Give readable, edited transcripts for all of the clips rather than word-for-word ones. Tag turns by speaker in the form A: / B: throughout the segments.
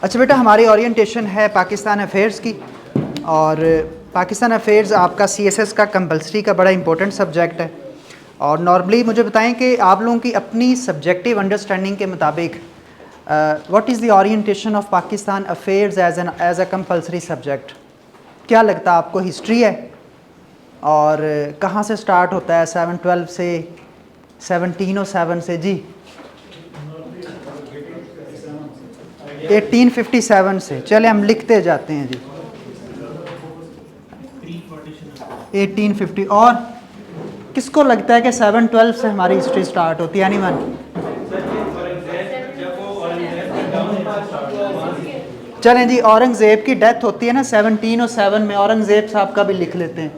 A: अच्छा बेटा, हमारी ओरिएंटेशन है पाकिस्तान अफेयर्स की, और पाकिस्तान अफेयर्स आपका CSS का कंपलसरी का बड़ा इंपॉर्टेंट सब्जेक्ट है। और नॉर्मली मुझे बताएं कि आप लोगों की अपनी सब्जेक्टिव अंडरस्टैंडिंग के मुताबिक what is the orientation of Pakistan affairs as a compulsory subject. क्या लगता है आपको? हिस्ट्री है, और कहाँ से स्टार्ट होता है? 7-12 से, 1707 से? जी 1857 से। चले हम लिखते जाते हैं जी 1850। और किसको लगता है कि 7-12 से हमारी हिस्ट्री स्टार्ट होती है? एनीवन? चलें जी, औरंगज़ेब की डेथ होती है ना 1707 में। औरंगज़ेब साहब का भी लिख लेते हैं,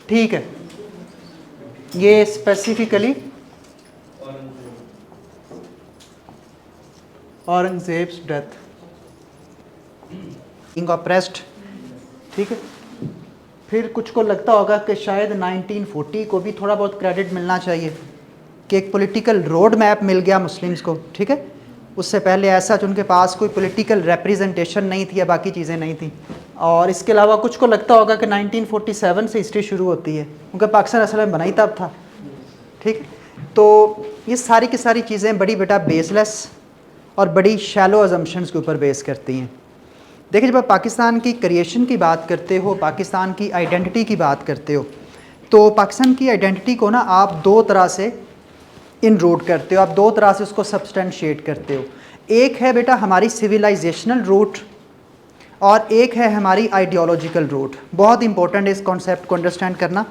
A: ठीक है। ये स्पेसिफिकली औरंगज़ेब्स डेथ, किंग ऑप्रेस्ड, ठीक है। फिर कुछ को लगता होगा कि शायद 1940 को भी थोड़ा बहुत क्रेडिट मिलना चाहिए कि एक पॉलिटिकल रोड मैप मिल गया मुस्लिम्स को, ठीक है। उससे पहले ऐसा उनके पास कोई पॉलिटिकल रिप्रेजेंटेशन नहीं थी या बाकी चीज़ें नहीं थी। और इसके अलावा कुछ को लगता होगा कि 1947 से हिस्ट्री शुरू होती है, क्योंकि पाकिस्तान असल में बना ही तब था, ठीक है। तो ये सारी की सारी चीज़ें बड़ी बेटा बेसलेस और बड़ी शैलो अजम्पशंस के ऊपर बेस करती हैं। देखिए, जब आप पाकिस्तान की क्रिएशन की बात करते हो, पाकिस्तान की आइडेंटिटी की बात करते हो, तो पाकिस्तान की आइडेंटिटी को ना आप दो तरह से इनरोड करते हो, आप दो तरह से उसको सब्सटेंशिएट करते हो। एक है बेटा हमारी सिविलाइजेशनल रूट, और एक है हमारी आइडियोलॉजिकल रूट। बहुत इंपॉर्टेंट है इस कॉन्सेप्ट को अंडरस्टैंड करना।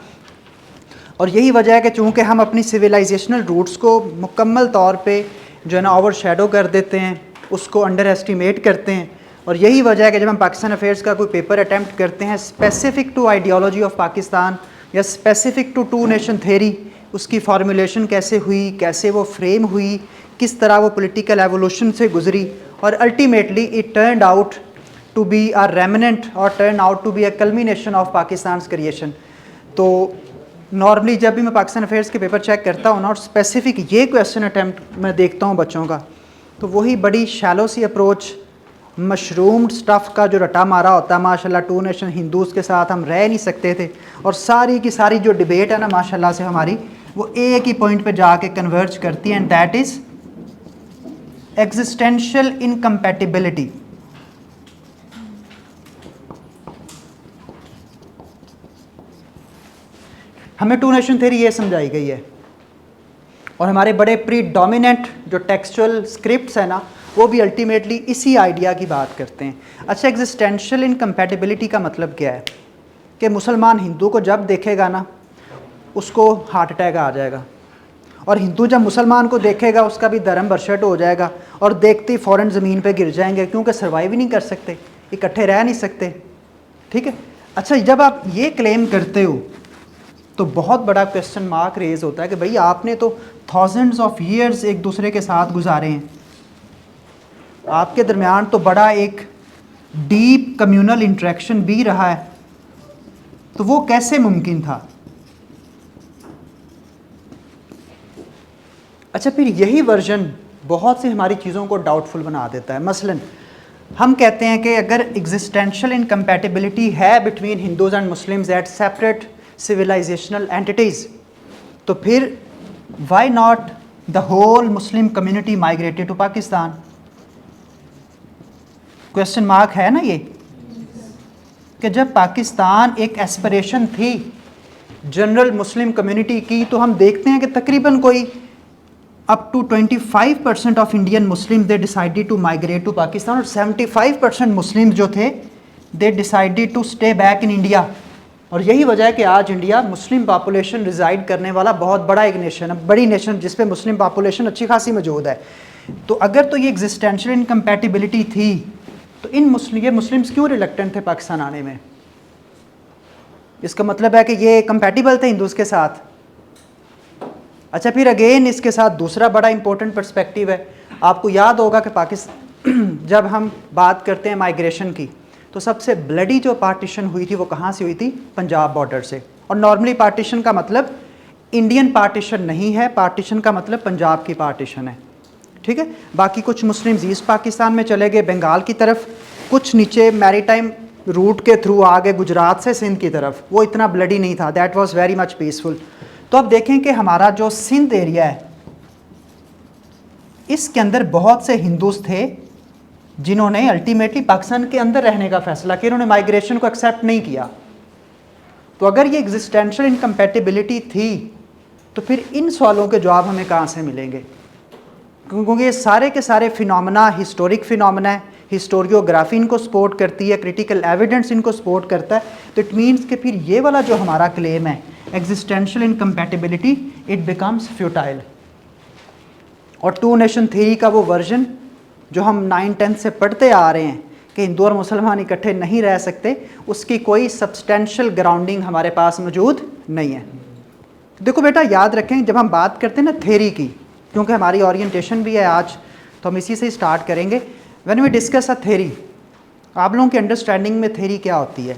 A: और यही वजह है कि चूँकि हम अपनी सिविलाइजेशनल रूट्स को मुकम्मल तौर पे जो है ना ओवर शेडो कर देते हैं, उसको अंडर एस्टिमेट करते हैं। और यही वजह है कि जब हम पाकिस्तान अफेयर्स का कोई पेपर अटैम्प्ट करते हैं specific to ideology of Pakistan या specific to two nation theory, उसकी फार्मूलेशन कैसे हुई, कैसे वो फ्रेम हुई, किस तरह वो पॉलिटिकल एवोल्यूशन से गुजरी, और ultimately it turned out to be a remnant और turn out to be a culmination of Pakistan creation. तो नॉर्मली जब भी मैं पाकिस्तान अफेयर्स के पेपर चेक करता हूँ ना, और स्पेसिफिक ये क्वेश्चन अटैम्प्ट मैं देखता हूँ बच्चों का, तो वही बड़ी शैलो सी अप्रोच, मशरूम्ड स्टफ़ का जो रटा मारा होता है। माशाल्लाह टू नेशन हिंदूज़ के साथ हम रह नहीं सकते थे, और सारी की सारी जो डिबेट है ना माशाल्लाह से हमारी, वो एक ही पॉइंट पे जाके कन्वर्ज करती है, and that is existential incompatibility. हमें टू नेशन थ्योरी ये समझाई गई है, और हमारे बड़े प्रीडोमिनेंट जो टेक्सचुअल स्क्रिप्ट्स हैं ना, वो भी अल्टीमेटली इसी आइडिया की बात करते हैं। अच्छा, एग्जिस्टेंशियल इनकम्पैटिबिलिटी का मतलब क्या है? कि मुसलमान हिंदू को जब देखेगा ना, उसको हार्ट अटैक आ जाएगा, और हिंदू जब मुसलमान को देखेगा उसका भी धर्म बरसट हो जाएगा, और देखते ही फ़ौरन ज़मीन पे गिर जाएंगे, क्योंकि सर्वाइव ही नहीं कर सकते, इकट्ठे रह नहीं सकते, ठीक है। अच्छा, जब आप ये क्लेम करते हो तो बहुत बड़ा क्वेश्चन मार्क रेज होता है कि भाई आपने तो थाउजेंड्स ऑफ ईयर्स एक दूसरे के साथ गुजारे हैं, आपके दरमियान तो बड़ा एक डीप कम्युनल इंटरेक्शन भी रहा है, तो वो कैसे मुमकिन था? अच्छा, फिर यही वर्जन बहुत सी हमारी चीज़ों को डाउटफुल बना देता है। मसलन हम कहते हैं कि अगर एग्जिस्टेंशियल इनकम्पैटिबिलिटी है between Hindus and Muslims at separate civilizational entities, तो फिर why not the whole Muslim community migrated to Pakistan? Question mark है ना ये, कि जब पाकिस्तान एक एस्पिरेशन थी जनरल मुस्लिम कम्युनिटी की, तो हम देखते हैं कि तकरीबन कोई up to 25% of Indian Muslim they decided to migrate to Pakistan, और 75% मुस्लिम जो थे they decided to stay back in India. और यही वजह है कि आज इंडिया मुस्लिम पॉपुलेशन रिजाइड करने वाला बहुत बड़ा एक नेशन है, बड़ी नेशन जिस पे मुस्लिम पॉपुलेशन अच्छी खासी मौजूद है। तो अगर तो ये एग्जिस्टेंशियल इनकम्पैटिबिलिटी थी, तो ये मुस्लिम्स क्यों रिलक्टेंट थे पाकिस्तान आने में? इसका मतलब है कि ये कंपैटिबल थे हिंदूज़ के साथ। अच्छा, फिर अगेन इसके साथ दूसरा बड़ा इंपॉर्टेंट पर्सपेक्टिव है। आपको याद होगा कि पाकिस्तान जब हम बात करते हैं माइग्रेशन की, तो सबसे ब्लडी जो पार्टीशन हुई थी वो कहाँ से हुई थी? पंजाब बॉर्डर से। और नॉर्मली पार्टीशन का मतलब इंडियन पार्टीशन नहीं है, पार्टीशन का मतलब पंजाब की पार्टीशन है, ठीक है। बाकी कुछ मुस्लिम्स ईस्ट पाकिस्तान में चले गए बंगाल की तरफ, कुछ नीचे मैरीटाइम रूट के थ्रू आ गए गुजरात से सिंध की तरफ, वो इतना ब्लडी नहीं था, that was very much peaceful. तो अब देखें कि हमारा जो सिंध एरिया है इसके अंदर बहुत से हिंदूस थे जिन्होंने अल्टीमेटली पाकिस्तान के अंदर रहने का फैसला किया, उन्होंने माइग्रेशन को एक्सेप्ट नहीं किया। तो अगर ये एग्जिस्टेंशियल इनकम्पैटिबिलिटी थी तो फिर इन सवालों के जवाब हमें कहाँ से मिलेंगे, क्योंकि ये सारे के सारे फिनोमेना हिस्टोरिक फिनोमेना है, हिस्टोरियोग्राफी इनको सपोर्ट करती है, क्रिटिकल एविडेंस इनको सपोर्ट करता है। तो इट मीन्स कि फिर ये वाला जो हमारा क्लेम है existential incompatibility, it becomes futile. और टू नेशन थ्योरी का वो वर्जन जो हम 9-10 से पढ़ते आ रहे हैं कि हिंदू और मुसलमान इकट्ठे नहीं रह सकते, उसकी कोई सब्सटेंशियल ग्राउंडिंग हमारे पास मौजूद नहीं है। देखो बेटा याद रखें, जब हम बात करते हैं ना थ्योरी की, क्योंकि हमारी ओरिएंटेशन भी है आज, तो हम इसी से स्टार्ट करेंगे। When we discuss a theory, आप लोगों की अंडरस्टैंडिंग में थ्योरी क्या होती है?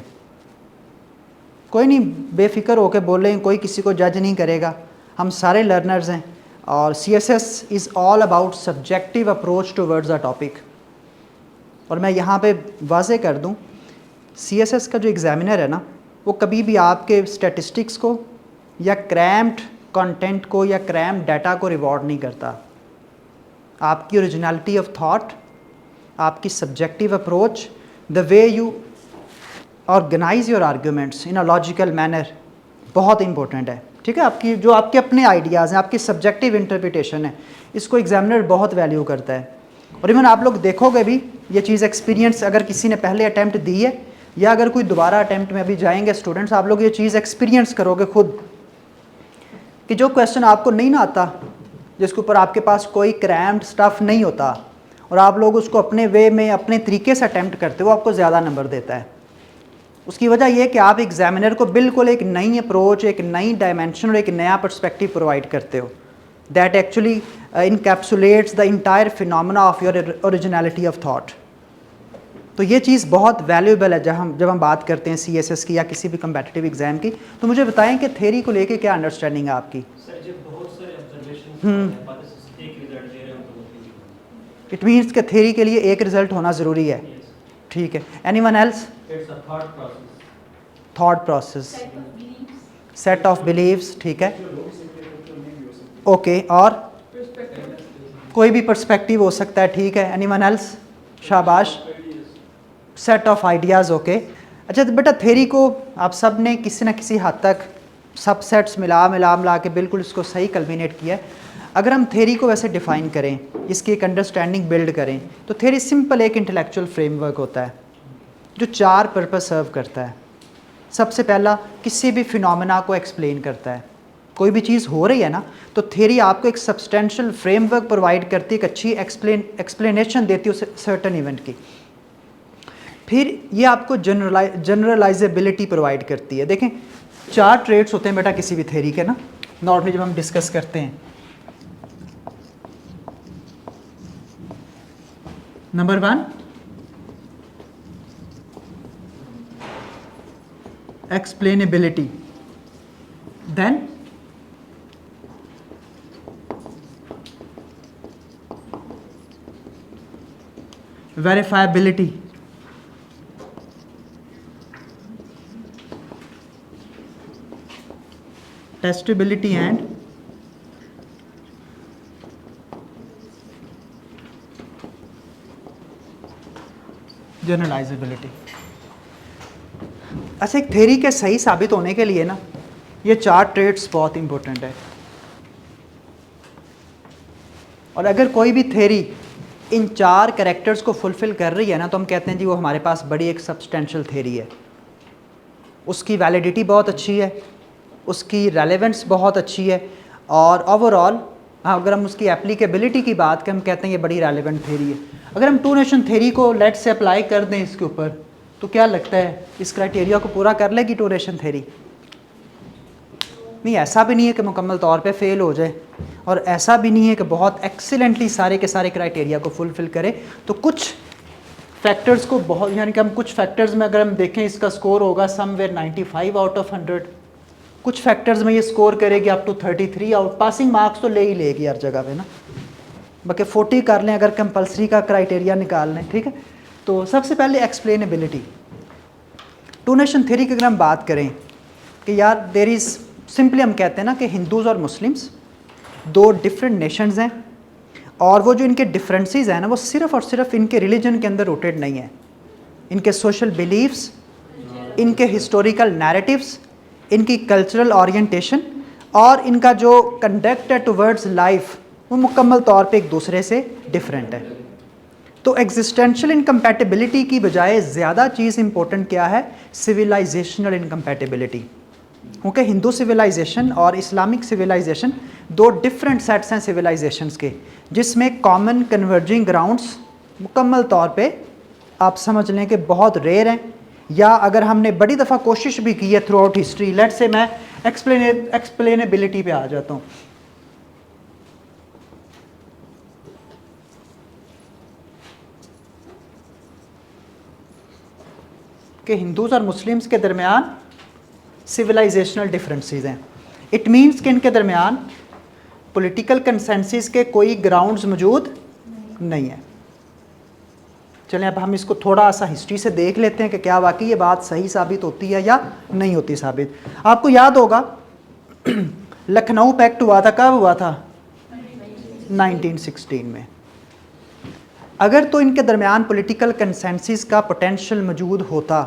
A: कोई नहीं, बेफिक्र होकर बोलें, कोई किसी को जज नहीं करेगा, हम सारे लर्नर्स हैं। और CSS is all about subjective approach towards a topic. और मैं यहाँ पे वाज़े कर दूँ, CSS का जो एग्ज़ामिनर है ना, वो कभी भी आपके स्टैटिस्टिक्स को या क्रैम्ड कंटेंट को या क्रैम्ड डाटा को रिवॉर्ड नहीं करता। आपकी ओरिजिनलिटी ऑफ थॉट, आपकी subjective approach, the way you organise your arguments in a logical manner बहुत इंपॉर्टेंट है। ठीक है, आपकी जो आपके अपने आइडियाज़ हैं, आपकी सब्जेक्टिव इंटरप्रिटेशन है, इसको एग्जामिनर बहुत वैल्यू करता है। और इवन आप लोग देखोगे भी ये चीज़ एक्सपीरियंस, अगर किसी ने पहले अटैम्प्ट दी है या अगर कोई दोबारा अटैम्प्ट में अभी जाएंगे स्टूडेंट्स, आप लोग ये चीज़ एक्सपीरियंस करोगे खुद कि जो क्वेश्चन आपको नहीं ना आता, जिसके ऊपर आपके पास कोई क्रैम्ड स्टफ नहीं होता, और आप लोग उसको अपने वे में अपने तरीके से अटैम्प्ट करते हो, आपको ज़्यादा नंबर देता है। उसकी वजह यह है कि आप एग्जामिनर को बिल्कुल एक नई अप्रोच, एक नई डायमेंशन और एक नया पर्सपेक्टिव प्रोवाइड करते हो, that actually encapsulates the entire phenomena of your originality of thought. तो ये चीज़ बहुत वैल्यूएबल है जब हम बात करते हैं CSS की या किसी भी कम्पिटिटिव एग्जाम की। तो मुझे बताएं कि थ्योरी को लेके क्या अंडरस्टैंडिंग है आपकी? इट मीन्स कि थ्योरी के लिए एक रिजल्ट होना ज़रूरी है। ठीक है, anyone else? Thought process, set of beliefs, ठीक है, ओके, और कोई भी पर्सपेक्टिव हो सकता है, ठीक है, एनीवन एल्स? शाबाश, सेट ऑफ आइडियाज़, ओके। अच्छा तो बेटा थ्योरी को आप सब ने किसी न किसी हद तक सब सेट्स मिला के बिल्कुल इसको सही कल्मिनेट किया है। अगर हम थ्योरी को वैसे डिफ़ाइन करें, इसकी एक अंडरस्टैंडिंग बिल्ड करें, तो थ्योरी सिंपल एक इंटेलेक्चुअल फ्रेमवर्क होता है जो 4 पर्पस सर्व करता है। सबसे पहला, किसी भी फिनोमेना को एक्सप्लेन करता है। कोई भी चीज़ हो रही है ना, तो थ्योरी आपको एक सब्सटेंशियल फ्रेमवर्क प्रोवाइड करती है, एक अच्छी एक्सप्लेनेशन देती है उस सर्टन इवेंट की। फिर ये आपको जनरलाइजेबिलिटी प्रोवाइड करती है। देखें 4 ट्रेड्स होते हैं बेटा किसी भी थ्योरी के ना, नॉर्मली जब हम डिस्कस करते हैं। Number 1, explainability, then verifiability, testability and generalisability. अच्छा, एक थ्योरी के सही साबित होने के लिए ना ये 4 ट्रेड्स बहुत इंपॉर्टेंट है। और अगर कोई भी थ्योरी इन 4 कैरेक्टर्स को फुलफ़िल कर रही है ना, तो हम कहते हैं जी वो हमारे पास बड़ी एक सब्सटेंशियल थ्योरी है। उसकी वैलिडिटी बहुत अच्छी है, उसकी रेलेवेंस बहुत अच्छी है, और ओवरऑल अगर हम उसकी एप्लीकेबिलिटी की बात करें, हम कहते हैं ये बड़ी रेलेवेंट थ्योरी है। अगर हम टू नेशन थ्योरी को लेट से अप्लाई कर दें इसके ऊपर, तो क्या लगता है इस क्राइटेरिया को पूरा कर लेगी टू नेशन थ्योरी? नहीं, ऐसा भी नहीं है कि मुकम्मल तौर पे फेल हो जाए, और ऐसा भी नहीं है कि बहुत एक्सीलेंटली सारे के सारे क्राइटेरिया को फुलफ़िल करे। तो कुछ फैक्टर्स को बहुत, यानी कि हम कुछ फैक्टर्स में अगर हम देखें इसका स्कोर होगा समवेयर 95 आउट ऑफ 100, कुछ फैक्टर्स में ये स्कोर करेगी up to 33 out. Passing marks तो ले ही लेगी हर जगह पे ना। बाकी 40 कर लें अगर कंपलसरी का क्राइटेरिया निकाल लें, ठीक है। तो सबसे पहले एक्सप्लेनेबिलिटी। टू नेशन थ्योरी की अगर हम बात करें कि यार देर इज़, सिंपली हम कहते हैं ना कि हिंदूज़ और मुस्लिम्स दो डिफरेंट नेशंस हैं, और वो जो इनके डिफरेंसेस हैं ना वो सिर्फ़ और सिर्फ इनके रिलीजन के अंदर रूटेड नहीं है, इनके सोशल बिलीव्स, इनके हिस्टोरिकल नैरेटिव्स, इनकी कल्चरल ओरिएंटेशन और इनका जो कंडक्ट है टुवर्ड्स लाइफ वो मुकम्मल तौर पे एक दूसरे से डिफरेंट है। तो एग्जिस्टेंशियल इनकम्पैटिबिलिटी की बजाय ज़्यादा चीज़ इंपॉर्टेंट क्या है, सिविलाइजेशनल इनकम्पैटिबिलिटी। क्योंकि हिंदू सिविलाइजेशन और इस्लामिक सिविलाइजेशन दो डिफरेंट सेट्स हैं सिविलाइजेशंस के, जिसमें कॉमन कन्वर्जिंग ग्राउंड्स मुकम्मल तौर पे आप समझ लें कि बहुत रेयर हैं, या अगर हमने बड़ी दफ़ा कोशिश भी की है थ्रू आउट हिस्ट्री। लेट से मैं एक्सप्लेनेबिलिटी पे आ जाता हूँ। कि हिंदूज़ और मुस्लिम्स के दरमियान सिविलाइजेशनल डिफरेंसेस हैं। इट मीन्स कि इनके दरमियान पॉलिटिकल कंसेंसस के कोई ग्राउंड्स मौजूद नहीं है। चलें अब हम इसको थोड़ा सा हिस्ट्री से देख लेते हैं कि क्या वाकई ये बात सही साबित होती है या नहीं होती साबित। आपको याद होगा लखनऊ पैक्ट हुआ था, कब हुआ था? 1916 में। अगर तो इनके दरमियान पॉलिटिकल कंसेंसस का पोटेंशियल मौजूद होता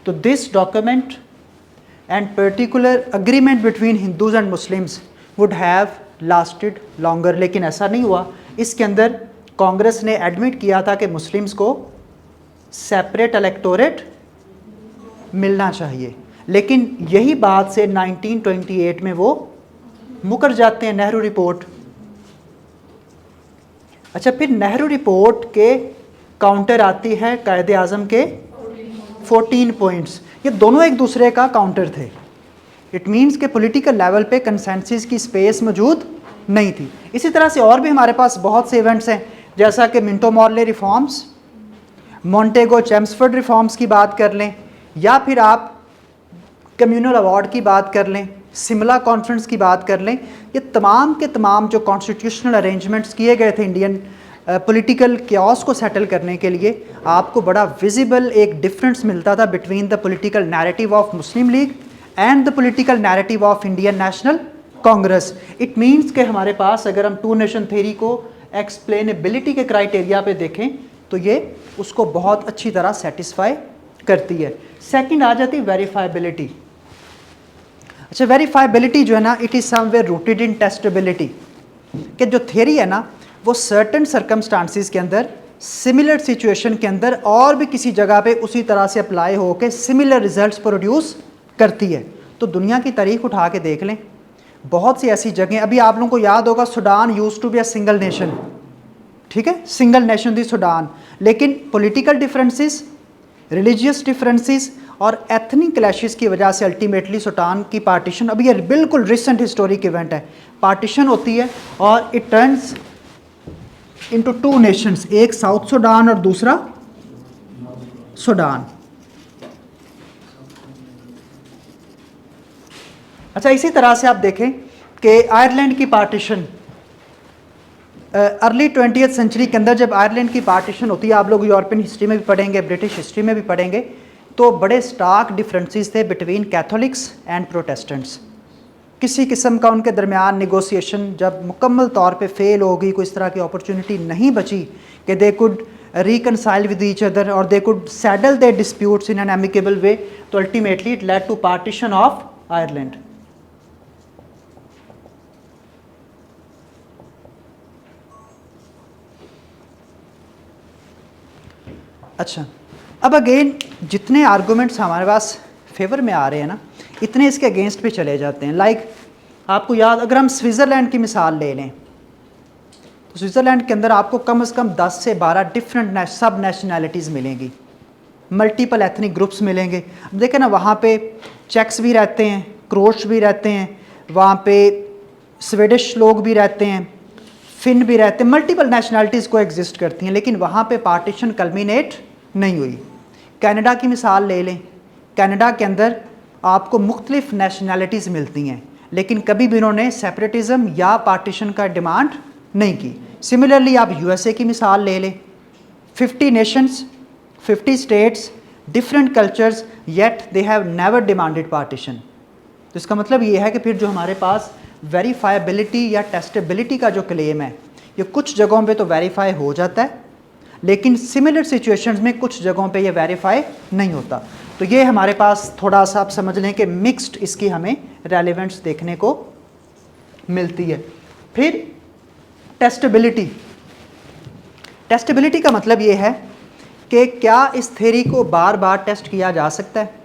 A: तो this document and particular agreement between Hindus and Muslims would have lasted longer, लेकिन ऐसा नहीं हुआ। इसके अंदर कांग्रेस ने एडमिट किया था कि मुस्लिम्स को सेपरेट इलेक्टोरेट मिलना चाहिए, लेकिन यही बात से 1928 में वो मुकर जाते हैं, नेहरू रिपोर्ट। अच्छा, फिर नेहरू रिपोर्ट के काउंटर आती है कायदे आज़म के 14 पॉइंट्स। ये दोनों एक दूसरे का काउंटर थे। इट मीन्स के पॉलिटिकल लेवल पे कंसेंसस की स्पेस मौजूद नहीं थी। इसी तरह से और भी हमारे पास बहुत से इवेंट्स हैं, जैसा कि Minto Morley reforms, मॉन्टेगो Chelmsford reforms की बात कर लें, या फिर आप कम्युनल अवार्ड की बात कर लें, सिमला कॉन्फ्रेंस की बात कर लें। ये तमाम के तमाम जो कॉन्स्टिट्यूशनल अरेंजमेंट्स किए गए थे इंडियन पॉलिटिकल क्यास को सेटल करने के लिए, आपको बड़ा विजिबल एक डिफरेंस मिलता था between the political narrative of Muslim league and the political narrative of Indian national Congress. It means के हमारे पास अगर हम टू नेशन थ्योरी को एक्सप्लेनेबिलिटी के क्राइटेरिया पे देखें तो ये उसको बहुत अच्छी तरह सेटिस्फाई करती है। सेकंड आ जाती है वेरीफाइबिलिटी। अच्छा, वेरीफाइबिलिटी जो है ना, it is somewhere rooted in testability, कि जो थ्योरी है ना वो सर्टेन सर्कमस्टांसिस के अंदर, सिमिलर सिचुएशन के अंदर और भी किसी जगह पे उसी तरह से अप्लाई हो के सिमिलर रिजल्ट्स प्रोड्यूस करती है। तो दुनिया की तारीख उठा के देख लें, बहुत सी ऐसी जगह, अभी आप लोगों को याद होगा Sudan used to be a single nation, ठीक है, सिंगल नेशन थी सूडान, लेकिन पॉलिटिकल डिफरेंसेस, रिलीजियस डिफरेंसेस और एथनिक क्लैशेस की वजह से अल्टीमेटली सूडान की पार्टीशन, अभी ये बिल्कुल रिसेंट हिस्टोरिक इवेंट है, पार्टीशन होती है और it turns into two nations, एक साउथ सूडान और दूसरा सूडान। अच्छा, इसी तरह से आप देखें कि आयरलैंड की पार्टीशन अर्ली 20th सेंचुरी के अंदर, जब आयरलैंड की पार्टीशन होती है, आप लोग यूरोपियन हिस्ट्री में भी पढ़ेंगे, ब्रिटिश हिस्ट्री में भी पढ़ेंगे, तो बड़े स्टार्क डिफरेंसेस थे बिटवीन कैथोलिक्स एंड प्रोटेस्टेंट्स। किसी किस्म का उनके दरमियान नेगोशिएशन जब मुकम्मल तौर पे फेल हो गई, कोई इस तरह की अपॉर्चुनिटी नहीं बची कि they could reconcile with each other और they could settle their disputes in an amicable way, तो ultimately it led to partition of Ireland. अच्छा, अब अगेन जितने आर्गूमेंट्स हमारे पास फेवर में आ रहे हैं ना, इतने इसके अगेंस्ट पे चले जाते हैं। लाइक आपको याद, अगर हम स्विट्ज़रलैंड की मिसाल ले लें तो स्विट्ज़रलैंड के अंदर आपको कम से कम 10 से 12 डिफरेंट सब नेशनैलिटीज़ मिलेंगी, मल्टीपल एथनिक ग्रुप्स मिलेंगे। अब देखें ना, वहाँ पे चेक्स भी रहते हैं, क्रोश भी रहते हैं, वहाँ पे स्वीडिश लोग भी रहते हैं, फिन भी रहते हैं, मल्टीपल नेशनैलिटीज़ को एग्जिस्ट करती हैं, लेकिन वहाँ पे पार्टीशन कल्मिनेट नहीं हुई। कनाडा की मिसाल ले लें, कनाडा के अंदर आपको मुख्तलिफ नेशनैलिटीज़ मिलती हैं, लेकिन कभी भी उन्होंने सेपरेटिज़म या पार्टीशन का डिमांड नहीं की। सिमिलरली आप यूएसए की मिसाल ले लें, 50 Nations, 50 states, different cultures, yet they have never demanded partition. तो इसका मतलब ये है कि फिर जो हमारे पास वेरीफाइबिलिटी या टेस्टेबिलिटी का जो क्लेम है, ये कुछ जगहों पे तो वेरीफाई हो जाता है, लेकिन सिमिलर सिचुएशंस में कुछ जगहों पे ये वेरीफाई नहीं होता। तो ये हमारे पास थोड़ा सा आप समझ लें कि मिक्स्ड इसकी हमें रेलेवेंस देखने को मिलती है। फिर टेस्टेबिलिटी, टेस्टेबिलिटी का मतलब ये है कि क्या इस थ्योरी को बार बार टेस्ट किया जा सकता है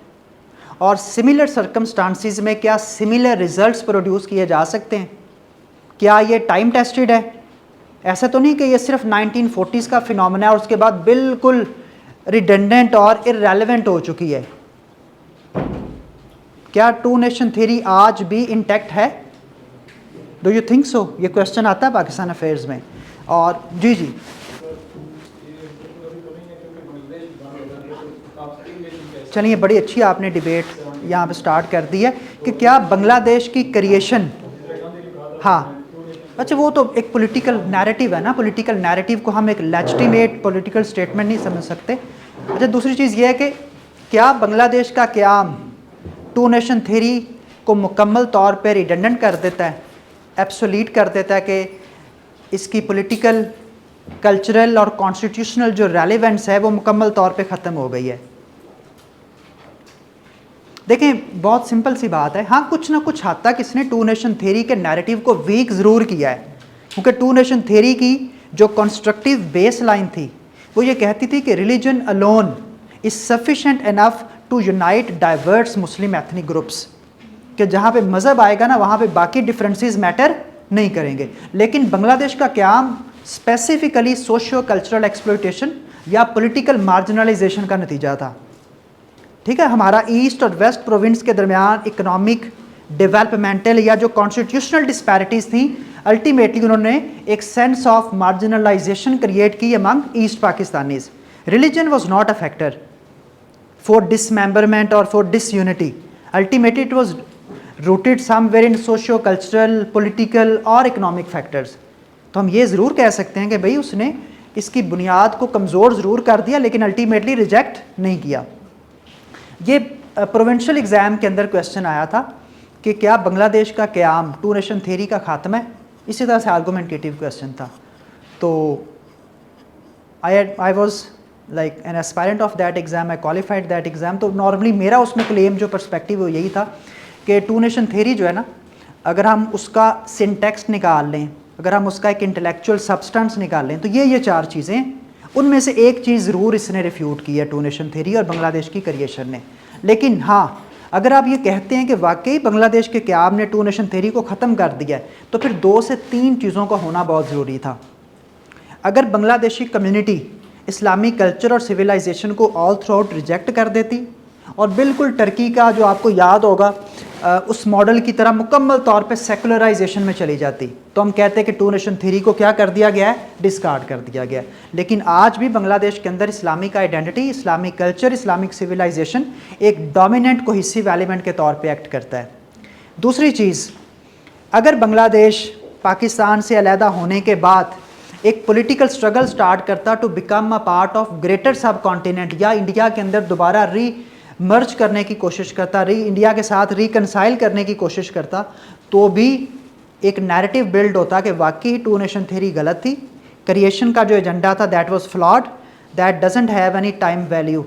A: और सिमिलर सर्कमस्टांसिस में क्या सिमिलर रिजल्ट्स प्रोड्यूस किए जा सकते हैं, क्या ये टाइम टेस्टेड है। ऐसा तो नहीं कि ये सिर्फ 1940s का फिनोमेना है और उसके बाद बिल्कुल रिडंडेंट और इररेलेवेंट हो चुकी है। क्या टू नेशन थ्योरी आज भी इंटैक्ट है? Do you think so? ये क्वेश्चन आता है पाकिस्तान अफेयर्स में। और जी जी चलिए, बड़ी अच्छी आपने डिबेट यहाँ पे स्टार्ट कर दी है कि क्या बांग्लादेश की क्रिएशन, हाँ अच्छा वो तो एक पॉलिटिकल नैरेटिव है ना, पॉलिटिकल नैरेटिव को हम एक लेजिटिमेट पॉलिटिकल स्टेटमेंट नहीं समझ सकते। अच्छा दूसरी चीज़ ये है कि क्या बांग्लादेश का क़याम टू नेशन थ्योरी को मुकम्मल तौर पर रिडंडेंट कर देता है, एब्सोलीट कर देता है कि इसकी पॉलिटिकल, कल्चरल और कॉन्स्टिट्यूशनल जो रेलेवेंस है वो मुकम्मल तौर पे ख़त्म हो गई है? देखें बहुत सिंपल सी बात है, हाँ कुछ ना कुछ हद तक इसने टू नेशन थ्योरी के नैरेटिव को वीक ज़रूर किया है, क्योंकि टू नेशन थ्योरी की जो कंस्ट्रक्टिव बेस लाइन थी वो ये कहती थी कि religion alone is sufficient enough to unite diverse Muslim ethnic groups, कि जहाँ पे मज़हब आएगा ना वहाँ पे बाकी डिफरेंसेस मैटर नहीं करेंगे। लेकिन बांग्लादेश का क़याम स्पेसिफिकली सोशियो कल्चरल एक्सप्लॉयटेशन या पॉलिटिकल मार्जिनलाइजेशन का नतीजा था। ठीक है, हमारा ईस्ट और वेस्ट प्रोविंस के दरमियान इकोनॉमिक, डेवलपमेंटल या जो कॉन्स्टिट्यूशनल डिस्पैरिटीज़ थी, अल्टीमेटली उन्होंने एक सेंस ऑफ मार्जिनलाइजेशन क्रिएट की among East Pakistanis. Religion was not a factor for dismemberment और for disunity, ultimately it was rooted somewhere in socio cultural, political और इकोनॉमिक फैक्टर्स। तो हम ये ज़रूर कह सकते हैं कि भाई उसने इसकी बुनियाद को कमज़ोर ज़रूर कर दिया लेकिन अल्टीमेटली रिजेक्ट नहीं किया। ये प्रोविंशियल एग्ज़ाम के अंदर क्वेश्चन आया था कि क्या बांग्लादेश का क़याम टू नेशन थ्योरी का ख़ात्मा है, इसी तरह से आर्गूमेंटेटिव क्वेश्चन था। तो I was like an aspirant of that exam, I qualified that exam. तो नॉर्मली मेरा उसमें क्लेम जो पर्सपेक्टिव वो यही था कि टू नेशन थ्योरी जो है ना, अगर हम उसका सिंटेक्स निकाल लें, अगर हम उसका एक इंटेलेक्चुअल सब्सटेंस निकाल लें, तो ये चार चीज़ें, उनमें से एक चीज़ ज़रूर इसने रिफ्यूट की है टू नेशन थ्योरी और बांग्लादेश की क्रिएशन ने। लेकिन हाँ, अगर आप ये कहते हैं कि वाकई बांग्लादेश के क़याम ने टू नेशन थ्योरी को ख़त्म कर दिया है, तो फिर 2 से 3 चीज़ों का होना बहुत ज़रूरी था। अगर बांग्लादेशी कम्युनिटी इस्लामिक कल्चर और सिविलाइजेशन को ऑल थ्रू आउट रिजेक्ट कर देती और बिल्कुल टर्की का जो आपको याद होगा उस मॉडल की तरह मुकम्मल तौर पे सेकुलराइजेशन में चली जाती, तो हम कहते हैं कि टू नेशन थ्योरी को क्या कर दिया गया है, डिस्कार्ड कर दिया गया। लेकिन आज भी बांग्लादेश के अंदर Islamic identity, Islamic culture, Islamic civilisation एक डोमिनेंट कोहेसिव एलिमेंट के तौर पे एक्ट करता है। दूसरी चीज़, अगर बांग्लादेश पाकिस्तान से अलहदा होने के बाद एक पॉलिटिकल स्ट्रगल स्टार्ट करता to become a part of greater subcontinent, या इंडिया के अंदर दोबारा मर्ज करने की कोशिश करता, इंडिया के साथ रिकनसाइल करने की कोशिश करता, तो भी एक नैरेटिव बिल्ड होता कि वाकई टू नेशन थ्योरी गलत थी, क्रिएशन का जो एजेंडा था that was flawed, that doesn't have any time value.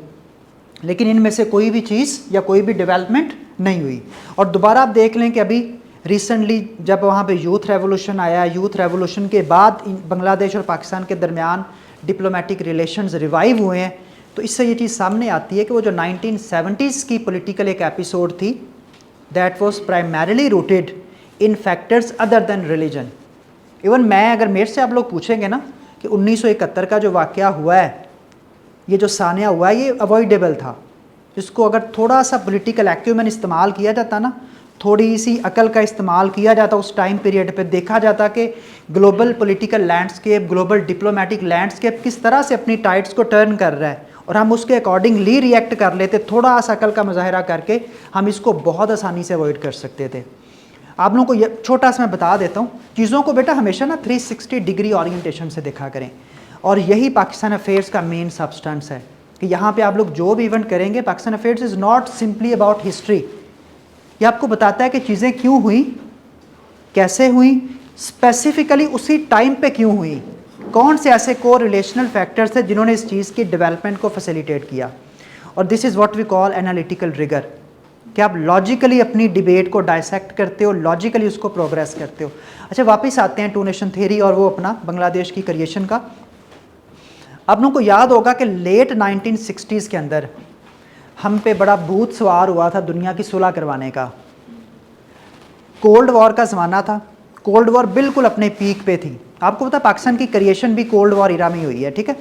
A: लेकिन इनमें से कोई भी चीज़ या कोई भी डेवलपमेंट नहीं हुई। और दोबारा आप देख लें कि अभी रिसेंटली जब वहाँ पे यूथ रेवोल्यूशन आया, यूथ रेवोल्यूशन के बाद बांग्लादेश और पाकिस्तान के दरमियान डिप्लोमेटिक रिलेशंस रिवाइव हुए हैं, तो इससे ये चीज़ सामने आती है कि वो जो 1970s की पॉलिटिकल एक एपिसोड थी, that was primarily rooted in factors other than religion. Even मैं, अगर मेरे से आप लोग पूछेंगे ना कि 1971 का जो वाक़या हुआ है, ये जो सानिया हुआ है, ये अवॉइडेबल था। इसको अगर थोड़ा सा पॉलिटिकल एक्यूमेन इस्तेमाल किया जाता ना, थोड़ी सी अकल का इस्तेमाल किया जाता उस टाइम पीरियड पे, देखा जाता कि global political landscape, global diplomatic landscape किस तरह से अपनी टाइड्स को टर्न कर रहा है, और हम उसके अकॉर्डिंगली रिएक्ट कर लेते, थोड़ा सा अकल का मुजाहरा करके हम इसको बहुत आसानी से अवॉइड कर सकते थे। आप लोगों को ये छोटा सा मैं बता देता हूँ, चीज़ों को बेटा हमेशा ना 360 डिग्री ओरिएंटेशन से देखा करें, और यही पाकिस्तान अफेयर्स का मेन सब्सटेंस है कि यहाँ पे आप लोग जो भी इवेंट करेंगे, Pakistan affairs is not simply about history. ये आपको बताता है कि चीज़ें क्यों हुई, कैसे हुई, स्पेसिफिकली उसी टाइम पे क्यों हुई, कौन से ऐसे को रिलेशनल फैक्टर्स थे जिन्होंने इस चीज़ की डेवलपमेंट को फैसिलिटेट किया। और this is what we call analytical rigour, कि आप लॉजिकली अपनी डिबेट को डायसेक्ट करते हो, लॉजिकली उसको प्रोग्रेस करते हो। अच्छा, वापस आते हैं टू नेशन थ्योरी और वो अपना बांग्लादेश की क्रिएशन का। आप लोगों को याद होगा कि लेट 1960s के अंदर हम पे बड़ा भूत सवार हुआ था दुनिया की सुलह करवाने का। कोल्ड वॉर का ज़माना था, कोल्ड वॉर बिल्कुल अपने पीक पे थी। आपको पता है पाकिस्तान की क्रिएशन भी कोल्ड वॉर इरा में हुई है, ठीक है।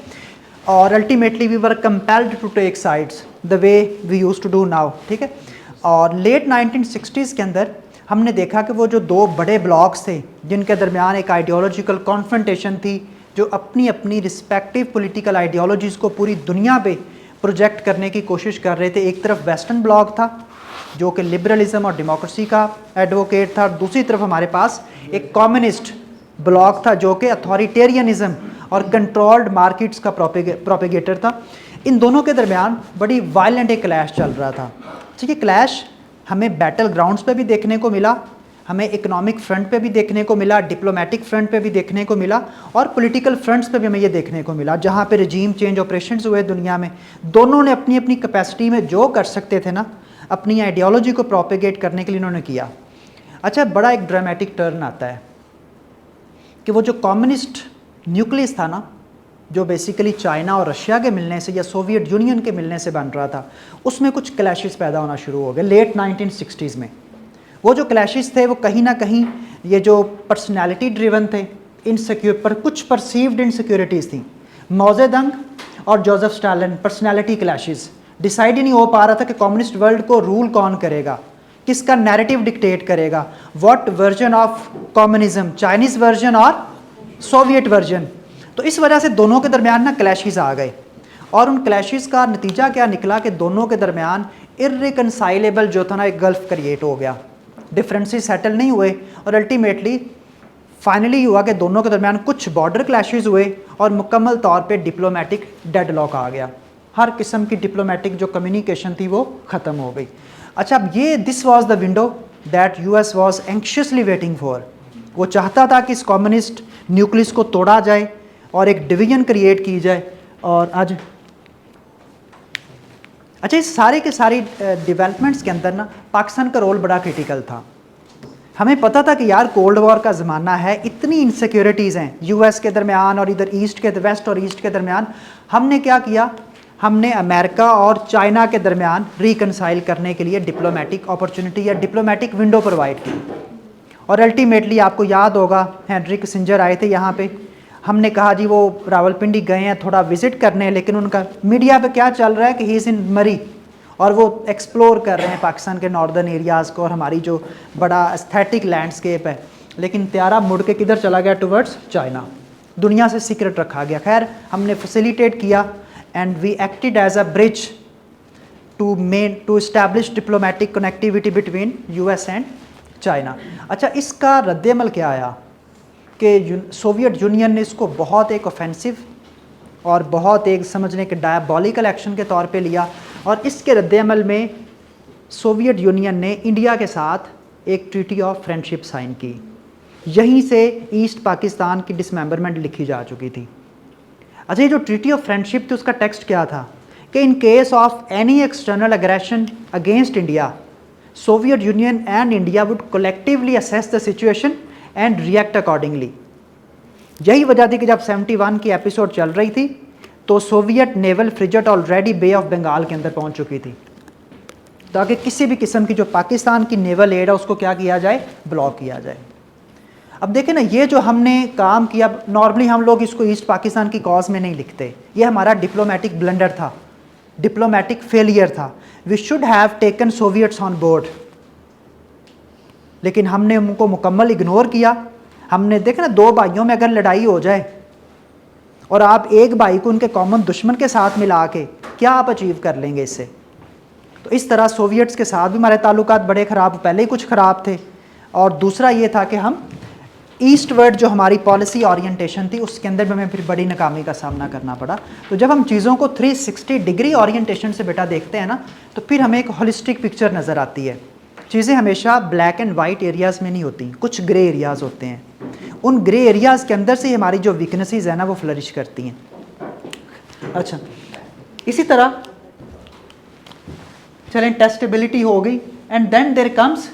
A: और ultimately we were compelled to take sides the way we used to do now, ठीक है। और लेट 1960s के अंदर हमने देखा कि वो जो दो बड़े ब्लॉक्स थे जिनके दरमियान एक आइडियोलॉजिकल कॉन्फ्रंटेशन थी, जो अपनी अपनी रिस्पेक्टिव पॉलिटिकल आइडियोलॉजीज़ को पूरी दुनिया पे प्रोजेक्ट करने की कोशिश कर रहे थे। एक तरफ वेस्टर्न ब्लॉक था जो कि लिबरलिज्म और डेमोक्रेसी का एडवोकेट था, और दूसरी तरफ हमारे पास एक कम्युनिस्ट ब्लॉक था जो कि अथॉरिटेरियनिज्म और कंट्रोल्ड मार्केट्स का प्रोपेगेटर था। इन दोनों के दरमियान बड़ी वायलेंट एक क्लैश चल रहा था, ठीक है। क्लैश हमें बैटल ग्राउंड्स पे भी देखने को मिला, हमें इकोनॉमिक फ्रंट पे भी देखने को मिला, डिप्लोमेटिक फ्रंट पे भी देखने को मिला, और पॉलिटिकल फ्रंट्स पे भी हमें ये देखने को मिला जहाँ पे रजीम चेंज ऑपरेशंस हुए दुनिया में। दोनों ने अपनी अपनी कैपेसिटी में जो कर सकते थे ना, अपनी आइडियोलॉजी को प्रोपेगेट करने के लिए इन्होंने किया। अच्छा, बड़ा एक ड्रामेटिक टर्न आता है कि वो जो कम्युनिस्ट न्यूक्लियस था ना, जो बेसिकली चाइना और रशिया के मिलने से या सोवियत यूनियन के मिलने से बन रहा था, उसमें कुछ क्लैशेस पैदा होना शुरू हो गए लेट 1960s में। वो जो क्लैशेस थे वो कहीं ना कहीं ये जो पर्सनैलिटी ड्रिवन थे, इनसिक्योर पर कुछ परसीव्ड इनसिक्योरिटीज़ थी। मौजेदंग और Joseph Stalin personality clashes, decide ही नहीं हो पा रहा था कि कम्युनिस्ट वर्ल्ड को रूल कौन करेगा, किसका नैरेटिव डिक्टेट करेगा, what version of communism, Chinese version और सोवियत वर्जन। तो इस वजह से दोनों के दरमियान ना क्लैशेस आ गए, और उन क्लैशेस का नतीजा क्या निकला कि दोनों के दरमियान इररिकंसाइलेबल जो था ना एक गल्फ क्रिएट हो गया, डिफरेंसेस सेटल नहीं हुए, और अल्टीमेटली फाइनली हुआ कि दोनों के दरमियान कुछ बॉर्डर क्लैशेस हुए और मुकम्मल तौर पे डिप्लोमेटिक डेडलॉक आ गया। हर किस्म की डिप्लोमेटिक जो कम्युनिकेशन थी वो ख़त्म हो गई। अच्छा, अब ये this was the window that US was anxiously waiting for. वो चाहता था कि इस कम्युनिस्ट न्यूक्लियस को तोड़ा जाए और एक डिवीजन क्रिएट की जाए। और आज अच्छा, इस सारे के सारी डेवलपमेंट्स के अंदर ना पाकिस्तान का रोल बड़ा क्रिटिकल था। हमें पता था कि यार कोल्ड वॉर का ज़माना है, इतनी इनसिक्योरिटीज़ हैं यूएस के दरमियान और इधर ईस्ट के वेस्ट और ईस्ट के दरमियान। हमने क्या किया, हमने अमेरिका और चाइना के दरमियान रिकनसाइल करने के लिए डिप्लोमेटिक अपॉर्चुनिटी या डिप्लोमेटिक विंडो प्रोवाइड की। और अल्टीमेटली आपको याद होगा हेनरी किसिंजर आए थे यहाँ पे, हमने कहा जी वो रावलपिंडी गए हैं थोड़ा विज़िट करने, लेकिन उनका मीडिया पे क्या चल रहा है कि ही इज़ इन मरी, और वो एक्सप्लोर कर रहे हैं पाकिस्तान के नॉर्दर्न एरियाज़ को और हमारी जो बड़ा एस्थेटिक लैंडस्केप है। लेकिन त्यारा मुड़ के किधर चला गया, टुवर्ड्स चाइना। दुनिया से सीक्रेट रखा गया। खैर, हमने फैसिलिटेट किया and we acted as a bridge to establish diplomatic connectivity between US and China. अच्छा, इसका रद्द-ए-अमल क्या आया कि सोवियत यूनियन ने इसको बहुत एक ऑफेंसिव और बहुत एक समझने के डायबॉलिकल एक्शन के तौर पे लिया, और इसके रद्द-ए-अमल में सोवियत यूनियन ने इंडिया के साथ एक ट्रीटी ऑफ फ्रेंडशिप साइन की। यहीं से ईस्ट पाकिस्तान की डिसमेंबरमेंट लिखी जा चुकी थी। अच्छा, ये जो ट्रीटी ऑफ फ्रेंडशिप थी उसका टेक्स्ट क्या था कि in case of any external aggression against India, Soviet union and India would collectively assess the situation and react accordingly. यही वजह थी कि जब 71 की एपिसोड चल रही थी तो Soviet naval frigate already Bay of Bengal के अंदर पहुंच चुकी थी, ताकि किसी भी किस्म की जो पाकिस्तान की नेवल एड है उसको क्या किया जाए, ब्लॉक किया जाए। अब देखें ना, ये जो हमने काम किया, नॉर्मली हम लोग इसको ईस्ट पाकिस्तान की कॉज में नहीं लिखते, ये हमारा डिप्लोमेटिक ब्लंडर था, डिप्लोमेटिक फेलियर था। We should have taken Soviets on board, लेकिन हमने उनको मुकम्मल इग्नोर किया। हमने देखा ना, दो भाइयों में अगर लड़ाई हो जाए और आप एक भाई को उनके कॉमन दुश्मन के साथ मिला के क्या आप अचीव कर लेंगे इससे। तो इस तरह सोवियट्स के साथ भी हमारे ताल्लुकात बड़े ख़राब, पहले ही कुछ ख़राब थे, और दूसरा ये था कि हम ईस्टवर्ड जो हमारी पॉलिसी ओरिएंटेशन थी उसके अंदर भी हमें फिर बड़ी नाकामी का सामना करना पड़ा। तो जब हम चीज़ों को 360 डिग्री ओरिएंटेशन से बेटा देखते हैं ना, तो फिर हमें एक होलिस्टिक पिक्चर नज़र आती है। चीज़ें हमेशा ब्लैक एंड वाइट एरियाज़ में नहीं होती, कुछ ग्रे एरियाज़ होते हैं। उन ग्रे एरियाज़ के अंदर से हमारी जो वीकनेसेस है ना वो फ्लरिश करती हैं। अच्छा, इसी तरह चलें, टेस्टेबिलिटी हो गई and then there comes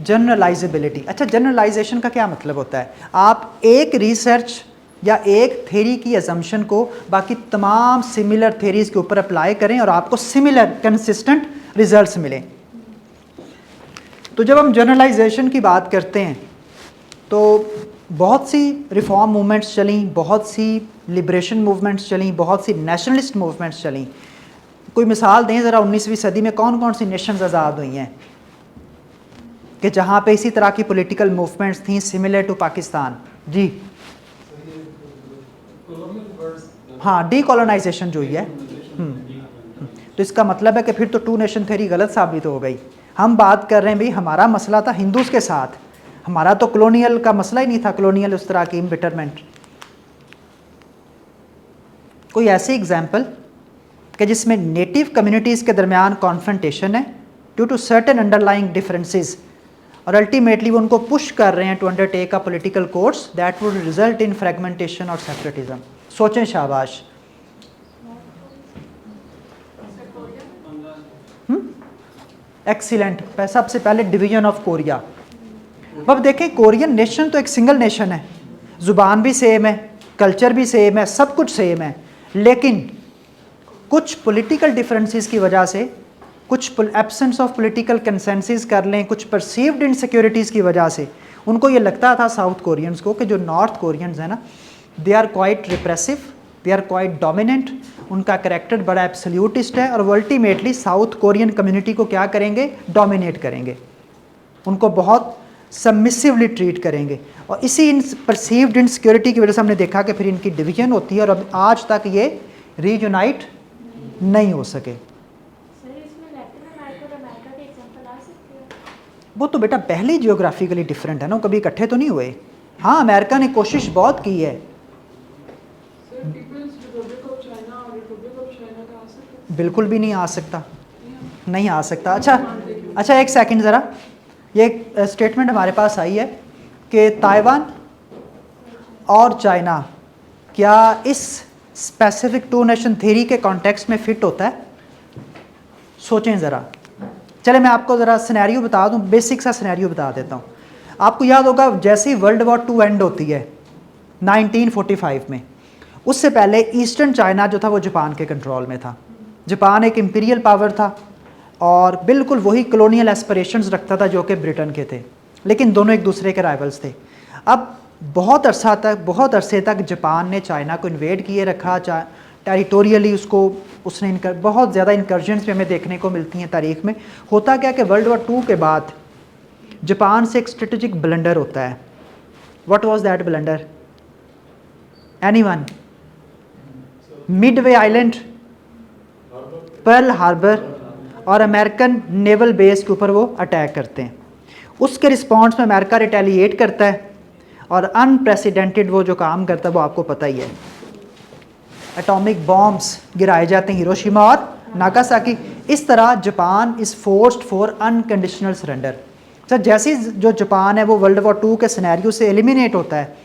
A: generalisability. अच्छा, जनरलाइजेशन का क्या मतलब होता है? आप एक रिसर्च या एक थ्योरी की असम्पशन को बाकी तमाम सिमिलर थ्योरीज के ऊपर अप्लाई करें और आपको सिमिलर कंसिस्टेंट रिजल्ट्स मिलें। तो जब हम जनरलाइजेशन की बात करते हैं तो बहुत सी रिफॉर्म मूवमेंट्स चली, बहुत सी लिबरेशन मूवमेंट्स चली, बहुत सी नेशनलिस्ट मूवमेंट्स चली। कोई मिसाल दें ज़रा, 19वीं सदी में कौन कौन सी नेशंस आज़ाद हुई हैं कि जहाँ पे इसी तरह की पॉलिटिकल मूवमेंट्स थी सिमिलर टू पाकिस्तान? जी हाँ, डीकोलोनाइजेशन जो हुई है। तो इसका मतलब है कि फिर तो 2 नेशन थ्योरी गलत साबित हो गई। हम बात कर रहे हैं भाई, हमारा मसला था हिंदूज़ के साथ, हमारा तो कॉलोनियल का मसला ही नहीं था, कॉलोनियल उस तरह की इम्बिटरमेंट। कोई ऐसी एग्जाम्पल कि जिसमें नेटिव कम्युनिटीज़ के दरमियान कॉन्फ्रंटेशन है due to certain underlying differences, और अल्टीमेटली वो उनको पुश कर रहे हैं to undertake a political course that would result in fragmentation और सेपरेटिज्म। सोचें, शाबाश। एक्सीलेंट। सबसे पहले डिवीजन ऑफ कोरिया। अब देखें, कोरियन नेशन तो एक सिंगल नेशन है, ज़ुबान भी सेम है, कल्चर भी सेम है, सब कुछ सेम है, लेकिन कुछ पॉलिटिकल डिफरेंसेस की वजह से, कुछ एब्सेंस ऑफ पॉलिटिकल कंसेंसस कर लें, कुछ परसीव्ड इनसिक्योरिटीज़ की वजह से उनको ये लगता था साउथ कोरियंस को कि जो नॉर्थ कोरियंस हैं ना, they are quite repressive, they are quite dominant, उनका करैक्टर बड़ा एब्सोल्यूटिस्ट है और वो अल्टीमेटली साउथ कोरियन कम्युनिटी को क्या करेंगे? डोमिनेट करेंगे, उनको बहुत सबमिसिवली ट्रीट करेंगे। और इसी इन परसीव्ड इनसिक्योरिटी की वजह से हमने देखा कि फिर इनकी डिवीजन होती है और अब आज तक ये रीयूनाइट नहीं हो सके। वो तो बेटा पहले ही जियोग्राफिकली डिफरेंट है ना, कभी इकट्ठे तो नहीं हुए। हाँ, अमेरिका ने कोशिश बहुत की है। बिल्कुल भी नहीं आ सकता, नहीं आ सकता। अच्छा एक सेकंड ज़रा, ये एक स्टेटमेंट हमारे पास आई है कि ताइवान और चाइना क्या इस स्पेसिफिक 2 नेशन थ्योरी के कॉन्टेक्स्ट में फिट होता है? सोचें ज़रा। चले मैं आपको ज़रा सिनेरियो बता दूं, बेसिक सा सिनेरियो बता देता हूँ। आपको याद होगा जैसे ही वर्ल्ड वॉर 2 एंड होती है 1945 में, उससे पहले ईस्टर्न चाइना जो था वो जापान के कंट्रोल में था। जापान एक इंपीरियल पावर था और बिल्कुल वही कॉलोनियल एस्पिरेशंस रखता था जो कि ब्रिटेन के थे, लेकिन दोनों एक दूसरे के राइवल्स थे। अब बहुत अरसे तक जापान ने चाइना को इन्वेड किए रखा, टेरिटोरियली उसने बहुत ज़्यादा इंकर्जन्स भी हमें देखने को मिलती हैं तारीख में। होता क्या कि वर्ल्ड वॉर 2 के बाद जापान से एक स्ट्रेटेजिक ब्लंडर होता है। What was that blunder? Anyone? Midway island, Pearl Harbor और अमेरिकन नेवल बेस के ऊपर वो अटैक करते हैं। उसके रिस्पॉन्स में अमेरिका रिटेलिएट करता है और अनप्रेसिडेंटेड वो जो काम करता है वो आपको पता ही है, एटॉमिक बॉम्ब्स गिराए जाते हैं हिरोशिमा और नागासाकी। इस तरह Japan is forced for unconditional surrender. Sir जैसे ही जो जापान है वो वर्ल्ड वॉर 2 के सिनेरियो से एलिमिनेट होता है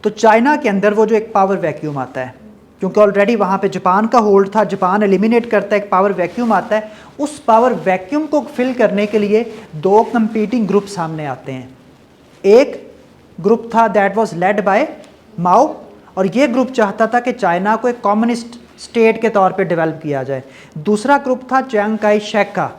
A: तो चाइना के अंदर वो जो एक पावर वैक्यूम आता है, क्योंकि ऑलरेडी वहाँ पे जापान का होल्ड था, जापान एलिमिनेट करता है, एक पावर वैक्यूम आता है। उस पावर वैक्यूम को फिल करने के लिए 2 कंपीटिंग ग्रुप सामने आते हैं। एक ग्रुप था दैट वाज लेड बाय माओ, और ये ग्रुप चाहता था कि चाइना को एक कम्युनिस्ट स्टेट के तौर पे डेवलप किया जाए। दूसरा ग्रुप था चियांग काई शेक का,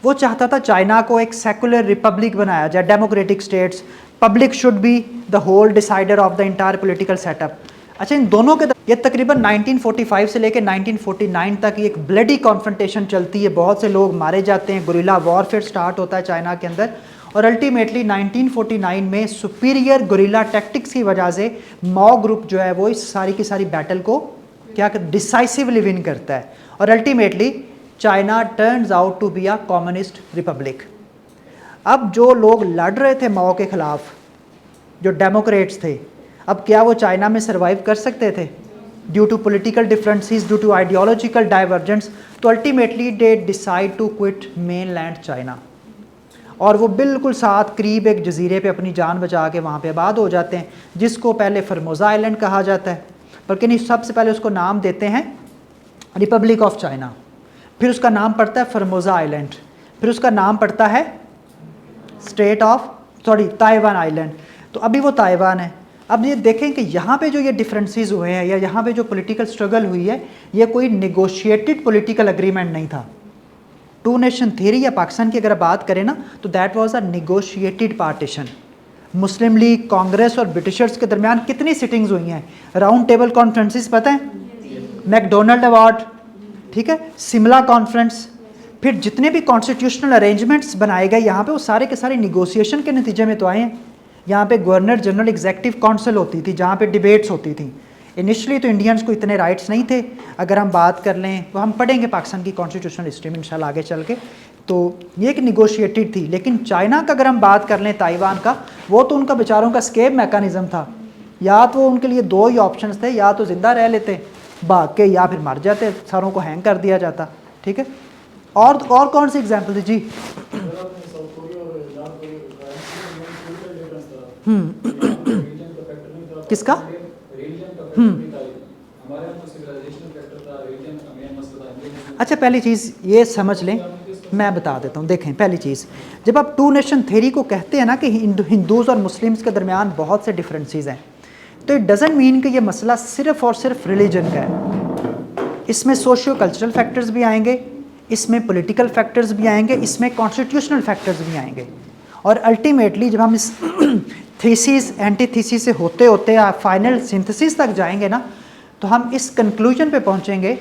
A: वो चाहता था चाइना को एक सेकुलर रिपब्लिक बनाया जाए, democratic states, public should be the whole decider of the entire political setup. अच्छा, इन दोनों के ये तकरीबन 1945 से लेकर 1949 तक एक ब्लडी कॉन्फ्रंटेशन चलती है, बहुत से लोग मारे जाते हैं, गुरिल्ला वॉरफेयर स्टार्ट होता है चाइना के अंदर, और अल्टीमेटली 1949 में सुपीरियर गुरिल्ला टैक्टिक्स की वजह से माओ ग्रुप जो है वो इस सारी की सारी बैटल को क्या डिसाइसिवली विन करता है और ultimately China turns out to be a communist republic. अब जो लोग लड़ रहे थे माओ के ख़िलाफ़, जो डेमोक्रेट्स थे, अब क्या वो चाइना में सर्वाइव कर सकते थे due to political differences, due to ideological divergence? तो ultimately they decide to quit mainland China, और वो बिल्कुल साथ करीब एक जजीरे पे अपनी जान बचा के वहाँ पे आबाद हो जाते हैं, जिसको पहले फॉर्मोसा आइलैंड कहा जाता है, बल्कि नहीं, सबसे पहले उसको नाम देते हैं रिपब्लिक ऑफ चाइना, फिर उसका नाम पड़ता है फॉर्मोसा आइलैंड, फिर उसका नाम पड़ता है ताइवान आइलैंड। तो अभी वो ताइवान है। अब ये देखें कि यहाँ पे जो ये डिफरेंसेस हुए हैं या यहाँ पे जो पॉलिटिकल स्ट्रगल हुई है, ये कोई नेगोशिएटेड पॉलिटिकल एग्रीमेंट नहीं था। टू नेशन थ्योरी या पाकिस्तान की अगर बात करें ना, तो that was a negotiated partition. Muslim league, Congress और ब्रिटिशर्स के दरमियान कितनी सिटिंग्स हुई हैं, राउंड टेबल कॉन्फ्रेंसेस पता है, मैकडोनल्ड अवार्ड, ठीक है, सिमला कॉन्फ्रेंस, फिर जितने भी कॉन्स्टिट्यूशनल अरेंजमेंट्स बनाए गए यहाँ पे, वो सारे के सारे निगोशिएशन के नतीजे में तो आए हैं। यहाँ पे गवर्नर जनरल एग्जीक्यूटिव काउंसिल होती थी, जहाँ पे डिबेट्स होती थी। इनिशियली तो इंडियंस को इतने राइट्स नहीं थे। अगर हम बात कर लें तो हम पढ़ेंगे पाकिस्तान की कॉन्स्टिट्यूशनल हिस्ट्री में इंशाल्लाह आगे चल के, तो ये एक निगोशिएटेड थी। लेकिन चाइना का अगर हम बात कर लें, ताइवान का, वो तो उनका बेचारों का स्केप मैकेनिज़्म था। या तो उनके लिए दो ही ऑप्शंस थे, या तो ज़िंदा रह लेते भाग के, या फिर मर जाते, सारों को हैंग कर दिया जाता, ठीक है। और कौन सी एग्जाम्पल थी जी? किसका? अच्छा, पहली चीज़ ये समझ लें, मैं बता देता हूँ। देखें, पहली चीज़, जब आप टू नेशन थ्योरी को कहते हैं ना कि हिंदूज़ और मुस्लिम्स के दरमियान बहुत से डिफरेंसेस हैं, तो इट डज़ंट मीन कि ये मसला सिर्फ़ और सिर्फ रिलीजन का है। इसमें सोशियो कल्चरल फैक्टर्स भी आएंगे, इसमें पॉलिटिकल फैक्टर्स भी आएंगे, इसमें कॉन्स्टिट्यूशनल फैक्टर्स भी आएंगे। और अल्टीमेटली जब हम इस थीसिस एंटीथीसिस से होते होते फाइनल सिंथेसिस तक जाएंगे ना, तो हम इस कंक्लूजन पे पहुंचेंगे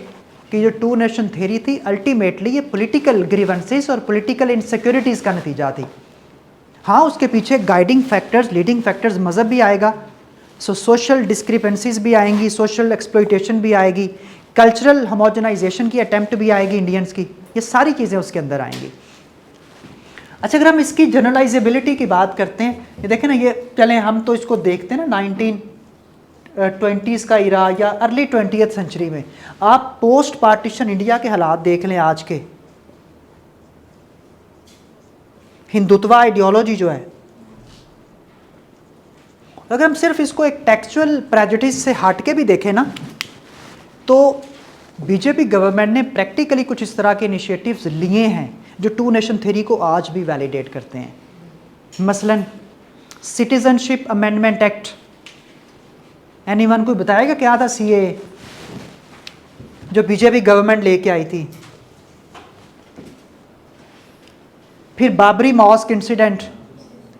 A: कि जो टू नेशन थ्योरी थी, अल्टीमेटली ये पॉलिटिकल ग्रीवेंसेस और पॉलिटिकल इनसिक्योरिटीज़ का नतीजा थी। हाँ, उसके पीछे गाइडिंग फैक्टर्स, लीडिंग फैक्टर्स मज़हब भी आएगा, सोशल डिस्क्रिपेंसीज भी आएंगी, सोशल एक्सप्लॉइटेशन भी आएगी, कल्चरल होमोजेनाइजेशन की अटेम्प्ट भी आएगी इंडियंस की, ये सारी चीज़ें उसके अंदर आएंगी। अच्छा, अगर हम इसकी जनरलाइजेबिलिटी की बात करते हैं, ये देखें ना, ये चलें हम तो इसको देखते हैं ना 1920s का इरा या अर्ली 20th सेंचुरी में। आप पोस्ट पार्टीशन इंडिया के हालात देख लें आज के, हिंदुत्व आइडियोलॉजी जो है, अगर हम सिर्फ इसको एक टेक्सचुअल प्रेजुडिस से हट के भी देखें ना, तो बीजेपी गवर्नमेंट ने प्रैक्टिकली कुछ इस तरह के इनिशिएटिव्स लिए हैं जो टू नेशन थ्योरी को आज भी वैलिडेट करते हैं। मसलन सिटीजनशिप अमेंडमेंट एक्ट, एनीवन कोई बताएगा क्या था सीएए जो बीजेपी गवर्नमेंट लेके आई थी? फिर बाबरी मॉस्क इंसिडेंट,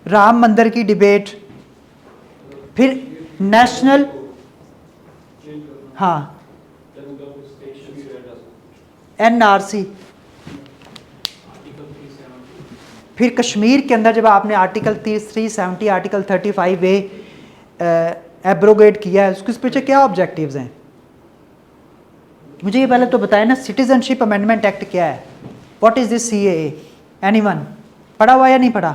A: राम मंदिर की डिबेट, फिर नेशनल, हाँ, एनआरसी, फिर कश्मीर के अंदर जब आपने आर्टिकल 370, आर्टिकल 35A एब्रोगेट किया है, उसके पीछे क्या ऑब्जेक्टिव्स हैं? मुझे ये पहले तो बताया ना, सिटीजनशिप अमेंडमेंट एक्ट क्या है? What is this CAA? Anyone पढ़ा हुआ या नहीं पढ़ा?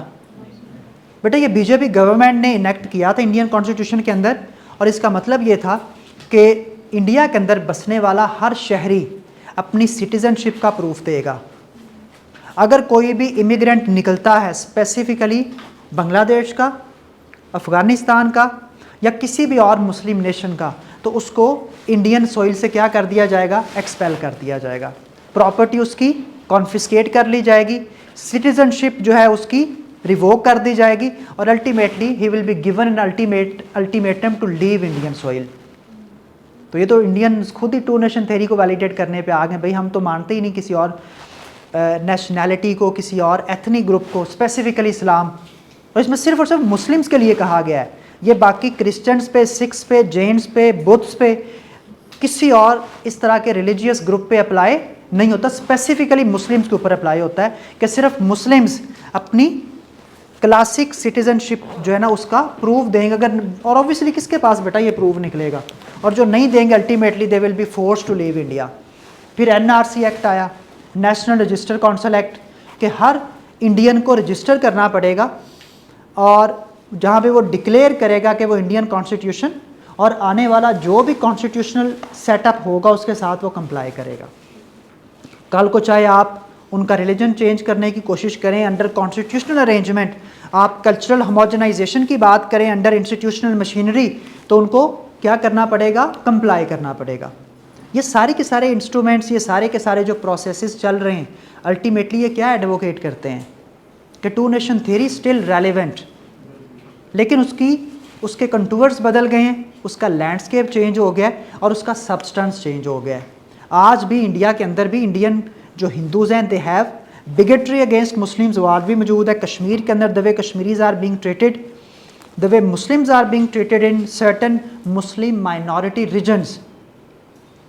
A: बेटा, ये बीजेपी गवर्नमेंट ने इनेक्ट किया था इंडियन कॉन्स्टिट्यूशन के अंदर, और इसका मतलब ये था कि इंडिया के अंदर बसने वाला हर शहरी अपनी सिटीजनशिप का प्रूफ देगा। अगर कोई भी इमिग्रेंट निकलता है स्पेसिफिकली बांग्लादेश का, अफ़गानिस्तान का या किसी भी और मुस्लिम नेशन का, तो उसको इंडियन सोइल से क्या कर दिया जाएगा? एक्सपेल कर दिया जाएगा, प्रॉपर्टी उसकी कॉन्फिस्केट कर ली जाएगी, सिटीजनशिप जो है उसकी रिवोक कर दी जाएगी, और ultimately he will be given an ultimatum to leave Indian soil. तो ये तो इंडियन खुद ही टू नेशन थ्योरी को वैलिडेट करने पे आ गए। भाई, हम तो मानते ही नहीं किसी और नेशनैलिटी को, किसी और एथनिक ग्रुप को, स्पेसिफिकली इस्लाम, और इसमें सिर्फ और सिर्फ मुस्लिम्स के लिए कहा गया है। ये बाकी क्रिश्चियंस पे, सिख्स पे, जैन्स पे, बुद्ध पे, किसी और इस तरह के रिलीजियस ग्रुप पे अप्लाई नहीं होता, स्पेसिफिकली मुस्लिम्स के ऊपर अप्लाई होता है कि सिर्फ मुस्लिम्स अपनी क्लासिक सिटीजनशिप जो है ना उसका प्रूफ देंगे। अगर, और ऑब्वियसली किसके पास बेटा ये प्रूफ निकलेगा, और जो नहीं देंगे ultimately they will be force to leave India. फिर एनआरसी एक्ट आया, नेशनल रजिस्टर काउंसिल एक्ट, कि हर इंडियन को रजिस्टर करना पड़ेगा और जहाँ पे वो डिक्लेयर करेगा कि वो इंडियन कॉन्स्टिट्यूशन और आने वाला जो भी कॉन्स्टिट्यूशनल सेटअप होगा उसके साथ वो कंप्लाई करेगा। कल को चाहे आप उनका रिलीजन चेंज करने की कोशिश करें अंडर कॉन्स्टिट्यूशनल अरेंजमेंट, आप कल्चरल होमोजेनाइजेशन की बात करें अंडर इंस्टीट्यूशनल मशीनरी, तो उनको क्या करना पड़ेगा, कंप्लाई करना पड़ेगा। ये सारे के सारे इंस्ट्रूमेंट्स, ये सारे के सारे जो प्रोसेसेस चल रहे हैं, अल्टीमेटली ये क्या एडवोकेट करते हैं कि two nation theory still relevant, लेकिन उसके कंटूर्स बदल गए हैं, उसका लैंडस्केप चेंज हो गया और उसका सब्सटेंस चेंज हो गया है। आज भी इंडिया के अंदर भी इंडियन जो हिंदूज़ हैं they have bigotry against Muslims, वो आज भी मौजूद है। कश्मीर के अंदर the way Kashmiris are being treated, the way Muslims are being treated in certain Muslim minority regions,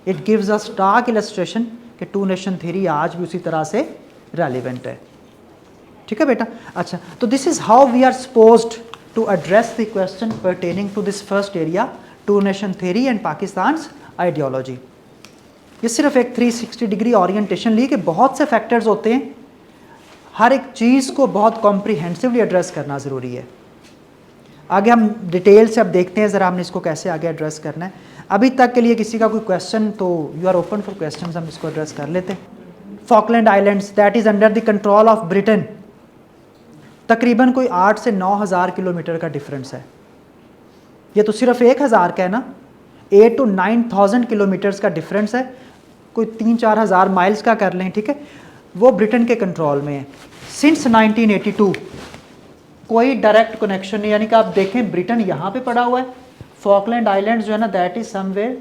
A: it gives a stark illustration कि टू नेशन थ्योरी आज भी उसी तरह से रेलिवेंट है। ठीक है बेटा। अच्छा, तो this is how we are supposed to address the question pertaining to this first area, two nation theory and Pakistan's ideology। ये सिर्फ एक 360 डिग्री ओरिएंटेशन ली कि बहुत से फैक्टर्स होते हैं, हर एक चीज़ को बहुत कॉम्प्रिहेंसिवली एड्रेस करना ज़रूरी है। आगे हम डिटेल से अब देखते हैं ज़रा हमने इसको कैसे आगे एड्रेस करना है। अभी तक के लिए किसी का कोई क्वेश्चन, तो you are open for question, हम इसको एड्रेस कर लेते हैं। Falkland Islands that is under the control of Britain, तकरीबन कोई 8 से 9,000 किलोमीटर का डिफरेंस है। ये तो सिर्फ 1,000 का है ना, 8 to 9,000 किलोमीटर्स का डिफरेंस है, कोई 3-4 हज़ार माइल्स का कर लें, ठीक है। वो ब्रिटेन के कंट्रोल में है। सिंस 1982 कोई डायरेक्ट कनेक्शन नहीं, यानी कि आप देखें ब्रिटेन यहाँ पे पड़ा हुआ है, फॉकलैंड आइलैंड्स जो है ना that is somewhere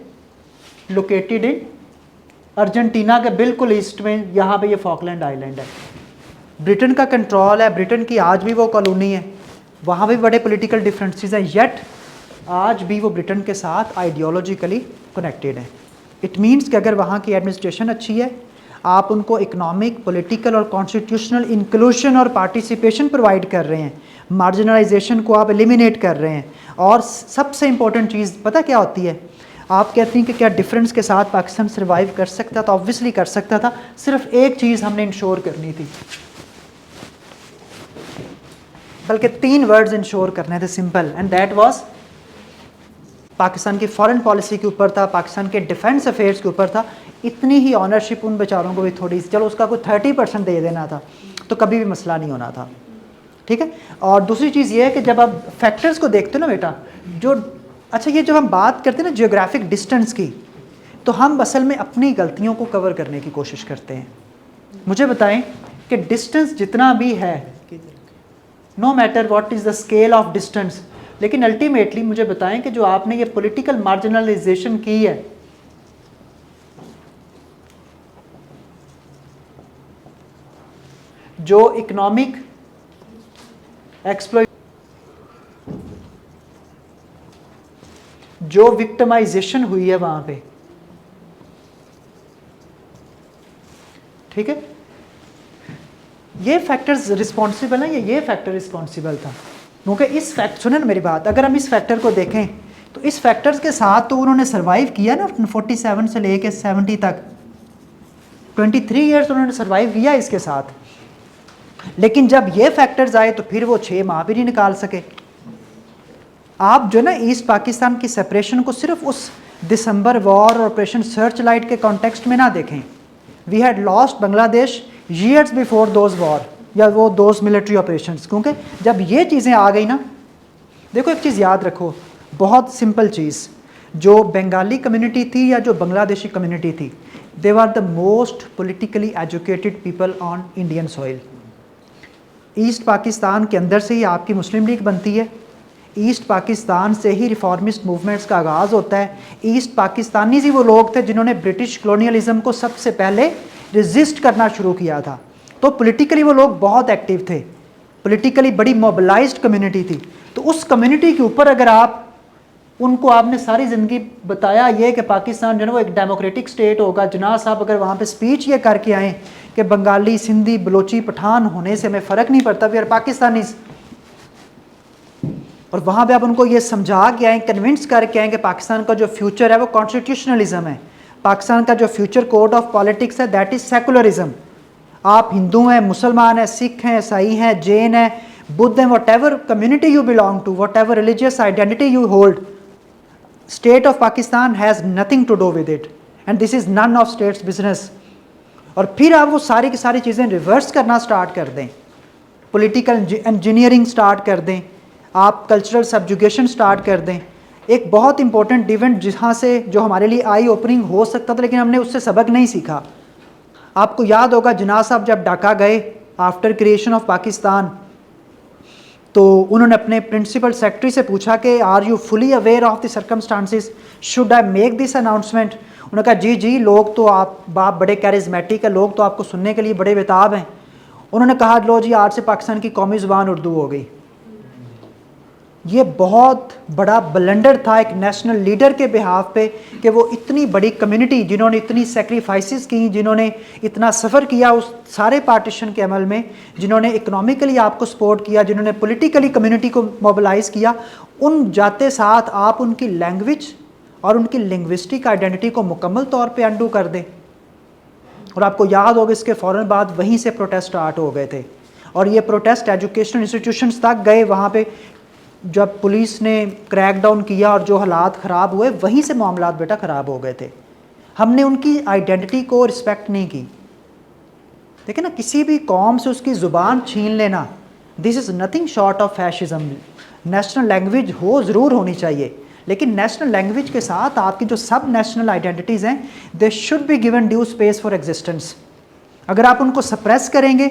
A: located in Argentina के बिल्कुल ईस्ट में, यहाँ पे ये फॉकलैंड आइलैंड है, ब्रिटेन का कंट्रोल है, ब्रिटेन की आज भी वो कॉलोनी है, वहाँ भी बड़े पॉलिटिकल डिफरेंसेस हैं, येट आज भी वो ब्रिटेन के साथ आइडियोलॉजिकली कनेक्टेड है। इट मीन्स कि अगर वहाँ की एडमिनिस्ट्रेशन अच्छी है, आप उनको इकोनॉमिक, पॉलिटिकल और कॉन्स्टिट्यूशनल इंक्लूशन और पार्टिसिपेशन प्रोवाइड कर रहे हैं, मार्जिनलाइजेशन को आप एलिमिनेट कर रहे हैं, और सबसे इंपॉर्टेंट चीज़ पता क्या होती है, आप कहते हैं कि क्या डिफरेंस के साथ पाकिस्तान सर्वाइव कर सकता था, ऑब्वियसली कर सकता था, सिर्फ एक चीज़ हमने इंश्योर करनी थी, बल्कि 3 वर्ड्स इंश्योर करने थे, simple, and that was Pakistan की फॉरेन पॉलिसी के ऊपर था, पाकिस्तान के डिफेंस अफेयर्स के ऊपर था। इतनी ही ऑनरशिप उन बेचारों को भी थोड़ी, चलो उसका कोई 30% दे देना था तो कभी भी मसला नहीं होना था, ठीक है। और दूसरी चीज़ ये है कि जब आप फैक्टर्स को देखते हो ना बेटा, जो अच्छा ये जब हम बात करते हैं ना जियोग्राफिक डिस्टेंस की, तो हम असल में अपनी गलतियों को कवर करने की कोशिश करते हैं। मुझे बताएं कि डिस्टेंस जितना भी है, no matter what is the scale of distance, लेकिन अल्टीमेटली मुझे बताएं कि जो आपने ये पॉलिटिकल मार्जिनलाइजेशन की है, जो इकोनॉमिक एक्सप्लॉय, जो विक्टिमाइजेशन हुई है वहां पे, ठीक है, ये फैक्टर्स रिस्पॉन्सिबल है, ये फैक्टर रिस्पॉन्सिबल था। क्योंकि इस फैक्ट, सुने ना मेरी बात, अगर हम इस फैक्टर को देखें तो इस फैक्टर्स के साथ तो उन्होंने सर्वाइव किया ना 47 से लेके 70 तक, 23 ईयर्स उन्होंने सर्वाइव किया इसके साथ, लेकिन जब ये फैक्टर्स आए तो फिर वो 6 माह भी नहीं निकाल सके। आप जो ना ईस्ट पाकिस्तान की सेपरेशन को सिर्फ उस दिसंबर वॉर और ऑपरेशन सर्च लाइट के कॉन्टेक्स्ट में ना देखें। We had lost Bangladesh years before those war या वो दोज मिलिट्री ऑपरेशंस, क्योंकि जब ये चीज़ें आ गई ना, देखो एक चीज़ याद रखो, बहुत सिंपल चीज़, जो बंगाली कम्युनिटी थी या जो बांग्लादेशी कम्युनिटी थी, they are the most politically educated people on Indian soil. East Pakistan के अंदर से ही आपकी मुस्लिम लीग बनती है, ईस्ट पाकिस्तान से ही रिफॉर्मिस्ट मूवमेंट्स का आगाज़ होता है। ईस्ट पाकिस्तानी ही वो लोग थे जिन्होंने ब्रिटिश कॉलोनियलिज्म को सबसे पहले रेजिस्ट करना शुरू किया था, तो पॉलिटिकली वो लोग बहुत एक्टिव थे, पॉलिटिकली बड़ी मोबिलाइज्ड कम्युनिटी थी। तो उस कम्युनिटी के ऊपर अगर आप उनको आपने सारी ज़िंदगी बताया ये कि पाकिस्तान जो है वो एक डेमोक्रेटिक स्टेट होगा, जनाब साहब अगर वहाँ पे स्पीच ये करके आएँ कि बंगाली, सिंधी, बलोची, पठान होने से हमें फ़र्क नहीं पड़ता, वी आर पाकिस्तानी, और वहाँ पे आप उनको ये समझा के आएँ, कन्विंस करके आएँ कि पाकिस्तान का जो फ्यूचर है वो कॉन्स्टिट्यूशनलिज्म है, पाकिस्तान का जो फ्यूचर कोड ऑफ पॉलिटिक्स है दैट इज़ सेकुलरिज्म। आप हिंदू हैं, मुसलमान हैं, सिख हैं, ईसाई हैं, जैन हैं, बुद्ध हैं, whatever community you belong to, whatever religious identity you hold, state of Pakistan has nothing to do with it and this is none of state's business. और फिर आप वो सारी की सारी चीज़ें रिवर्स करना स्टार्ट कर दें, पॉलिटिकल इंजीनियरिंग स्टार्ट कर दें, आप कल्चरल सब्जुगेशन स्टार्ट कर दें। एक बहुत इंपॉर्टेंट इवेंट जहाँ से जो हमारे लिए आई ओपनिंग हो सकता था, लेकिन हमने उससे सबक नहीं सीखा। आपको याद होगा जिन्ना साहब जब ढाका गए आफ्टर क्रिएशन ऑफ पाकिस्तान, तो उन्होंने अपने प्रिंसिपल सेक्रेटरी से पूछा कि are you fully aware of the circumstances, should I make this announcement. उन्होंने कहा जी जी, लोग तो आप बड़े कैरिज्मेटिक है, लोग तो आपको सुनने के लिए बड़े बेताब हैं। उन्होंने कहा लो जी, आज से पाकिस्तान की कौमी ज़ुबान उर्दू हो गई। ये बहुत बड़ा ब्लंडर था एक नेशनल लीडर के बिहाफ पे कि वो इतनी बड़ी कम्युनिटी जिन्होंने इतनी सेक्रीफाइसेस की, जिन्होंने इतना सफ़र किया उस सारे पार्टीशन के अमल में, जिन्होंने इकोनॉमिकली आपको सपोर्ट किया, जिन्होंने पॉलिटिकली कम्युनिटी को मोबिलाइज़ किया, उन जाते साथ आप उनकी लैंग्वेज और उनकी लिंग्विस्टिक आइडेंटिटी को मुकम्मल तौर पे अंडू कर दें। और आपको याद होगा इसके फ़ौरन बाद वहीं से प्रोटेस्ट स्टार्ट हो गए थे, और ये प्रोटेस्ट एजुकेशनल इंस्टीट्यूशंस तक गए। वहाँ पे जब पुलिस ने क्रैकडाउन किया और जो हालात ख़राब हुए, वहीं से मामलात बेटा ख़राब हो गए थे। हमने उनकी आइडेंटिटी को रिस्पेक्ट नहीं की। देखिए ना, किसी भी कौम से उसकी ज़ुबान छीन लेना, this is nothing short of fascism. National language हो ज़रूर होनी चाहिए, लेकिन नेशनल लैंग्वेज के साथ आपकी जो सब नेशनल आइडेंटिटीज़ हैं, they should be given due space for existence. अगर आप उनको सप्रेस करेंगे,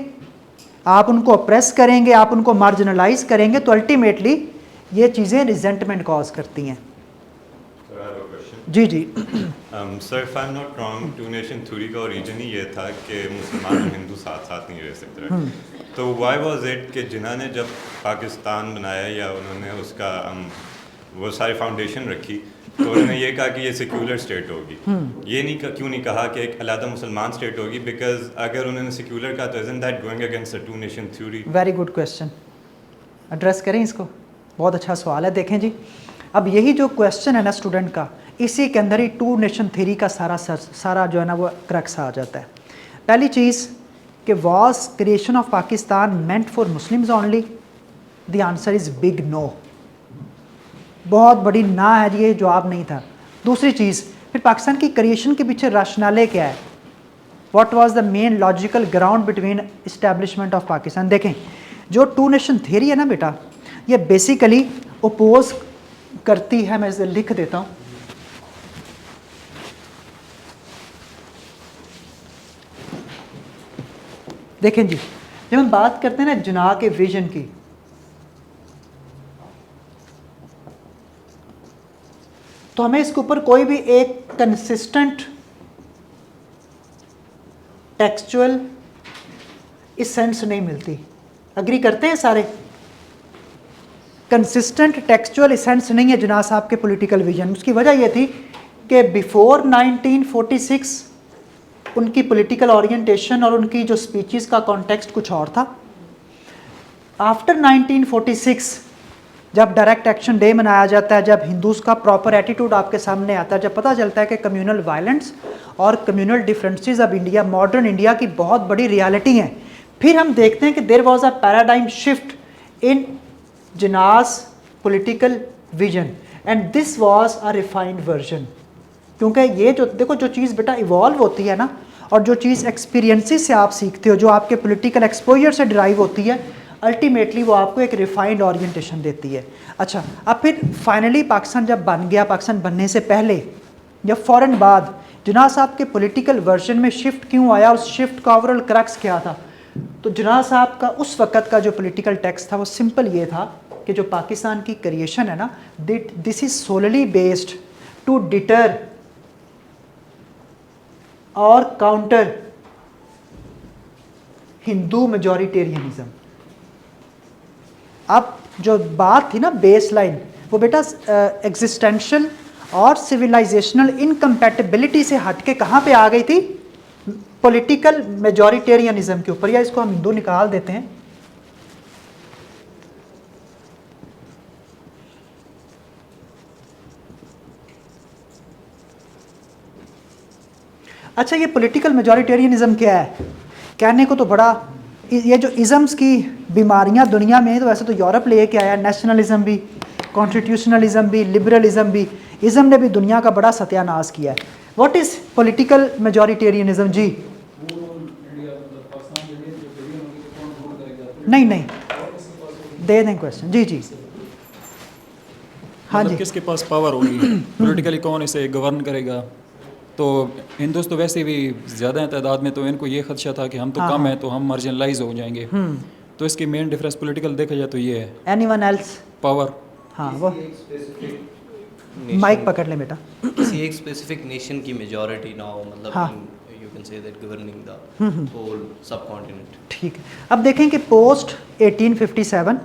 A: आप उनको अप्रेस करेंगे, आप उनको मार्जिनलाइज करेंगे, तो अल्टीमेटली ये चीज़ें रिजेंटमेंट कॉज करती हैं। जी जी
B: sir, if I am not wrong, two nation theory का ओरिजिन ही ये था कि मुसलमान और हिंदू साथ साथ नहीं रह सकते। तो व्हाई वाज इट कि जिन्होंने जब पाकिस्तान बनाया या उन्होंने उसका वो सारी फाउंडेशन रखी, तो उन्होंने ये कहा कि ये सेक्युलर स्टेट होगी। ये नहीं क्यों नहीं कहा कि एक अलग मुसलमान स्टेट होगी? बिकॉज अगर उन्होंने सेक्युलर कहा तो isn't that going against the two nation theory?
A: Very good question, address करें इसको। बहुत अच्छा सवाल है। देखें जी, अब यही जो क्वेश्चन है ना स्टूडेंट का, इसी के अंदर ही टू नेशन थ्योरी का सारा जो है ना वो क्रक्स आ जाता है। पहली चीज़ कि was creation of Pakistan meant for Muslims only? The answer is big no, बहुत बड़ी ना है, ये जवाब नहीं था। दूसरी चीज़, फिर पाकिस्तान की क्रिएशन के पीछे राशनाले क्या है? What was the main logical ground between establishment of Pakistan? देखें, जो टू नेशन थ्योरी है ना बेटा, ये बेसिकली ओपोज करती है, मैं इसे लिख देता हूँ। देखें जी, जब हम बात करते हैं ना जिन्ना के विजन की, तो हमें इसके ऊपर कोई भी एक कंसिस्टेंट टेक्सचुअल इसेंस नहीं मिलती। अग्री करते हैं सारे? कंसिस्टेंट टेक्सचुअल इसेंस नहीं है जिन्ना साहब के पॉलिटिकल विजन। उसकी वजह यह थी कि बिफोर 1946 उनकी पॉलिटिकल ओरिएंटेशन और उनकी जो स्पीचेस का कॉन्टेक्स्ट कुछ और था। आफ्टर 1946 जब डायरेक्ट एक्शन डे मनाया जाता है, जब हिंदूज़ का प्रॉपर एटीट्यूड आपके सामने आता है, जब पता चलता है कि कम्युनल वायलेंस और कम्युनल डिफरेंसेस अब इंडिया, मॉडर्न इंडिया की बहुत बड़ी रियलिटी हैं, फिर हम देखते हैं कि there was a paradigm shift in Jinnah's political vision and this was a refined version. क्योंकि ये जो देखो, जो चीज़ बेटा इवॉल्व होती है ना, और जो चीज़ एक्सपीरियंसेस से आप सीखते हो, जो आपके पॉलिटिकल एक्सपोजर से ड्राइव होती है, अल्टीमेटली वो आपको एक रिफाइंड ओरिएंटेशन देती है। अच्छा, अब फिर फाइनली पाकिस्तान जब बन गया, पाकिस्तान बनने से पहले या फ़ौरन बाद जिन्ना साहब के पॉलिटिकल वर्जन में शिफ्ट क्यों आया, उस शिफ्ट का ओवरऑल क्रक्स क्या था? तो जिन्ना साहब का उस वक़्त का जो पॉलिटिकल टेक्स्ट था वो सिंपल ये था कि जो पाकिस्तान की क्रिएशन है ना, this is solely based to deter और काउंटर हिंदू मेजॉरिटेरियनिज्म। अब जो बात थी ना बेस लाइन, वो बेटा एग्जिस्टेंशियल और सिविलाइजेशनल इनकम्पैटिबिलिटी से हट के कहाँ पे आ गई थी? पॉलिटिकल मेजॉरिटेरियनिज्म के ऊपर, या इसको हम हिंदू निकाल देते हैं। अच्छा, ये पॉलिटिकल मेजॉरिटेरियनिज्म क्या है? कहने को तो बड़ा, ये जो इज़म्स की बीमारियां दुनिया में, तो वैसे तो यूरोप लेके आया, नेशनलिज्म भी, कॉन्स्टिट्यूशनलिज्म भी, लिबरलिज्म भी, इज़म ने भी दुनिया का बड़ा सत्यानाश किया है। What is political majoritarianism? जी नहीं नहीं, दे दें क्वेश्चन। जी जी हाँ
C: मतलब
A: जी।
C: किसके पास पावर होगी, पॉलिटिकली कौन इसे गवर्न करेगा। तो हिंदुओं तो वैसे भी ज़्यादा हैं तादाद में, तो इनको ये खदशा था कि हम तो
A: हाँ,
C: कम
A: हाँ।
C: हैं तो हम मार्जिनलाइज हो जाएंगे। तो इसकी मेन डिफरेंस पॉलिटिकल देखा जाए तो ये है
A: एनीवन एल्स?
C: पावर।
A: हाँ वो
D: नेशन,
A: माइक पकड़ ले बेटा।
D: किसी एक स्पेसिफिक नेशन की मेजॉरिटी ना हो, मतलब
A: हाँ।
D: You can say that governing the whole subcontinent.
A: ठीक है, अब देखें कि पोस्ट 1857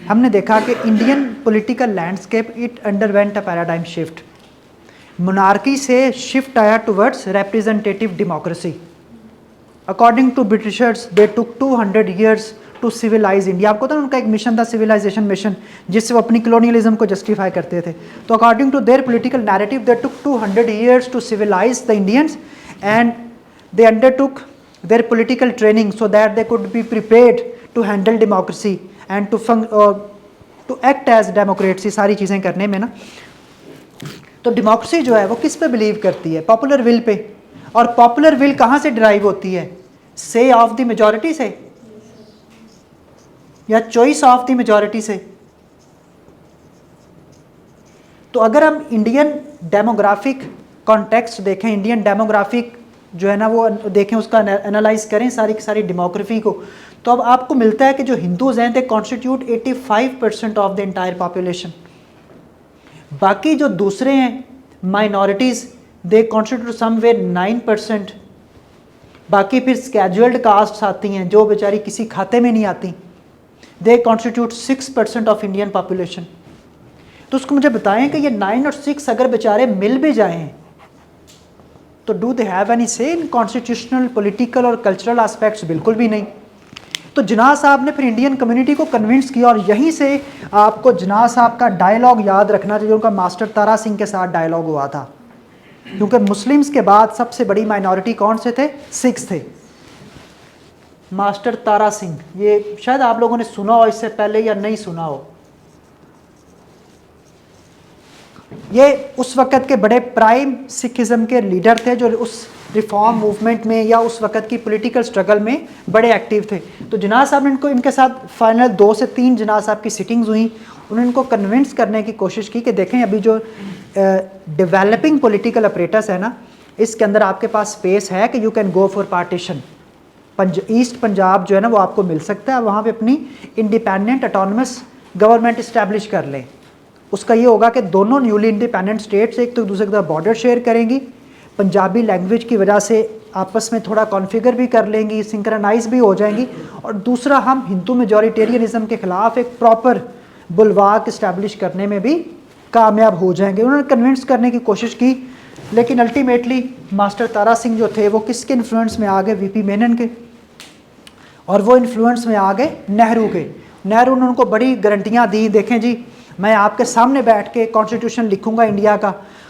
A: हमने देखा कि Indian political landscape it underwent a paradigm shift. Monarchy से शिफ्ट आया towards representative democracy. According to Britishers they took 200 years to civilise India. आपको तो उनका एक मिशन था, सिविलाइजेशन मिशन, जिससे वो अपनी कॉलोनियलिज्म को जस्टिफाई करते थे। तो according to their political narrative they took 200 years to civilise the Indians and they undertook their political training so that they could be prepared to handle democracy and to act as democracy, सारी चीज़ें करने में ना। तो democracy जो है वो किस पे बिलीव करती है? Popular will pay. और पॉपुलर विल कहाँ से ड्राइव होती है? से ऑफ द मेजॉरिटी से या चॉइस ऑफ द मेजॉरिटी से? तो अगर हम इंडियन डेमोग्राफिक कॉन्टेक्स्ट देखें, इंडियन डेमोग्राफिक जो है ना वो देखें, उसका एनालाइज करें सारी की सारी डेमोग्राफी को, तो अब आपको मिलता है कि जो हिंदूज हैं they constitute 85% of the entire population. बाकी जो दूसरे हैं माइनॉरिटीज़ दे कॉन्स्टिट्यूट समवेयर 9%। बाकी फिर स्केड्यूल्ड कास्ट्स आती हैं जो बेचारी किसी खाते में नहीं आती, they constitute 6% of Indian population. तो उसको मुझे बताएं कि ये 9 और 6 अगर बेचारे मिल भी जाएं तो डू दे हैव एनी से इन कॉन्स्टिट्यूशनल, पॉलिटिकल और कल्चरल एस्पेक्ट्स? बिल्कुल भी नहीं। तो जिन्ना साहब ने फिर इंडियन कम्युनिटी को कन्विंस किया, और यहीं से आपको जिन्ना साहब का डायलॉग याद रखना चाहिए। उनका मास्टर तारा सिंह के साथ डायलॉग हुआ था, क्योंकि मुस्लिम्स के बाद सबसे बड़ी माइनॉरिटी कौन से थे? सिख्स थे। मास्टर तारा सिंह, ये शायद आप लोगों ने सुना हो इससे पहले या नहीं सुना हो। ये उस वक़्त के बड़े प्राइम सिखिज़म के लीडर थे जो उस रिफॉर्म मूवमेंट में या उस वक़्त की पॉलिटिकल स्ट्रगल में बड़े एक्टिव थे। तो जिन्ना साहब ने इनके साथ फाइनल 2 से 3 जिन्ना साहब की सिटिंग्स हुई। उन्होंने इनको कन्विंस करने की कोशिश की कि देखें अभी जो डेवलपिंग पॉलिटिकल अपरेटस है ना, इसके अंदर आपके पास स्पेस है कि you can go for partition. East Punjab जो है ना वो आपको मिल सकता है, वहाँ पे अपनी इंडिपेंडेंट ऑटोनमस गवर्नमेंट इस्टेब्लिश कर लें। उसका ये होगा कि दोनों न्यूली इंडिपेंडेंट स्टेट्स एक तो दूसरे के साथ बॉर्डर शेयर करेंगी, पंजाबी लैंग्वेज की वजह से आपस में थोड़ा कॉन्फ़िगर भी कर लेंगी, सिंक्रनाइज भी हो जाएंगी, और दूसरा हम हिंदू मेजॉरिटेरियनिज्म के ख़िलाफ़ एक प्रॉपर बुलवाक इस्टेब्लिश करने में भी कामयाब हो जाएंगे। उन्होंने कन्विंस करने की कोशिश की, लेकिन अल्टीमेटली मास्टर तारा सिंह जो थे वो किसके इन्फ्लुएंस में आ गए? वीपी मेनन के। और वो इन्फ्लुएंस में आ गए नेहरू के। नेहरू ने उनको बड़ी गारंटियाँ दी, देखें जी मैं आपके सामने बैठ के कॉन्स्टिट्यूशन लिखूंगा इंडिया का,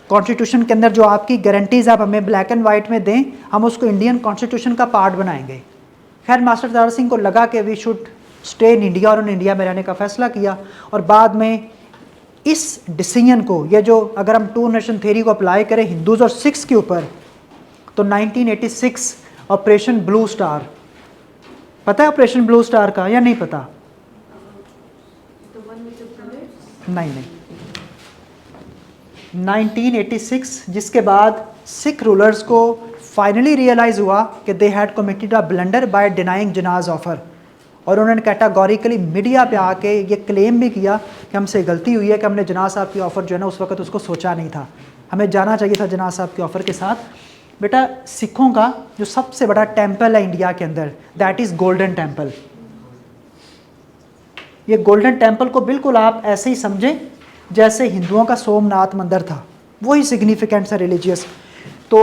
A: कॉन्स्टिट्यूशन के अंदर जो आपकी गारंटीज़ आप हमें ब्लैक एंड वाइट में दें, हम उसको इंडियन कॉन्स्टिट्यूशन का पार्ट बनाएंगे। खैर मास्टर तारा सिंह को लगा कि we should stay in India, और उन्होंने इंडिया में रहने का फैसला किया। और बाद में इस डिसीजन को, ये जो अगर हम 2 नेशन थ्योरी को अप्लाई करें हिंदूज़ और सिख्स के ऊपर, तो 1986 ऑपरेशन ब्लू स्टार, पता है ऑपरेशन ब्लू स्टार का या नहीं पता? नहीं, 1986, जिसके बाद सिख रूलर्स को फाइनली रियलाइज़ हुआ कि they had committed a blunder by denying Jinnah's offer, और उन्होंने कैटेगोरिकली मीडिया पे आके ये क्लेम भी किया कि हमसे गलती हुई है कि हमने जिनाज साहब की ऑफ़र जो है ना उस वक्त उसको सोचा नहीं था, हमें जाना चाहिए था जिनाज साहब की ऑफ़र के साथ। बेटा सिखों का जो सबसे बड़ा टेम्पल है इंडिया के अंदर, दैट इज़ गोल्डन टेम्पल। ये गोल्डन टेम्पल को बिल्कुल आप ऐसे ही समझें जैसे हिंदुओं का सोमनाथ मंदिर था, वही सिग्निफिकेंट है रिलीजियस। तो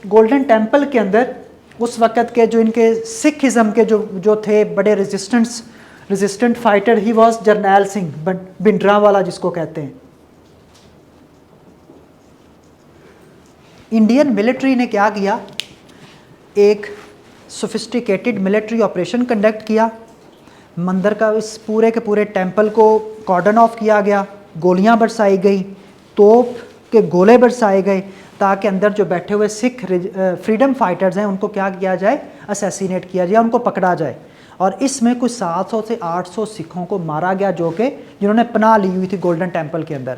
A: गोल्डन टेम्पल के अंदर उस वक़्त के जो इनके सिखिज़म के जो थे बड़े resistant fighter, he was Jarnail Singh Bhindranwala जिसको कहते हैं। इंडियन मिलिट्री ने क्या किया, एक सोफिस्टिकेटेड मिलिट्री ऑपरेशन कंडक्ट किया, मंदिर का इस पूरे के पूरे टेंपल को कॉर्डन ऑफ किया गया, गोलियां बरसाई गई, तोप के गोले बरसाए गए, ताकि अंदर जो बैठे हुए सिख फ्रीडम फाइटर्स हैं उनको क्या किया जाए, असैसिनेट किया जाए, उनको पकड़ा जाए। और इसमें कुछ 700 से 800 सिखों को मारा गया जो कि जिन्होंने पनाह ली हुई थी गोल्डन टेंपल के अंदर।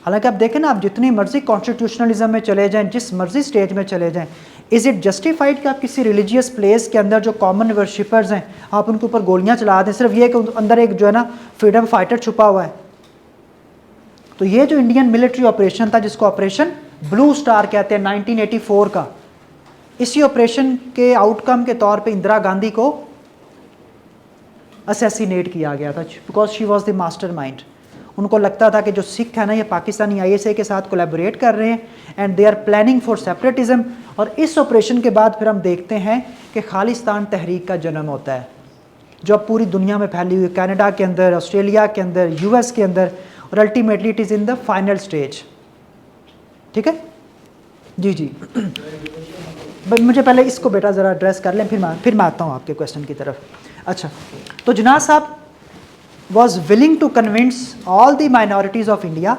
A: हालांकि आप देखें ना, आप जितनी मर्जी कॉन्स्टिट्यूशनलिज्म में चले जाएं, जिस मर्जी स्टेज में चले जाएं, इज़ इट जस्टिफाइड कि आप किसी रिलीजियस प्लेस के अंदर जो कॉमन वर्शिपर्स हैं आप उनके ऊपर गोलियां चला दें, सिर्फ ये कि अंदर एक जो है ना फ्रीडम फाइटर छुपा हुआ है। तो ये जो इंडियन मिलिट्री ऑपरेशन था, जिसको ऑपरेशन ब्लू स्टार कहते हैं 1984 का, इसी ऑपरेशन के आउटकम के तौर पे इंदिरा गांधी को असैसिनेट किया गया था, because she was the master mind. उनको लगता था कि जो सिख है ना ये पाकिस्तानी ISI के साथ कोलैबोरेट कर रहे हैं and they are planning for separatism. और इस ऑपरेशन के बाद फिर हम देखते हैं कि खालिस्तान तहरीक का जन्म होता है, जो अब पूरी दुनिया में फैली हुई, कनाडा के अंदर, ऑस्ट्रेलिया के अंदर, US के अंदर, और ultimately it is in the final stage. ठीक है जी जी। मुझे पहले इसको बेटा ज़रा एड्रेस कर लें, फिर मैं आता हूँ आपके क्वेश्चन की तरफ। अच्छा, तो जिनाह साहब was willing to convince all the minorities of India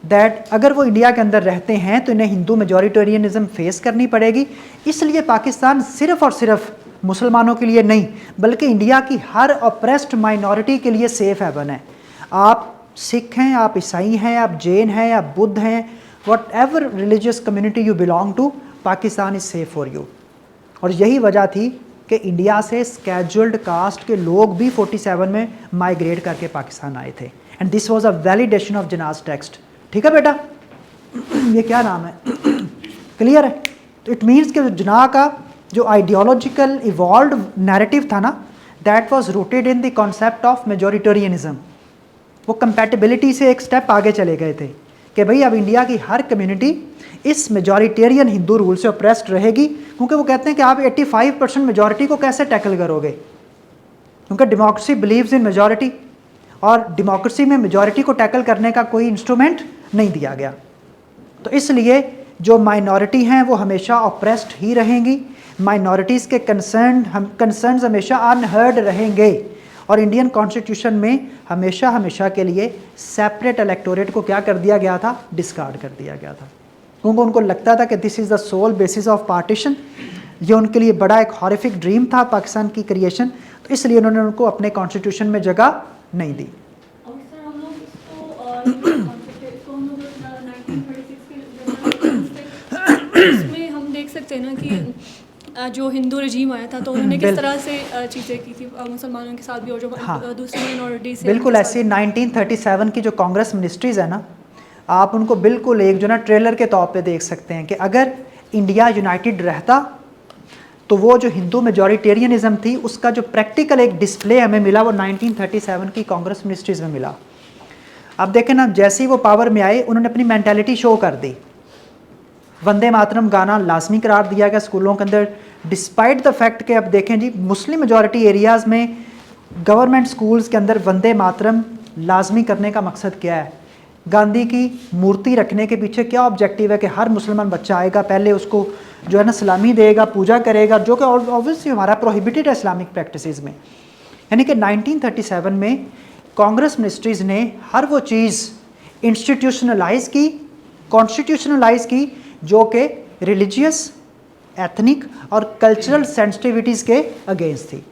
A: that अगर वो इंडिया के अंदर रहते हैं तो इन्हें हिंदू मेजॉरिटेरियनिज्म फेस करनी पड़ेगी। इसलिए पाकिस्तान सिर्फ़ और सिर्फ मुसलमानों के लिए नहीं बल्कि इंडिया की हर ऑप्रेस्ड माइनॉरिटी के लिए सेफ़ हेवन है। आप सिख हैं, आप ईसाई हैं, आप जैन हैं, आप बुद्ध हैं, whatever religious community you belong to, Pakistan is safe for you. और यही वजह थी कि इंडिया से स्केड्यूल्ड कास्ट के लोग भी 47 में माइग्रेट करके पाकिस्तान आए थे, and this was a validation of Jinnah's text. ठीक है बेटा, ये क्या नाम है, क्लियर है? तो इट मीन्स कि जिनाह का जो आइडियोलॉजिकल इवॉल्व नैरेटिव था ना, that was rooted in the concept of majoritarianism. वो कंपैटिबिलिटी से एक स्टेप आगे चले गए थे कि भाई अब इंडिया की हर कम्युनिटी इस मेजॉरिटेरियन हिंदू रूल से ऑप्रेस्ड रहेगी, क्योंकि वो कहते हैं कि आप 85% मेजॉरिटी को कैसे टैकल करोगे, क्योंकि डेमोक्रेसी बिलीव्स इन मेजॉरिटी, और डेमोक्रेसी में मेजॉरिटी को टैकल करने का कोई इंस्ट्रूमेंट नहीं दिया गया। तो इसलिए जो माइनॉरिटी हैं वो हमेशा ऑप्रेस्ड ही रहेंगी, माइनॉरिटीज़ के कंसर्न्स हमेशा अनहर्ड रहेंगे, और इंडियन कॉन्स्टिट्यूशन में हमेशा के लिए सेपरेट इलेक्टोरेट को क्या कर दिया गया था, डिस्कार्ड कर दिया गया था, क्योंकि उनको लगता था कि this is the sole basis of partition. ये उनके लिए बड़ा एक हॉरिफिक ड्रीम था पाकिस्तान की क्रिएशन, तो इसलिए उन्होंने उनको अपने कॉन्स्टिट्यूशन में जगह नहीं दी।
E: और सर हम लोग इसमें हम देख सकते हैं ना कि जो हिंदू रजीम आया था तो उन्होंने किस तरह से चीज़ें की थी मुसलमानों के साथ भी, और जो दूसरी माइनॉरिटी से
A: बिल्कुल ऐसी 1937 की जो कांग्रेस मिनिस्ट्रीज़ है ना, आप उनको बिल्कुल एक जो ना ट्रेलर के तौर पे देख सकते हैं कि अगर इंडिया यूनाइटेड रहता तो वो जो हिंदू मेजॉरिटेरियनिज्म थी उसका जो प्रैक्टिकल एक डिस्प्ले हमें मिला वो 1937 की कांग्रेस मिनिस्ट्रीज़ में मिला। अब देखें ना, जैसे ही वो पावर में आए उन्होंने अपनी मेंटालिटी शो कर दी। वंदे मातरम गाना लाजमी करार दिया गया स्कूलों के अंदर, डिस्पाइट द फैक्ट कि अब देखें जी मुस्लिम मेजॉरिटी एरियाज़ में गवर्नमेंट स्कूल्स के अंदर वंदे मातरम लाजमी करने का मकसद क्या है? गांधी की मूर्ति रखने के पीछे क्या ऑब्जेक्टिव है कि हर मुसलमान बच्चा आएगा, पहले उसको जो है ना सलामी देगा, पूजा करेगा, जो कि ऑब्वियसली हमारा प्रोहिबिटेड है इस्लामिक प्रैक्टिसेस में। यानी कि 1937 में कांग्रेस मिनिस्ट्रीज़ ने हर वो चीज़ इंस्टीट्यूशनलाइज की, कॉन्स्टिट्यूशनलाइज की जो कि रिलीजियस, एथनिक और कल्चरल सेंसिटिविटीज़ के अगेंस्ट थी,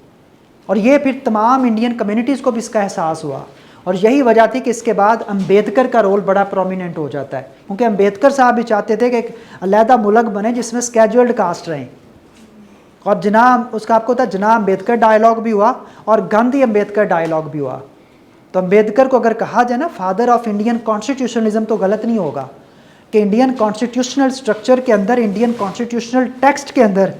A: और ये फिर तमाम इंडियन कम्युनिटीज़ को भी इसका एहसास हुआ। और यही वजह थी कि इसके बाद अम्बेडकर का रोल बड़ा प्रोमिनेंट हो जाता है, क्योंकि अम्बेडकर साहब भी चाहते थे कि एक अलहदा मुल्क बने जिसमें स्केड्यूल्ड कास्ट रहें। और जनाब उसका आपको था जनाब अम्बेडकर डायलॉग भी हुआ और गांधी अम्बेडकर डायलॉग भी हुआ। तो अम्बेडकर को अगर कहा जाए ना फादर ऑफ इंडियन कॉन्स्टिट्यूशनलिज्म तो गलत नहीं होगा कि इंडियन कॉन्स्टिट्यूशनल स्ट्रक्चर के अंदर, इंडियन कॉन्स्टिट्यूशनल टेक्स्ट के अंदर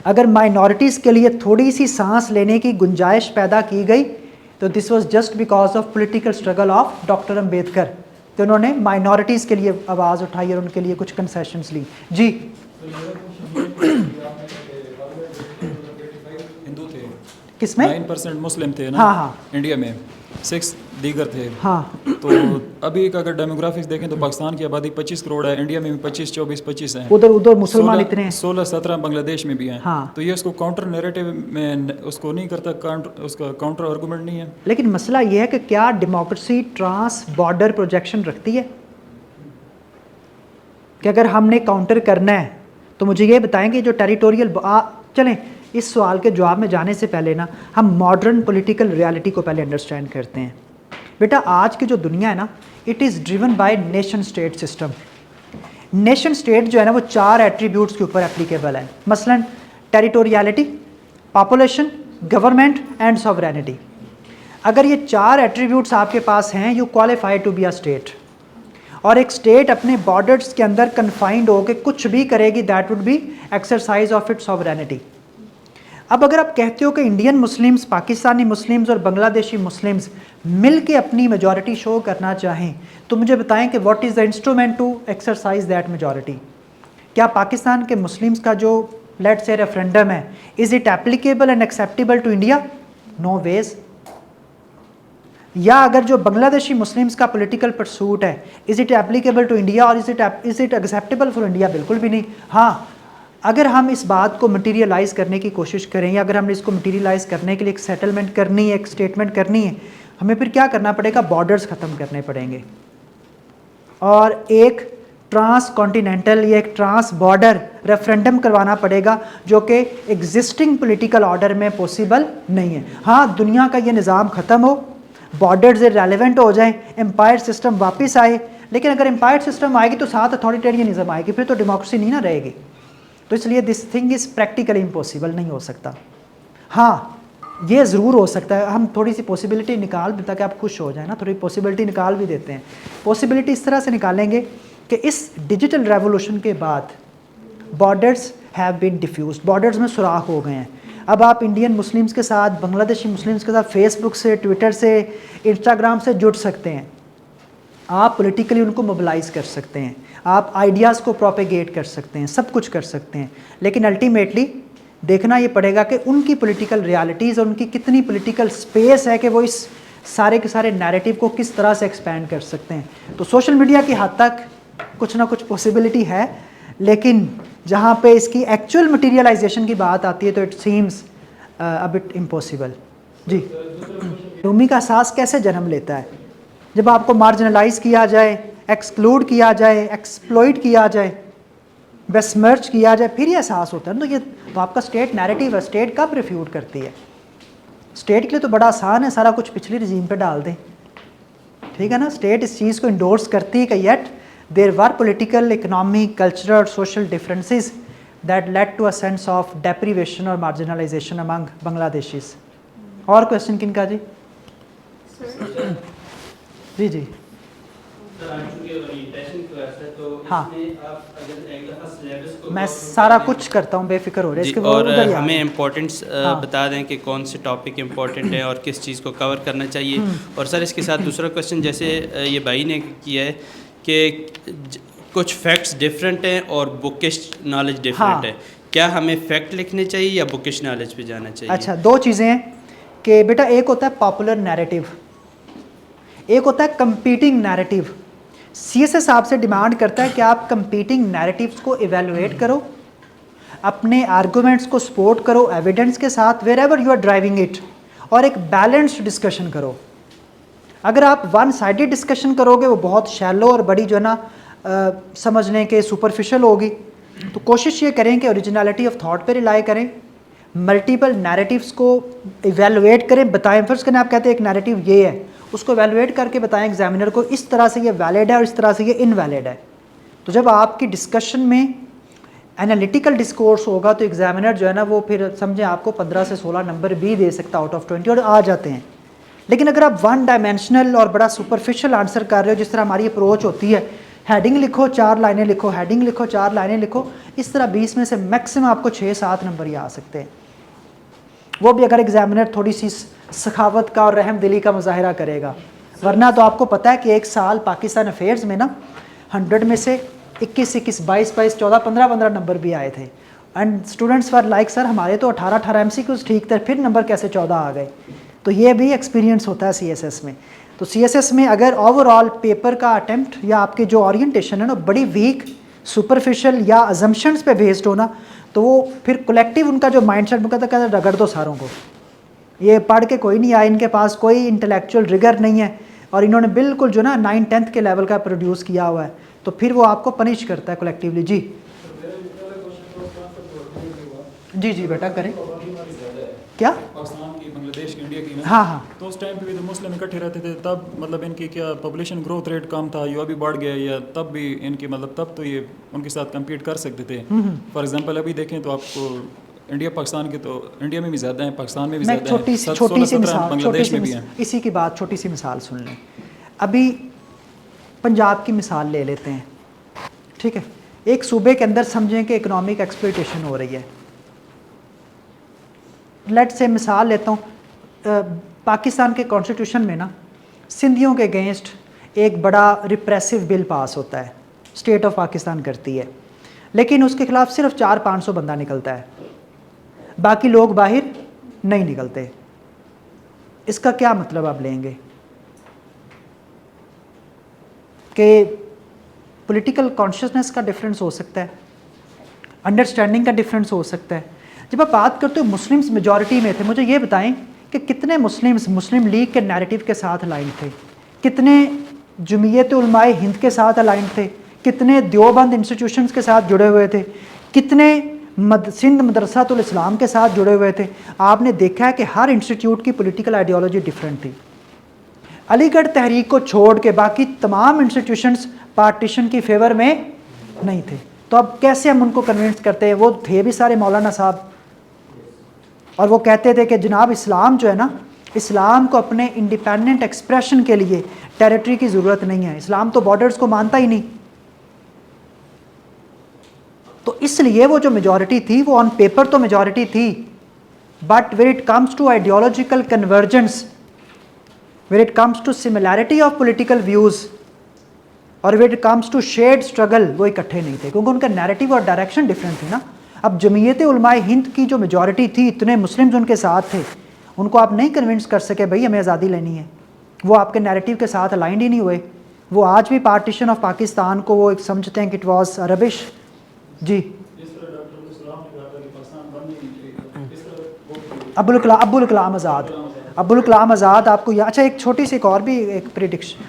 A: अगर माइनॉरिटीज़ के लिए थोड़ी सी सांस लेने की गुंजाइश पैदा की गई तो this was just because of political struggle of doctor Ambedkar. तो उन्होंने माइनॉरिटीज़ के लिए आवाज़ उठाई और उनके लिए कुछ कंसेशंस ली। जी
C: हिंदू थे,
A: किसमें?
C: 9% मुस्लिम थे ना
A: हाँ, हाँ।
C: इंडिया में, 6 दीगर थे।
A: हाँ,
C: तो अभी का अगर डेमोग्राफिक्स देखें तो पाकिस्तान की आबादी 25 करोड़ है, इंडिया में भी 25, 24, 25 है।
A: उधर उधर मुसलमान इतने हैं।
C: 16, 17 बांग्लादेश में भी हैं।
A: हाँ।
C: तो ये उसको काउंटर नैरेटिव में उसको नहीं करता, उसका काउंटर आर्गूमेंट नहीं है।
A: लेकिन मसला ये है कि क्या डेमोक्रेसी ट्रांस बॉर्डर प्रोजेक्शन रखती है? कि अगर हमने काउंटर करना है तो मुझे ये बताएंगे जो टेरिटोरियल चलें, इस सवाल के जवाब में जाने से पहले ना हम मॉडर्न पॉलिटिकल रियलिटी को पहले अंडरस्टैंड करते हैं। बेटा आज की जो दुनिया है ना, it is driven by nation state system. Nation state जो है ना वो 4 एट्रीब्यूट्स के ऊपर एप्लीकेबल है, मसलन territoriality, population, government and sovereignty. अगर ये 4 एट्रीब्यूट्स आपके पास हैं, you qualify to be a state. और एक स्टेट अपने बॉर्डर्स के अंदर कन्फाइंड होकर कुछ भी करेगी, that would be exercise of its sovereignty. अब अगर आप कहते हो कि इंडियन मुस्लिम्स, पाकिस्तानी मुस्लिम्स और बांग्लादेशी मुस्लिम्स मिल के अपनी मेजॉरिटी शो करना चाहें, तो मुझे बताएं कि what is the instrument to exercise that majority. क्या पाकिस्तान के मुस्लिम्स का जो लेट्स से रेफरेंडम है, is it applicable and acceptable to India? No ways. या अगर जो बांग्लादेशी मुस्लिम्स का पॉलिटिकल परसूट है, is it applicable to India और is it acceptable for India? बिल्कुल भी नहीं। हाँ, अगर हम इस बात को मटीरियलाइज करने की कोशिश करें या अगर हमने इसको मटीरियलाइज करने के लिए एक सेटलमेंट करनी है, एक स्टेटमेंट करनी है, हमें फिर क्या करना पड़ेगा? बॉर्डर्स ख़त्म करने पड़ेंगे और एक ट्रांस कॉन्टिनेंटल या एक ट्रांस बॉर्डर रेफरेंडम करवाना पड़ेगा, जो कि एग्जिस्टिंग पॉलिटिकल ऑर्डर में पॉसिबल नहीं है। हाँ, दुनिया का ये निज़ाम ख़त्म हो, बॉर्डर्स रेलेवेंट हो जाएं, एम्पायर सिस्टम वापस आए, लेकिन अगर एम्पायर सिस्टम आएगी तो साथ अथॉरिटेरियनिज्म आएगी, फिर तो डेमोक्रेसी नहीं ना रहेगी। तो इसलिए this thing is practically impossible, नहीं हो सकता। हाँ, ये ज़रूर हो सकता है, हम थोड़ी सी पॉसिबिलिटी निकाल भी, ताकि आप खुश हो जाए ना, थोड़ी पॉसिबिलिटी निकाल भी देते हैं। पॉसिबिलिटी इस तरह से निकालेंगे कि इस डिजिटल रेवोल्यूशन के बाद borders have been diffused, borders में सुराख हो गए हैं। अब आप इंडियन मुस्लिम्स के साथ, बांग्लादेशी मुस्लिम्स के साथ फेसबुक से, ट्विटर से, इंस्टाग्राम से जुड़ सकते हैं, आप पॉलिटिकली उनको मोबिलाइज़ कर सकते हैं, आप आइडियाज़ को प्रोपेगेट कर सकते हैं, सब कुछ कर सकते हैं। लेकिन अल्टीमेटली देखना ये पड़ेगा कि उनकी पॉलिटिकल रियलिटीज़ और उनकी कितनी पॉलिटिकल स्पेस है कि वो इस सारे के सारे नैरेटिव को किस तरह से एक्सपैंड कर सकते हैं। तो सोशल मीडिया की हद तक कुछ ना कुछ पॉसिबिलिटी है, लेकिन जहाँ पे इसकी एक्चुअल मटीरियलाइजेशन की बात आती है तो it seems a bit impossible. जी, रूमी का एहसास कैसे जन्म लेता है? जब आपको मार्जिनलाइज किया जाए, एक्सक्लूड किया जाए, एक्सप्लॉइट किया जाए, बेस्मर्च किया जाए, फिर ये एहसास होता है। तो ये तो आपका स्टेट नैरेटिव है। स्टेट कब रिफ्यूट करती है? स्टेट के लिए तो बड़ा आसान है, सारा कुछ पिछली रजीम पे डाल दें, ठीक है ना। स्टेट इस चीज़ को इंडोर्स करती है कि yet there were political, economic, cultural और social differences that led to a sense of deprivation और मार्जिनलाइजेशन अमंग बांग्लादेशीज। और क्वेश्चन किनका जी? जी जी हाँ, मैं सारा कुछ करता हूँ, बेफिक्र हो रहे
D: जी।
A: इसके।
D: और
A: उधर ही आ
D: हमें
A: जाए।
D: इम्पोर्टेंस
A: हाँ।
D: बता दें कि कौन से टॉपिक इम्पोर्टेंट है और किस चीज़ को कवर करना चाहिए। और सर इसके साथ दूसरा क्वेश्चन, जैसे ये भाई ने किया है कि कुछ फैक्ट्स डिफरेंट हैं और बुकिश नॉलेज डिफरेंट
A: हाँ।
D: है, क्या हमें फैक्ट लिखने चाहिए या बुकिश नॉलेज पे जाना चाहिए?
A: अच्छा, दो चीज़ें हैं कि बेटा, एक होता है पॉपुलर नैरेटिव, एक होता है कंपीटिंग नैरेटिव। सीएसएस आपसे डिमांड करता है कि आप कंपीटिंग नैरेटिव्स को इवेलुएट करो, अपने आर्गूमेंट्स को सपोर्ट करो एविडेंस के साथ wherever you are driving it, और एक बैलेंस्ड डिस्कशन करो। अगर आप वन साइडेड डिस्कशन करोगे वो बहुत शैलो और बड़ी जो है ना समझने के सुपरफिशियल होगी। तो कोशिश ये करें कि ओरिजिनलिटी ऑफ थॉट पे रिलाई करें, मल्टीपल नैरेटिव्स को इवेलुएट करें, बताएं। फर्स्ट करने आप कहते हैं एक नैरेटिव ये है, उसको इवेलुएट करके बताएं एग्जामिनर को, इस तरह से ये वैलिड है और इस तरह से ये इनवैलिड है। तो जब आपकी डिस्कशन में एनालिटिकल डिस्कोर्स होगा तो एग्जामिनर जो है ना वो फिर समझें आपको 15 से 16 नंबर भी दे सकता आउट ऑफ 20, और आ जाते हैं। लेकिन अगर आप वन डायमेंशनल और बड़ा सुपरफिशियल आंसर कर रहे हो, जिस तरह हमारी अप्रोच होती है, हेडिंग लिखो 4 लाइनें लिखो, हेडिंग लिखो 4 लाइनें लिखो, इस तरह 20 में से मैक्सिमम आपको 6-7 नंबर ही आ सकते हैं। वो भी अगर एग्जामिनर थोड़ी सी सखावत का और रहम दिली का मुजाहिरा करेगा, वरना तो आपको पता है कि एक साल पाकिस्तान अफेयर्स में ना 100 में से 21, 22, 14, 15 नंबर भी आए थे। And students were like sir हमारे तो 18 MCQs ठीक थे, फिर नंबर कैसे 14 आ गए। तो ये भी एक्सपीरियंस होता है CSS में। तो CSS में अगर ओवरऑल पेपर का अटेम्प्ट या आपके जो ओरिएंटेशन है ना बड़ी वीक, सुपरफिशियल या अजम्पशंस पे बेस्ड होना, तो वो फिर कलेक्टिव उनका जो माइंडसेट मुका था कहता रगड़ दो सारों को, ये पढ़ के कोई नहीं आया, इनके पास कोई इंटेलेक्चुअल रिगर नहीं है और इन्होंने बिल्कुल जो ना 9th-10th के लेवल का प्रोड्यूस किया हुआ है, तो फिर वो आपको पनिश करता है कलेक्टिवली। जी जी जी बेटा करें क्या?
C: पाकिस्तान की, बांग्लादेश की, इंडिया की ना,
A: हाँ हाँ
C: तो उस टाइम पे भी तो मुस्लिम इकट्ठे रहते थे, तब मतलब इनकी क्या पॉपुलेशन ग्रोथ रेट कम था, युवा भी बढ़ गया, या तब भी इनकी मतलब तब तो ये उनके साथ compete कर सकते थे। फॉर एग्जांपल अभी देखें तो आपको इंडिया पाकिस्तान के तो इंडिया में भी ज़्यादा है, पाकिस्तान में भी
A: मैं
C: ज़्यादा है,
A: छोटी सी मिसाल,
C: बांग्लादेश में भी है।
A: इसी की बात छोटी सी मिसाल सुन लें। अभी पंजाब की मिसाल ले लेते हैं, ठीक है। एक सूबे के अंदर समझें कि इकोनॉमिक एक्सप्लॉयटेशन हो रही है। लेट से मिसाल लेता हूँ, पाकिस्तान के कॉन्स्टिट्यूशन में ना सिंधियों के अगेंस्ट एक बड़ा रिप्रेसिव बिल पास होता है, स्टेट ऑफ पाकिस्तान करती है, लेकिन उसके खिलाफ सिर्फ 400-500 बंदा निकलता है, बाकी लोग बाहर नहीं निकलते। इसका क्या मतलब आप लेंगे कि पॉलिटिकल कॉन्शियसनेस का डिफरेंस हो सकता है, अंडरस्टैंडिंग का डिफरेंस हो सकता है। जब आप बात करते हो मुस्लिम्स मेजॉरिटी में थे, मुझे ये बताएं कि कितने मुस्लिम्स मुस्लिम लीग के नैरेटिव के साथ अलाइन थे, कितने जमीयत उलमाए हिंद के साथ अलाइन थे, कितने देवबंद इंस्टीट्यूशंस के साथ जुड़े हुए थे, कितने सिंध मदरसातुल इस्लाम के साथ जुड़े हुए थे। आपने देखा है कि हर इंस्टीट्यूट की पॉलिटिकल आइडियोलॉजी डिफरेंट थी। अलीगढ़ तहरीक को छोड़ के बाकी तमाम इंस्टीट्यूशंस पार्टीशन की फेवर में नहीं थे। तो अब कैसे हम उनको कन्विंस करते हैं? वो थे भी सारे मौलाना साहब, और वो कहते थे कि जनाब इस्लाम जो है ना, इस्लाम को अपने इंडिपेंडेंट एक्सप्रेशन के लिए टेरिटरी की ज़रूरत नहीं है, इस्लाम तो बॉर्डर्स को मानता ही नहीं। तो इसलिए वो जो मेजॉरिटी थी वो ऑन पेपर तो मेजॉरिटी थी, but where it comes to ideological convergence, where it comes to similarity of political views, और where it comes to shared struggle, वो इकट्ठे नहीं थे, क्योंकि उनका नैरेटिव और डायरेक्शन डिफरेंट थी ना। अब जमीयत उलमाए हिंद की जो मेजॉरिटी थी, इतने मुस्लिम्स उनके साथ थे, उनको आप नहीं कन्विंस कर सके भाई हमें आज़ादी लेनी है, वो आपके नैरेटिव के साथ अलाइंड ही नहीं हुए। वो आज भी पार्टीशन ऑफ पाकिस्तान को वो समझते हैं कि इट वाज रबिश। जी अब्दुल कलाम आज़ाद आपको अच्छा एक छोटी सी एक और भी एक प्रेडिक्शन,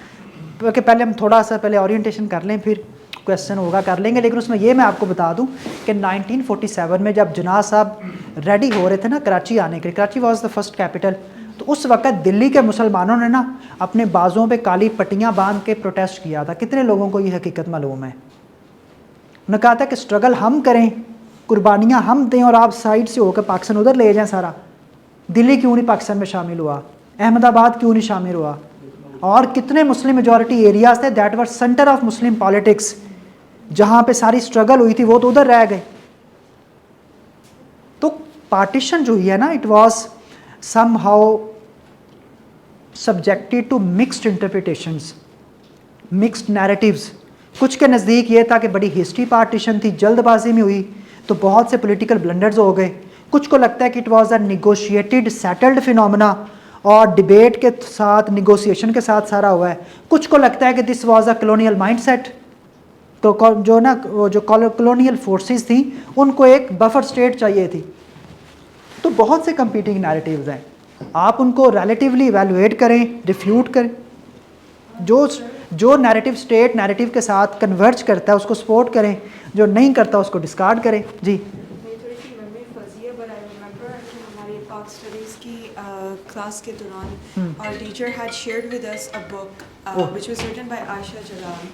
A: क्योंकि पहले हम थोड़ा सा पहले ओरिएंटेशन कर लें, फिर क्वेश्चन होगा कर लेंगे, लेकिन उसमें ये मैं आपको बता दूं कि 1947 में जब जिन्ना साहब रेडी हो रहे थे ना कराची आने के लिए, Karachi was the first capital, तो उस वक्त दिल्ली के मुसलमानों ने ना अपने बाजुओं पे काली पट्टियां बांध के प्रोटेस्ट किया था। कितने लोगों को ये हकीकत मालूम है? उन्होंने कहा था कि स्ट्रगल हम करें, कुर्बानियाँ हम दें और आप साइड से होकर पाकिस्तान उधर ले जाएँ सारा। दिल्ली क्यों नहीं पाकिस्तान में शामिल हुआ? अहमदाबाद क्यों नहीं शामिल हुआ? और कितने मुस्लिम मेजॉरिटी एरियाज थे that were centre of Muslim politics, जहाँ पे सारी स्ट्रगल हुई थी वो तो उधर रह गए। तो पार्टीशन जो हुई है ना, it was somehow subjected to mixed interpretations, mixed narratives. कुछ के नज़दीक ये था कि बड़ी हिस्ट्री पार्टीशन थी, जल्दबाजी में हुई तो बहुत से पॉलिटिकल ब्लंडर्स हो गए। कुछ को लगता है कि it was a negotiated settled phenomena और डिबेट के साथ निगोशिएशन के साथ सारा हुआ है। कुछ को लगता है कि this was a colonial mindset, तो जो ना वो जो कॉलोनियल फोर्सेस थी उनको एक बफर स्टेट चाहिए थी। तो बहुत से कंपीटिंग नैरेटिव्स हैं, आप उनको रिलेटिवली इवैल्यूएट करें, रिफ्यूट करें। जो नैरेटिव स्टेट नैरेटिव के साथ कन्वर्ज करता है उसको सपोर्ट करें, जो नहीं करता उसको डिस्कार्ड करें। जी
F: क्लास के दौरान और teacher had shared with us a book which was written by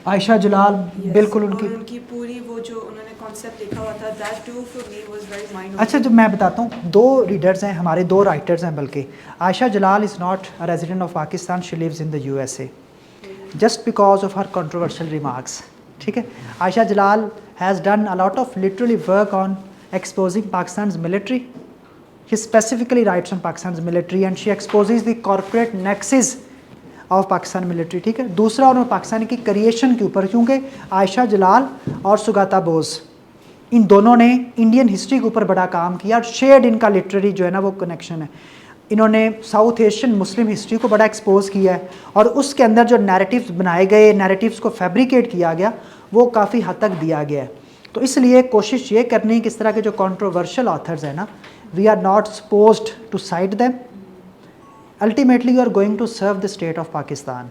F: Ayesha Jalal. बिल्कुल उनकी पूरी वो जो उन्होंने कॉन्सेप्ट लिखा हुआ था, that too for me was very mind.
A: अच्छा, जो मैं बताता हूँ, दो रीडर्स हैं हमारे, दो राइटर्स हैं बल्कि। Ayesha Jalal is not a resident of Pakistan, she lives in the USA just because of her controversial remarks. ठीक है, Ayesha Jalal has done a lot of literally work on exposing Pakistan's military. She specifically writes on Pakistan's military and she exposes the corporate nexus of Pakistan military. ठीक है, दूसरा उन्होंने पाकिस्तान की creation के ऊपर, क्योंकि आयशा जलाल और सुगाता बोस इन दोनों ने इंडियन हिस्ट्री के ऊपर बड़ा काम किया और शेयर्ड इनका लिटरेरी जो है ना वो कनेक्शन है। इन्होंने साउथ एशियन मुस्लिम हिस्ट्री को बड़ा एक्सपोज किया है और उसके अंदर जो नैरेटिव्स बनाए गए, नैरेटिव्स को फैब्रिकेट किया गया, वो काफ़ी हद तक दिया गया है। तो इसलिए कोशिश ये करनी है कि इस तरह के जो कंट्रोवर्शियल ऑथर्स हैं ना, we are not supposed to side them, ultimately you are going to serve the state of Pakistan.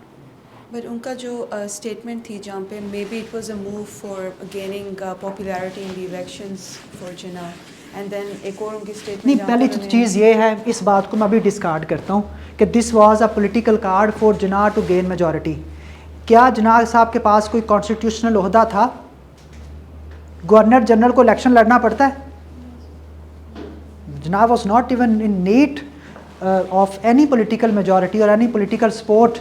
F: But उनका जो स्टेटमेंट थी जहाँ पे maybe it was a move for gaining popularity in the elections for Jinnah, and then एक और उनकी statement
A: नहीं, पहली तो चीज़ ये है, इस बात को मैं अभी डिस्कार्ड करता हूँ कि this was a political card for Jinnah to gain majority. क्या जिन्ना साहब के पास कोई कॉन्स्टिट्यूशनल ओहदा था? गवर्नर जनरल को इलेक्शन लड़ना पड़ता है? Jinnah was not even in need of any political majority और any political support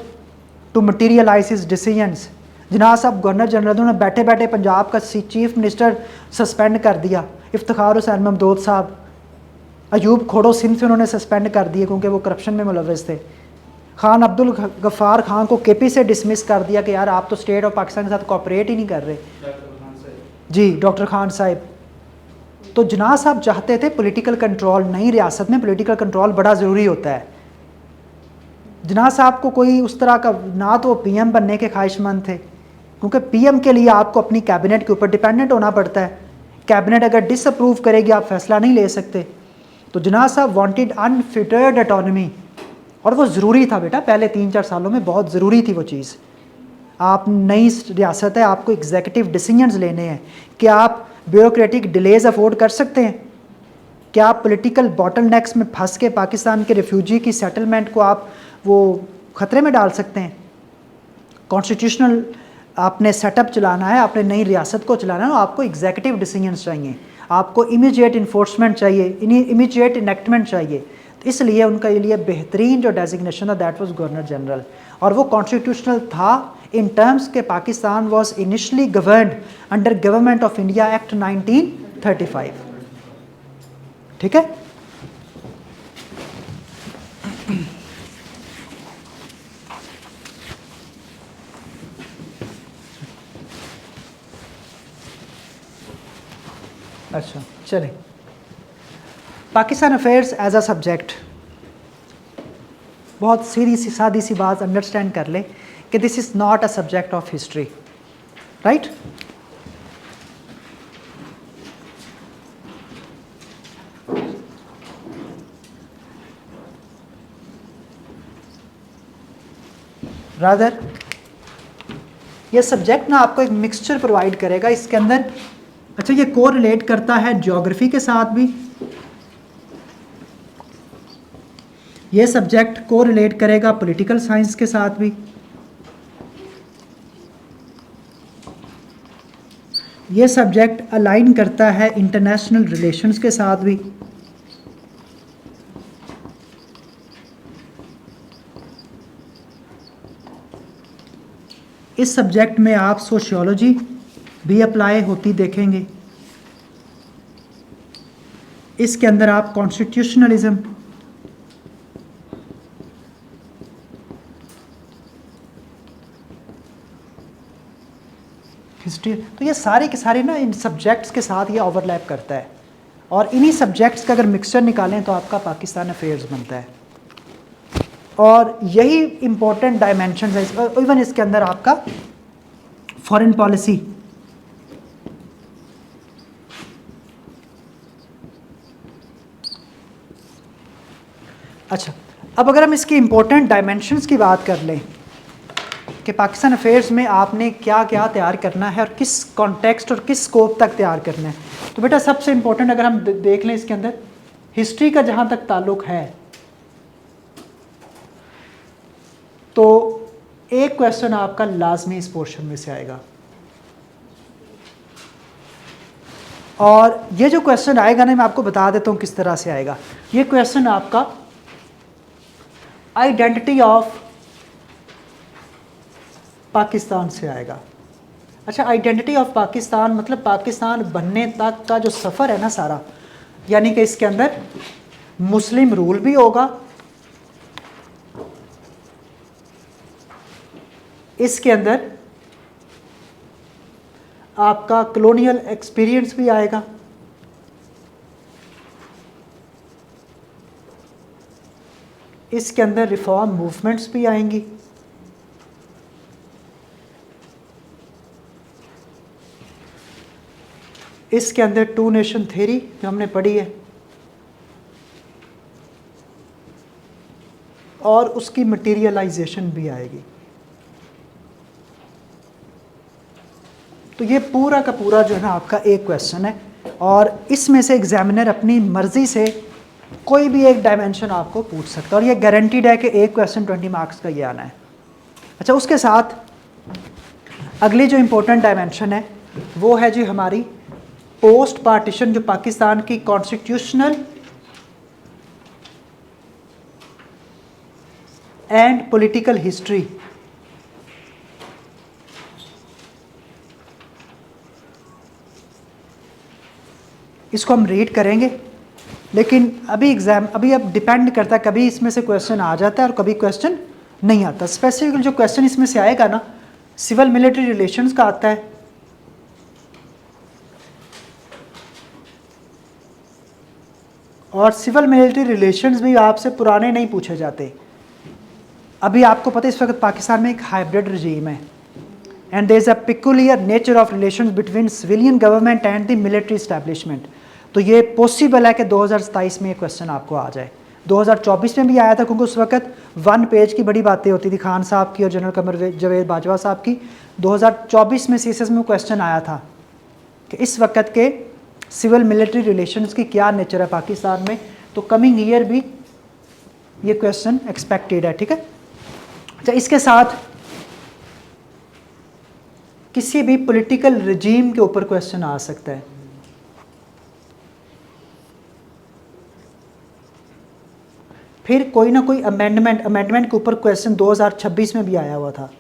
A: to materialize his decisions. Jinnah साहब गवर्नर जनरल, उन्होंने बैठे बैठे पंजाब का चीफ मिनिस्टर सस्पेंड कर दिया। इफ्तिखार हुसैन महमूद साहब, अयूब खोड़ो सिंध से उन्होंने सस्पेंड कर दिए क्योंकि वो करप्शन में मुलव्वस थे। खान अब्दुल गफ्फार खान को केपी से डिसमिस कर दिया कि यार आप तो स्टेट ऑफ पाकिस्तान के साथ कोऑपरेट ही नहीं कर रहे। जी, डॉक्टर खान साहब। तो जिन्ना साहब चाहते थे पॉलिटिकल कंट्रोल, नई रियासत में पॉलिटिकल कंट्रोल बड़ा ज़रूरी होता है। जिन्ना साहब को कोई उस तरह का, ना तो पीएम बनने के ख्वाहिशमंद थे, क्योंकि पीएम के लिए आपको अपनी कैबिनेट के ऊपर डिपेंडेंट होना पड़ता है। कैबिनेट अगर डिसअप्रूव करेगी आप फैसला नहीं ले सकते। तो जिन्ना साहब वांटेड अनफिटर्ड ऑटोनॉमी, और वो ज़रूरी था बेटा, पहले 3-4 सालों में बहुत ज़रूरी थी वो चीज़। आप नई रियासत है, आपको एग्जीक्यूटिव डिसीजंस लेने हैं। क्या आप ब्यूरोक्रेटिक डिलेज अफोर्ड कर सकते हैं? क्या आप पॉलिटिकल बॉटलनेक्स में फंस के पाकिस्तान के रिफ्यूजी की सेटलमेंट को आप वो ख़तरे में डाल सकते हैं? कॉन्स्टिट्यूशनल आपने सेटअप चलाना है, आपने नई रियासत को चलाना है, आपको एग्जीक्यूटिव डिसीजंस चाहिए, आपको इमीडिएट इन्फोर्समेंट चाहिए, इमीडिएट इनेक्टमेंट चाहिए। तो इसलिए उनका ये लिए बेहतरीन जो डेजिग्नेशन था दैट वाज गवर्नर जनरल, और वो कॉन्स्टिट्यूशनल था इन टर्म्स के Pakistan was initially governed under government of India act 1935। ठीक है। अच्छा, चलें। Pakistan affairs as a subject, बहुत सीधी सी सादी सी बात अंडरस्टैंड कर ले कि this is not a subject of history, right? Rather ये सब्जेक्ट ना आपको एक मिक्सचर प्रोवाइड करेगा इसके अंदर। अच्छा, ये को रिलेट करता है ज्योग्राफी के साथ भी, ये सब्जेक्ट को रिलेट करेगा पॉलिटिकल साइंस के साथ भी, ये सब्जेक्ट अलाइन करता है इंटरनेशनल रिलेशंस के साथ भी, इस सब्जेक्ट में आप सोशियोलॉजी भी अप्लाई होती देखेंगे। इसके अंदर आप कॉन्स्टिट्यूशनलिज्म, हिस्ट्री, तो ये सारे के सारे ना इन सब्जेक्ट्स के साथ ये ओवरलैप करता है, और इन्हीं सब्जेक्ट्स का अगर मिक्सचर निकालें तो आपका पाकिस्तान अफेयर्स बनता है। और यही इम्पोर्टेंट डायमेंशन है। इवन इसके अंदर आपका फॉरेन पॉलिसी, अच्छा, अब अगर हम इसकी इम्पोर्टेंट डायमेंशंस की बात कर लें कि पाकिस्तान अफेयर्स में आपने क्या क्या तैयार करना है और किस कॉन्टेक्स्ट और किस स्कोप तक तैयार करना है, तो बेटा सबसे इम्पोर्टेंट अगर हम देख लें इसके अंदर हिस्ट्री का जहाँ तक ताल्लुक़ है, तो एक क्वेश्चन आपका लाजमी इस पोर्शन में से आएगा, और ये जो क्वेश्चन आएगा ना मैं आपको बता देता हूँ किस तरह से आएगा। ये क्वेश्चन आपका आइडेंटिटी ऑफ पाकिस्तान से आएगा। अच्छा, आइडेंटिटी ऑफ पाकिस्तान मतलब पाकिस्तान बनने तक का जो सफ़र है ना सारा, यानी कि इसके अंदर मुस्लिम रूल भी होगा, इसके अंदर आपका कॉलोनियल एक्सपीरियंस भी आएगा, इसके अंदर रिफॉर्म मूवमेंट्स भी आएंगी, इसके अंदर टू नेशन थ्योरी जो हमने पढ़ी है और उसकी मटीरियलाइजेशन भी आएगी। तो ये पूरा का पूरा जो है ना आपका एक क्वेश्चन है, और इसमें से एग्जामिनर अपनी मर्जी से कोई भी एक डायमेंशन आपको पूछ सकता है, और ये गारंटीड है कि एक क्वेश्चन 20 मार्क्स का ये आना है। अच्छा, उसके साथ अगली जो इम्पोर्टेंट डायमेंशन है वो है जी हमारी पोस्ट पार्टीशन, जो पाकिस्तान की कॉन्स्टिट्यूशनल एंड पॉलिटिकल हिस्ट्री। इसको हम रीड करेंगे, लेकिन अभी अब डिपेंड करता है, कभी इसमें से क्वेश्चन आ जाता है और कभी क्वेश्चन नहीं आता। स्पेसिफिकली जो क्वेश्चन इसमें से आएगा ना, सिविल मिलिट्री रिलेशंस का आता है, और सिविल मिलिट्री रिलेशंस भी आपसे पुराने नहीं पूछे जाते। अभी आपको पता है इस वक्त पाकिस्तान में एक हाइब्रिड रजीम है, and there is a peculiar nature of relations between civilian government and the military establishment. तो ये पॉसिबल है कि 2027 में ये क्वेश्चन आपको आ जाए। 2024 में भी आया था, क्योंकि उस वक्त 1 पेज की बड़ी बातें होती थी खान साहब की और जनरल कमर जवेद बाजवा साहब की। 2024 में सीएसएस में क्वेश्चन आया था कि इस वक्त के सिविल मिलिट्री रिलेशंस की क्या नेचर है पाकिस्तान में। तो कमिंग ईयर भी ये क्वेश्चन एक्सपेक्टेड है, ठीक है। अच्छा, इसके साथ किसी भी पॉलिटिकल रिजीम के ऊपर क्वेश्चन आ सकता है। फिर कोई ना कोई अमेंडमेंट के ऊपर क्वेश्चन 2026 में भी आया हुआ था।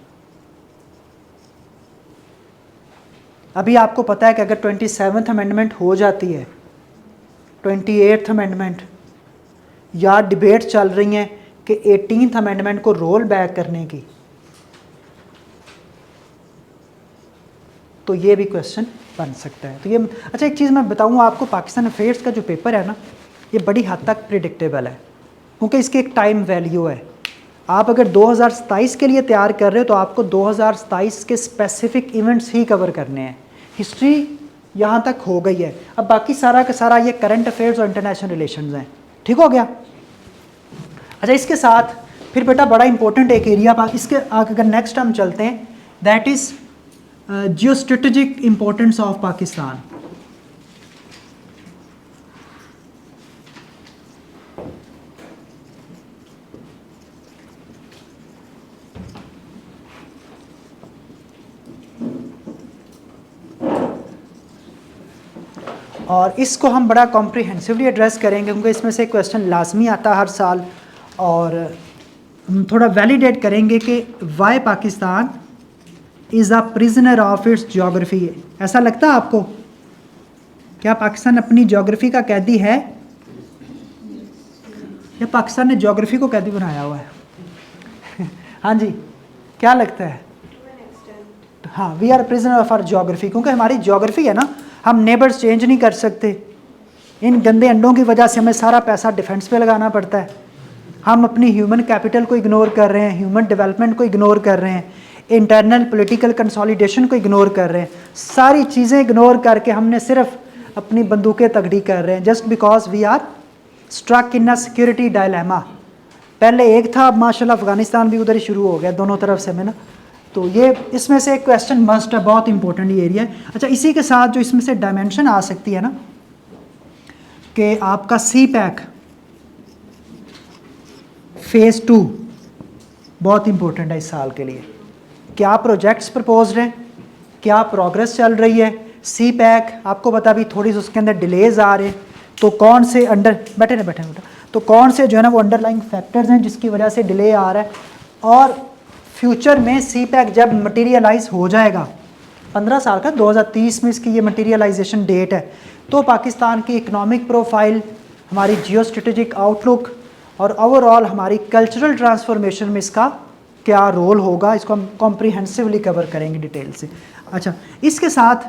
A: अभी आपको पता है कि अगर 27th अमेंडमेंट हो जाती है, 28th अमेंडमेंट, या डिबेट चल रही हैं कि 18th अमेंडमेंट को रोल बैक करने की, तो ये भी क्वेश्चन बन सकता है। तो ये अच्छा, एक चीज़ मैं बताऊँ आपको, पाकिस्तान अफेयर्स का जो पेपर है ना, ये बड़ी हद तक प्रिडिक्टेबल है, क्योंकि इसकी एक टाइम वैल्यू है। आप अगर 2027 के लिए तैयार कर रहे हो तो आपको 2027 के स्पेसिफिक इवेंट्स ही कवर करने हैं। हिस्ट्री यहाँ तक हो गई है, अब बाकी सारा का सारा ये करंट अफेयर्स और इंटरनेशनल रिलेशंस हैं। ठीक हो गया। अच्छा, इसके साथ फिर बेटा बड़ा इंपॉर्टेंट एक एरिया, इसके अगर नेक्स्ट हम चलते हैं, that is geo strategic importance of Pakistan. और इसको हम बड़ा कॉम्प्रिहेंसिवली एड्रेस करेंगे, क्योंकि इसमें से क्वेश्चन लाजमी आता है हर साल, और हम थोड़ा वैलिडेट करेंगे कि why Pakistan is a prisoner of its geography. ऐसा लगता है आपको? क्या पाकिस्तान अपनी ज्योग्राफी का कैदी है, या पाकिस्तान ने ज्योग्राफी को कैदी बनाया हुआ है? हाँ जी, क्या लगता है? हाँ, we are prisoner of our geography, क्योंकि हमारी ज्योग्राफी है ना, हम नेबर्स चेंज नहीं कर सकते। इन गंदे अंडों की वजह से हमें सारा पैसा डिफेंस पे लगाना पड़ता है। हम अपनी ह्यूमन कैपिटल को इग्नोर कर रहे हैं, ह्यूमन डेवलपमेंट को इग्नोर कर रहे हैं, इंटरनल पॉलिटिकल कंसोलिडेशन को इग्नोर कर रहे हैं। सारी चीज़ें इग्नोर करके हमने सिर्फ अपनी बंदूकें तगड़ी कर रहे हैं, just because we are struck in a security dilemma. पहले एक था, अब माशाल्लाह अफगानिस्तान भी उधर ही शुरू हो गया, दोनों तरफ से में ना। तो ये इसमें से एक क्वेश्चन मस्ट है, बहुत इंपॉर्टेंट ये एरिया है। अच्छा, इसी के साथ जो इसमें से डायमेंशन आ सकती है ना, कि आपका सी पैक फेज़ 2 बहुत इंपॉर्टेंट है इस साल के लिए। क्या प्रोजेक्ट्स प्रपोज्ड हैं, क्या प्रोग्रेस चल रही है? सी पैक आपको पता भी थोड़ी सी उसके अंदर डिलेज आ रहे हैं, तो कौन से बैठे बेटा, तो कौन से जो है ना वो अंडरलाइंग फैक्टर्स हैं जिसकी वजह से डिले आ रहा है। और फ्यूचर में सी पैक जब मटीरियलाइज हो जाएगा, 15 साल का, 2030 में इसकी ये मटीरियलाइजेशन डेट है, तो पाकिस्तान की इकनॉमिक प्रोफाइल, हमारी जियो स्ट्रेटेजिक आउटलुक और ओवरऑल हमारी कल्चरल ट्रांसफॉर्मेशन में इसका क्या रोल होगा, इसको हम कॉम्प्रिहेंसिवली कवर करेंगे डिटेल से। अच्छा, इसके साथ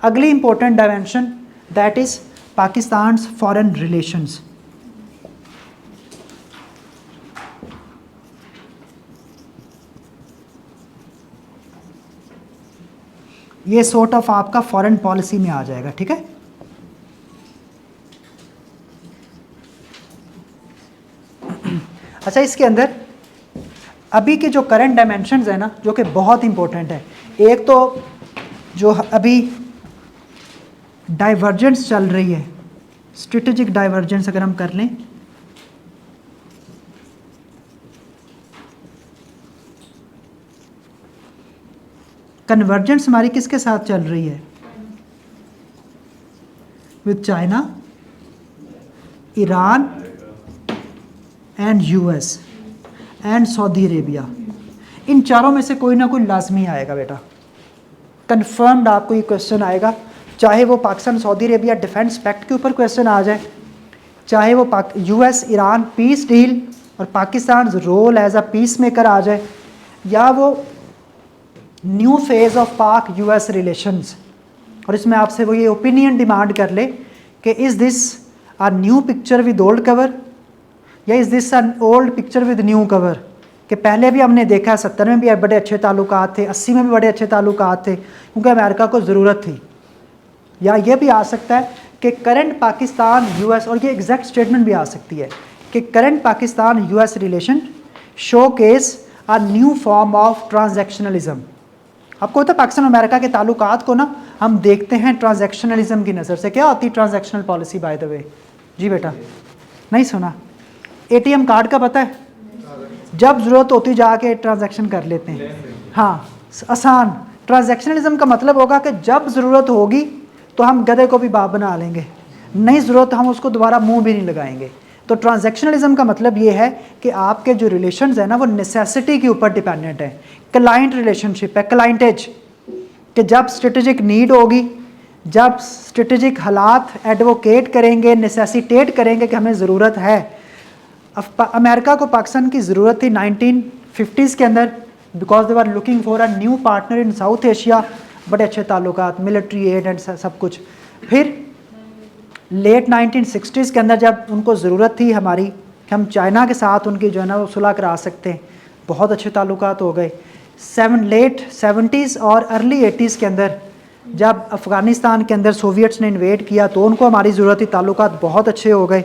A: अगली important dimension that is Pakistan foreign relations. ये सॉर्ट ऑफ आपका फॉरेन पॉलिसी में आ जाएगा, ठीक है। अच्छा, इसके अंदर अभी के जो करंट डायमेंशंस है ना, जो कि बहुत इंपॉर्टेंट है, एक तो जो अभी डाइवर्जेंस चल रही है, स्ट्रेटेजिक डाइवर्जेंस अगर हम कर लें, कन्वर्जेंस हमारी किसके साथ चल रही है? With China, Iran and US and Saudi Arabia. इन चारों में से कोई ना कोई लाजमी आएगा बेटा, कंफर्म्ड आपको ये क्वेश्चन आएगा, चाहे वो Pakistan Saudi Arabia defence pact के ऊपर क्वेश्चन आ जाए, चाहे वो यूएस ईरान पीस डील और Pakistan role as a peace maker आ जाए, या वो new phase of Pak US relations. और इसमें आपसे वो ये ओपिनियन डिमांड कर ले कि is this a new picture with old cover या is this an old picture with new cover, कि पहले भी हमने देखा 70 में भी बड़े अच्छे ताल्लुकात थे, 80 में भी बड़े अच्छे ताल्लुकात थे क्योंकि अमेरिका को ज़रूरत थी, या ये भी आ सकता है कि करंट पाकिस्तान यूएस, और ये एग्जैक्ट स्टेटमेंट भी आ सकती है कि current Pakistan US relation showcases a new form of transactionalism. आपको पता है पाकिस्तान और अमेरिका के ताल्लुकात को ना हम देखते हैं ट्रांजैक्शनलिज्म की नज़र से। क्या होती है transactional policy by the way? जी बेटा, नहीं सुना? एटीएम कार्ड का पता है, जब ज़रूरत होती जाके ट्रांजैक्शन कर लेते हैं। हाँ, आसान। ट्रांजैक्शनलिज्म का मतलब होगा कि जब ज़रूरत होगी तो हम गधे को भी बाप बना लेंगे, नहीं ज़रूरत हम उसको दोबारा मुंह भी नहीं लगाएंगे। तो ट्रांजैक्शनलिज्म का मतलब ये है कि आपके जो रिलेशंस है ना वो नेसेसिटी के ऊपर डिपेंडेंट है। क्लाइंट रिलेशनशिप है, क्लाइंटेज, कि जब स्ट्रेटेजिक नीड होगी, जब स्ट्रेटेजिक हालात एडवोकेट करेंगे, नेसेसिटेट करेंगे कि हमें ज़रूरत है। अमेरिका को पाकिस्तान की ज़रूरत थी 1950s के अंदर, because they were looking for a new partner in south Asia, बड़े अच्छे ताल्लुकात, मिलिट्री एड एंड सब कुछ। फिर लेट 1960s के अंदर जब उनको ज़रूरत थी हमारी कि हम चाइना के साथ उनकी जो है ना वो सुलह करा सकते हैं, बहुत अच्छे ताल्लुकात हो गए। लेट 70s और अर्ली 80s के अंदर जब अफ़गानिस्तान के अंदर सोवियट्स ने इन्वेड किया तो उनको हमारी ज़रूरत थी, ताल्लुकात बहुत अच्छे हो गए।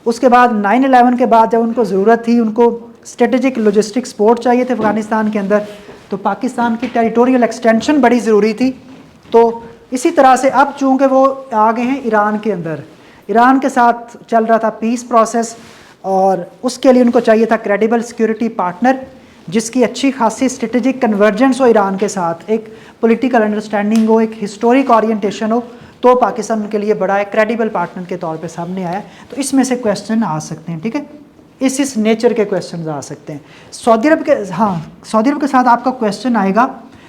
A: उसके बाद 9/11 के बाद जब उनको ज़रूरत थी, उनको स्ट्रेटेजिक लॉजिस्टिक सपोर्ट चाहिए थे अफ़गानिस्तान के अंदर, तो पाकिस्तान की टेरिटोरियल एक्सटेंशन बड़ी ज़रूरी थी। तो इसी तरह से अब चूँकि वो आ गए हैं ईरान के अंदर, ईरान के साथ चल रहा था पीस प्रोसेस, और उसके लिए उनको चाहिए था क्रेडिबल सिक्योरिटी पार्टनर जिसकी अच्छी खासी स्ट्रेटेजिक कन्वर्जेंस हो ईरान के साथ, एक पॉलिटिकल अंडरस्टैंडिंग हो, एक हिस्टोरिक ओरिएंटेशन हो, तो पाकिस्तान उनके लिए बड़ा एक क्रेडिबल पार्टनर के तौर पे सामने आया। तो इसमें से क्वेश्चन आ सकते हैं, ठीक है, इस नेचर के क्वेश्चन आ सकते हैं। सऊदी अरब के, हाँ, सऊदी अरब के साथ आपका क्वेश्चन आएगा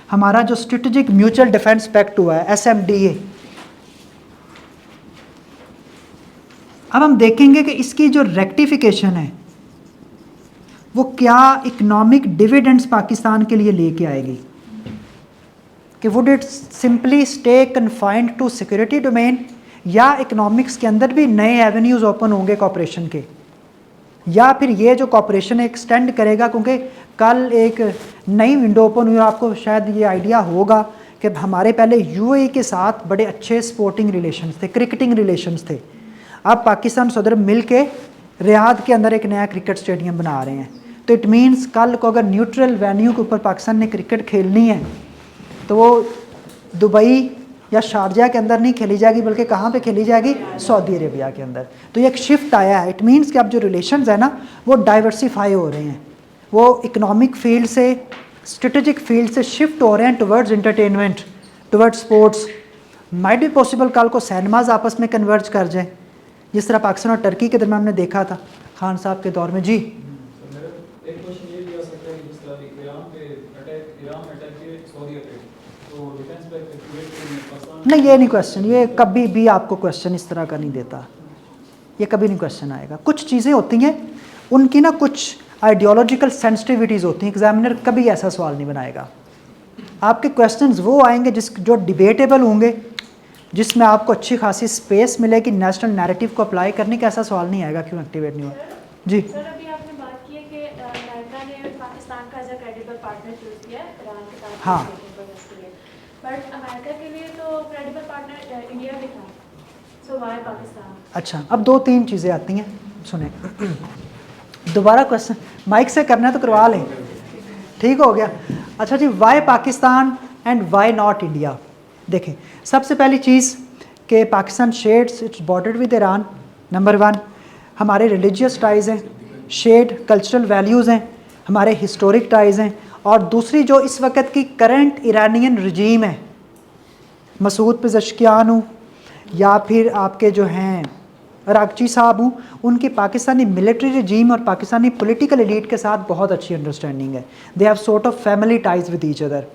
A: हमारा जो स्ट्रेटेजिक म्यूचुअल डिफेंस पैक्ट हुआ है SMDA। अब हम देखेंगे कि इसकी जो रेक्टिफिकेशन है वो क्या इकोनॉमिक डिविडेंड्स पाकिस्तान के लिए लेके आएगी, कि would it simply stay confined to security domain, या इकोनॉमिक्स के अंदर भी नए एवेन्यूज़ ओपन होंगे कॉपरेशन के, या फिर ये जो कॉपरेशन एक्सटेंड करेगा, क्योंकि कल एक नई विंडो ओपन हुई, आपको शायद ये आइडिया होगा कि हमारे पहले UAE के साथ बड़े अच्छे स्पोर्टिंग रिलेशंस थे, क्रिकेटिंग रिलेशंस थे। अब पाकिस्तान सऊदी अरब मिल के रियाद के अंदर एक नया क्रिकेट स्टेडियम बना रहे हैं, तो इट मीन्स कल को अगर न्यूट्रल वेन्यू के ऊपर पाकिस्तान ने क्रिकेट खेलनी है तो वो दुबई या शारजा के अंदर नहीं खेली जाएगी, बल्कि कहाँ पे खेली जाएगी? सऊदी अरेबिया के अंदर। तो ये एक शिफ्ट आया है। इट मीन्स कि अब जो रिलेशंस है ना वो डाइवर्सिफाई हो रहे हैं, वो इकोनॉमिक फील्ड से स्ट्रेटेजिक फील्ड से शिफ्ट हो रहे हैं towards entertainment, towards sports. Might be possible कल को सिनेमाज आपस में कन्वर्ज कर जाए, जिस तरह पाकिस्तान और टर्की के दरमियान हमने देखा था खान साहब के दौर में। जी,
C: एक क्वेश्चन ये भी आ सकता है कि जिस तरह ईरान पे अटैक किए सऊदी पे, तो डिफेंस पे पाकिस्तान
A: नहीं, ये नहीं क्वेश्चन, ये कभी भी आपको क्वेश्चन इस तरह का नहीं देता, ये कभी नहीं क्वेश्चन आएगा। कुछ चीज़ें होती हैं उनकी ना, कुछ आइडियोलॉजिकल सेंसिटिविटीज़ होती हैं, एग्जामिनर कभी ऐसा सवाल नहीं बनाएगा। आपके क्वेश्चंस वो आएंगे जो डिबेटेबल होंगे, जिसमें आपको अच्छी खासी स्पेस मिलेगी नेशनल नैरेटिव को अप्लाई करने का। ऐसा सवाल नहीं आएगा क्यों एक्टिवेट नहीं हुआ। जी
G: सर, अभी आपने बात की है कि अमेरिका ने पाकिस्तान का as a credible partner choose किया है ईरान के साथ
A: हाँ।
G: बट अमेरिका के लिए तो क्रेडिबल पार्टनर इंडिया भी था, सो व्हाई पाकिस्तान?
A: अच्छा, अब 2-3 चीज़ें आती हैं, सुने। दोबारा क्वेश्चन माइक से करना है तो करवा लें, ठीक हो गया। अच्छा जी, why Pakistan and why not India. देखें, सबसे पहली चीज़ कि Pakistan shares its border with Iran, number 1। हमारे रिलीजियस टाइज़ हैं, शेड कल्चरल वैल्यूज़ हैं, हमारे हिस्टोरिक टाइज़ हैं। और दूसरी जो इस वक्त की करंट ईरानियन रजीम है, मसूद पेज़ेश्कियान हो या फिर आपके जो हैं रागची साहब हूँ, उनकी पाकिस्तानी मिलिट्री रजीम और पाकिस्तानी पॉलिटिकल एलीट के साथ बहुत अच्छी अंडरस्टैंडिंग है। They have sort of family ties with each other,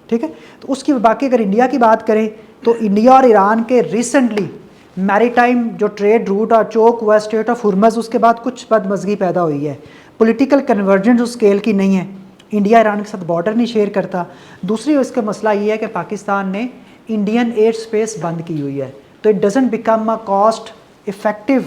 A: ठीक है। तो उसकी बाकी अगर इंडिया की बात करें तो इंडिया और ईरान के रिसेंटली मैरीटाइम जो ट्रेड रूट और चौक हुआ स्ट्रेट ऑफ हुर्मज़, उसके बाद कुछ बदमज़गी पैदा हुई है। पॉलिटिकल कन्वर्जेंस उस स्केल की नहीं है। इंडिया ईरान के साथ बॉर्डर नहीं शेयर करता। दूसरी उसका मसला ये है कि पाकिस्तान ने इंडियन एयर स्पेस बंद की हुई है, तो it doesn't become a cost effective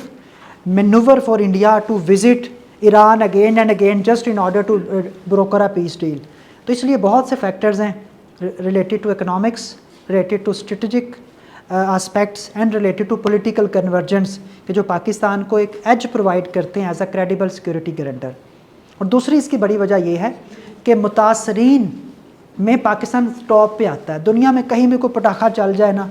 A: manoeuvre for India to visit Iran again and again just in order to broker a peace deal. तो इसलिए बहुत से फैक्टर्स हैं related to economics, related to strategic aspects and related to political convergence कि जो पाकिस्तान को एक edge provide करते हैं as a credible security guarantor. और दूसरी इसकी बड़ी वजह यह है कि मुतासरीन में पाकिस्तान टॉप पे आता है। दुनिया में कहीं भी कोई पटाखा चल जाए ना,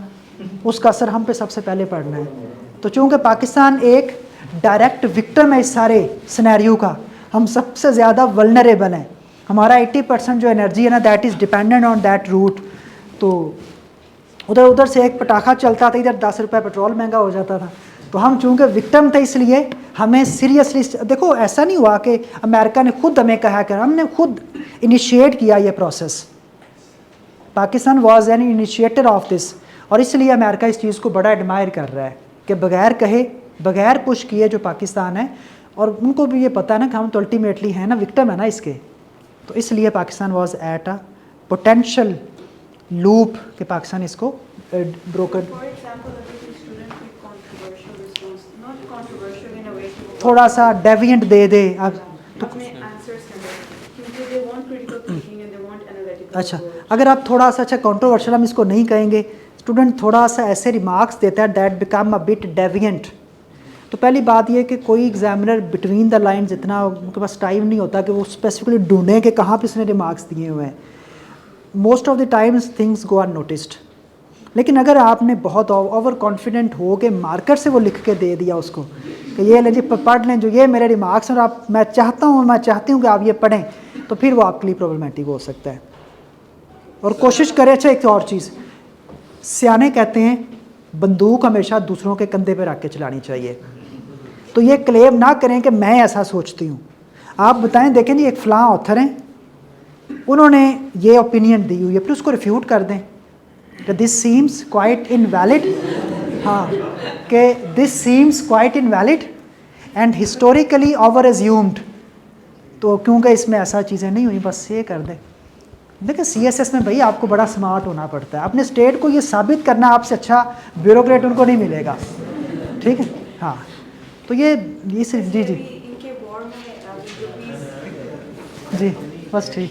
A: उसका असर हम पे सबसे पहले पड़ना है। तो चूँकि पाकिस्तान एक डायरेक्ट विक्टिम है इस सारे सिनेरियो का, हम सबसे ज़्यादा वल्नरेबल हैं। हमारा 80% जो एनर्जी है ना, that is dependent on that route. तो उधर से एक पटाखा चलता था, इधर 10 रुपये पेट्रोल महंगा हो जाता था। तो हम चूँकि विक्टिम थे इसलिए हमें सीरियसली, देखो ऐसा नहीं हुआ कि अमेरिका ने खुद हमें कहा कि, हमने खुद इनिशिएट किया ये process. Pakistan was an initiator of this, और इसलिए अमेरिका इस चीज़ को बड़ा एडमायर कर रहा है कि बगैर कहे, बगैर पुश किए जो पाकिस्तान है, और उनको भी ये पता है ना कि हम तो अल्टीमेटली हैं ना, विक्टिम है ना इसके। तो इसलिए Pakistan was at a potential loop कि पाकिस्तान इसको ब्रोकर थोड़ा सा डेविएंट दे दे। अब अच्छा, अगर आप थोड़ा सा, अच्छा कंट्रोवर्शियल हम इसको नहीं कहेंगे, स्टूडेंट थोड़ा सा ऐसे रिमार्क्स देता है that become a bit deviant. तो पहली बात ये कि कोई एग्जामिनर बिटवीन द लाइंस इतना उनके पास टाइम नहीं होता कि वो स्पेसिफिकली ढूंढें कि कहाँ पे इसने रिमार्क्स दिए हुए हैं। Most of the times things go unnoticed. लेकिन अगर आपने बहुत ओवर कॉन्फिडेंट हो के मार्कर से वो लिख के दे दिया उसको कि ये लें जी पढ़ लें जो ये मेरे रिमार्क्स हैं और आप, मैं चाहती हूँ कि आप ये पढ़ें, तो फिर वो आपके लिए प्रॉब्लमेटिक हो सकता है। और कोशिश करें, अच्छा एक और चीज़, सियाने कहते हैं बंदूक हमेशा दूसरों के कंधे पे रख के चलानी चाहिए। तो ये क्लेम ना करें कि मैं ऐसा सोचती हूँ। आप बताएं, देखें जी एक फ़लाँ ऑथर हैं, उन्होंने ये ओपिनियन दी हुई है, फिर उसको रिफ्यूट कर दें कि दिस सीम्स क्वाइट इनवैलिड, हाँ, कि this seems quite invalid and historically over assumed. तो क्योंकि इसमें ऐसा चीज़ें नहीं हुई, बस ये कर दें। देखिए CSS में भाई आपको बड़ा स्मार्ट होना पड़ता है। अपने स्टेट को ये साबित करना आपसे अच्छा ब्यूरोक्रेट उनको नहीं मिलेगा, ठीक है। हाँ, तो ये सिर्फ जी
F: इनके वॉर में
A: जी बस ठीक।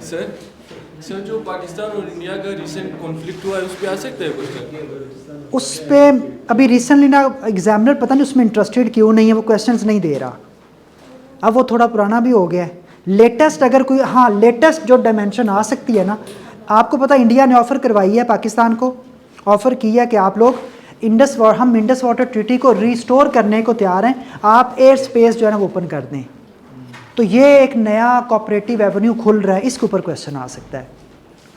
H: सर जो पाकिस्तान और इंडिया का रिसेंट कॉन्फ्लिक्ट हुआ है उस पर आ सकते हैं क्वेश्चन?
A: उस पर अभी रिसेंटली ना एग्जामिनर पता नहीं उसमें इंटरेस्टेड क्यों नहीं है, वो क्वेश्चंस नहीं दे रहा। अब वो थोड़ा पुराना भी हो गया है। लेटेस्ट अगर कोई, हाँ लेटेस्ट जो डायमेंशन आ सकती है ना, आपको पता इंडिया ने ऑफ़र करवाई है पाकिस्तान को, ऑफ़र किया है कि आप लोग हम इंडस वाटर ट्रीटी को रिस्टोर करने को तैयार हैं, आप एयर स्पेस जो है ना वो ओपन कर दें। तो ये एक नया कोऑपरेटिव एवेन्यू खुल रहा है, इसके ऊपर क्वेश्चन आ सकता है।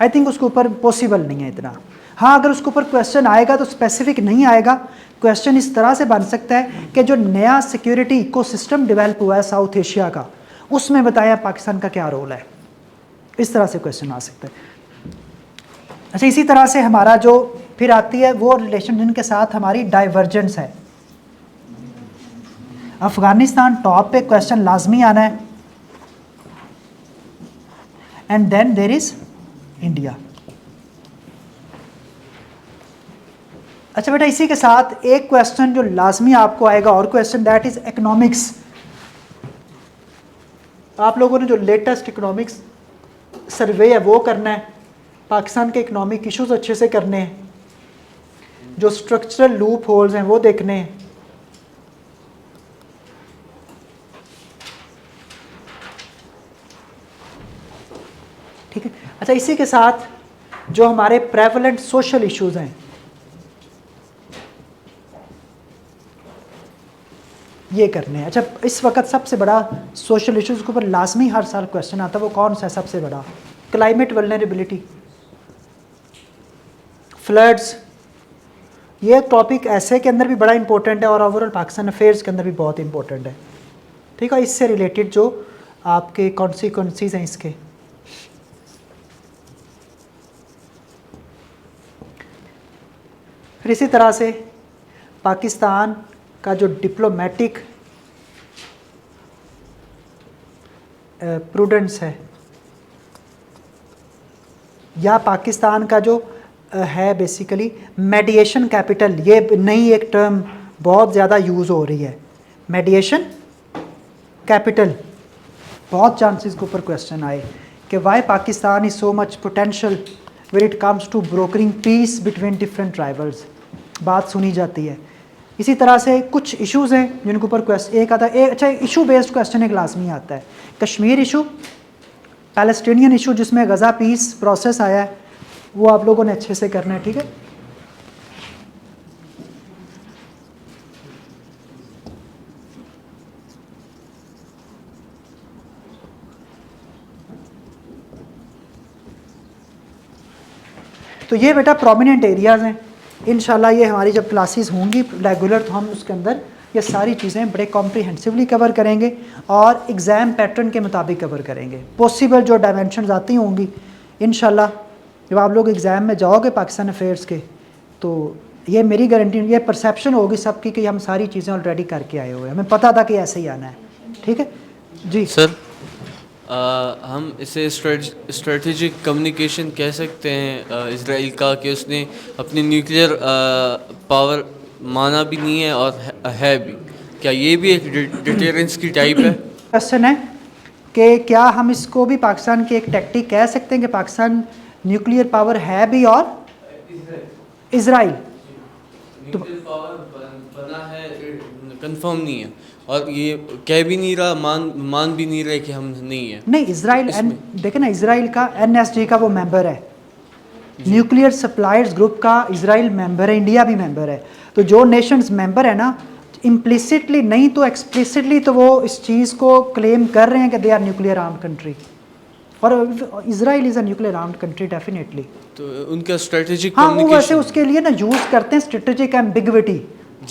A: आई थिंक उसके ऊपर पॉसिबल नहीं है इतना। हाँ, अगर उसके ऊपर क्वेश्चन आएगा तो स्पेसिफिक नहीं आएगा। क्वेश्चन इस तरह से बन सकता है कि जो नया सिक्योरिटी इकोसिस्टम डेवलप हुआ है साउथ एशिया का, उसमें बताया पाकिस्तान का क्या रोल है, इस तरह से क्वेश्चन आ सकता है। अच्छा, इसी तरह से हमारा जो फिर आती है वो रिलेशन जिनके साथ हमारी डाइवर्जेंस है। अफगानिस्तान टॉप पे क्वेश्चन लाजमी आना है, and then there is India. अच्छा बेटा, इसी के साथ एक क्वेश्चन जो लाजमी आपको आएगा और क्वेश्चन, दैट इज़ इकोनॉमिक्स। आप लोगों ने जो लेटेस्ट इकोनॉमिक्स सर्वे है वो करना है, पाकिस्तान के इकोनॉमिक इश्यूज अच्छे से करने हैं, जो स्ट्रक्चरल लूप होल्स हैं वो देखने हैं। ठीक है। अच्छा, इसी के साथ जो हमारे प्रेवलेंट सोशल इश्यूज हैं ये करने हैं। अच्छा, इस वक्त सबसे बड़ा सोशल इश्यूज के ऊपर लाजमी हर साल क्वेश्चन आता है, वो कौन सा है सबसे बड़ा? Climate vulnerability, floods. ये टॉपिक ऐसे के अंदर भी बड़ा इंपॉर्टेंट है और ओवरऑल पाकिस्तान अफेयर्स के अंदर भी बहुत इंपॉर्टेंट है। ठीक है, इससे रिलेटेड जो आपके कॉन्सिक्वेंसीज हैं इसके। फिर इसी तरह से पाकिस्तान का जो डिप्लोमेटिक प्रूडेंस है, या पाकिस्तान का जो है बेसिकली मेडिएशन कैपिटल, ये नई एक टर्म बहुत ज़्यादा यूज़ हो रही है, मेडिएशन कैपिटल। बहुत चांसेस के ऊपर क्वेश्चन आए कि why Pakistan is so much potential when it comes to brokering peace between different tribals, बात सुनी जाती है। इसी तरह से कुछ इश्यूज़ हैं जिनके ऊपर क्वेश्चन एक आता है। अच्छा, इशू बेस्ड क्वेश्चन एक लाजमी आता है, कश्मीर इशू, पैलेस्टीनियन इशू जिसमें गज़ा पीस प्रोसेस आया है, वो आप लोगों ने अच्छे से करना है। ठीक है। तो ये बेटा प्रोमिनेंट एरियाज़ हैं। इंशाल्लाह ये हमारी जब क्लासेस होंगी रेगुलर तो हम उसके अंदर ये सारी चीज़ें बड़े कॉम्प्रिहेंसिवली कवर करेंगे और एग्ज़ाम पैटर्न के मुताबिक कवर करेंगे। पॉसिबल जो डायमेंशंस आती होंगी इंशाल्लाह जब आप लोग एग्ज़ाम में जाओगे पाकिस्तान अफेयर्स के, तो ये मेरी गारंटी, ये परसेप्शन होगी सबकी कि हम सारी चीज़ें ऑलरेडी करके आए हुए हैं, हमें पता था कि ऐसे ही आना है। ठीक है जी
H: सर, हम इसे स्ट्रेटेजिक कम्युनिकेशन कह सकते हैं इजराइल का, कि उसने अपनी न्यूक्लियर पावर माना भी नहीं है और है भी। क्या ये भी एक डिटेरेंस की टाइप है?
A: क्वेश्चन है कि क्या हम इसको भी पाकिस्तान की एक टैक्टिक कह सकते हैं कि पाकिस्तान न्यूक्लियर पावर है भी और इजराइल
H: न्यूक्लियर पावर बना है, कंफर्म नहीं है और ये कह भी नहीं रहा, मान भी नहीं रहे कि हम नहीं है।
A: नहीं, इजराइल देखे ना, इजराइल का NSG का वो मेंबर है, न्यूक्लियर सप्लायर्स ग्रुप का इजराइल मेंबर है, इंडिया भी मेंबर है। तो जो नेशंस मेंबर है ना, इम्प्लिसिटली नहीं तो एक्सप्लिसिटली तो वो इस चीज़ को क्लेम कर रहे हैं कि they are nuclear armed country, और Israel is a nuclear armed country definitely.
H: तो उनका स्ट्रेटेजिक
A: हाँ, वो वैसे उसके लिए ना यूज़ करते हैं स्ट्रेटेजिक एम्बिग्विटी।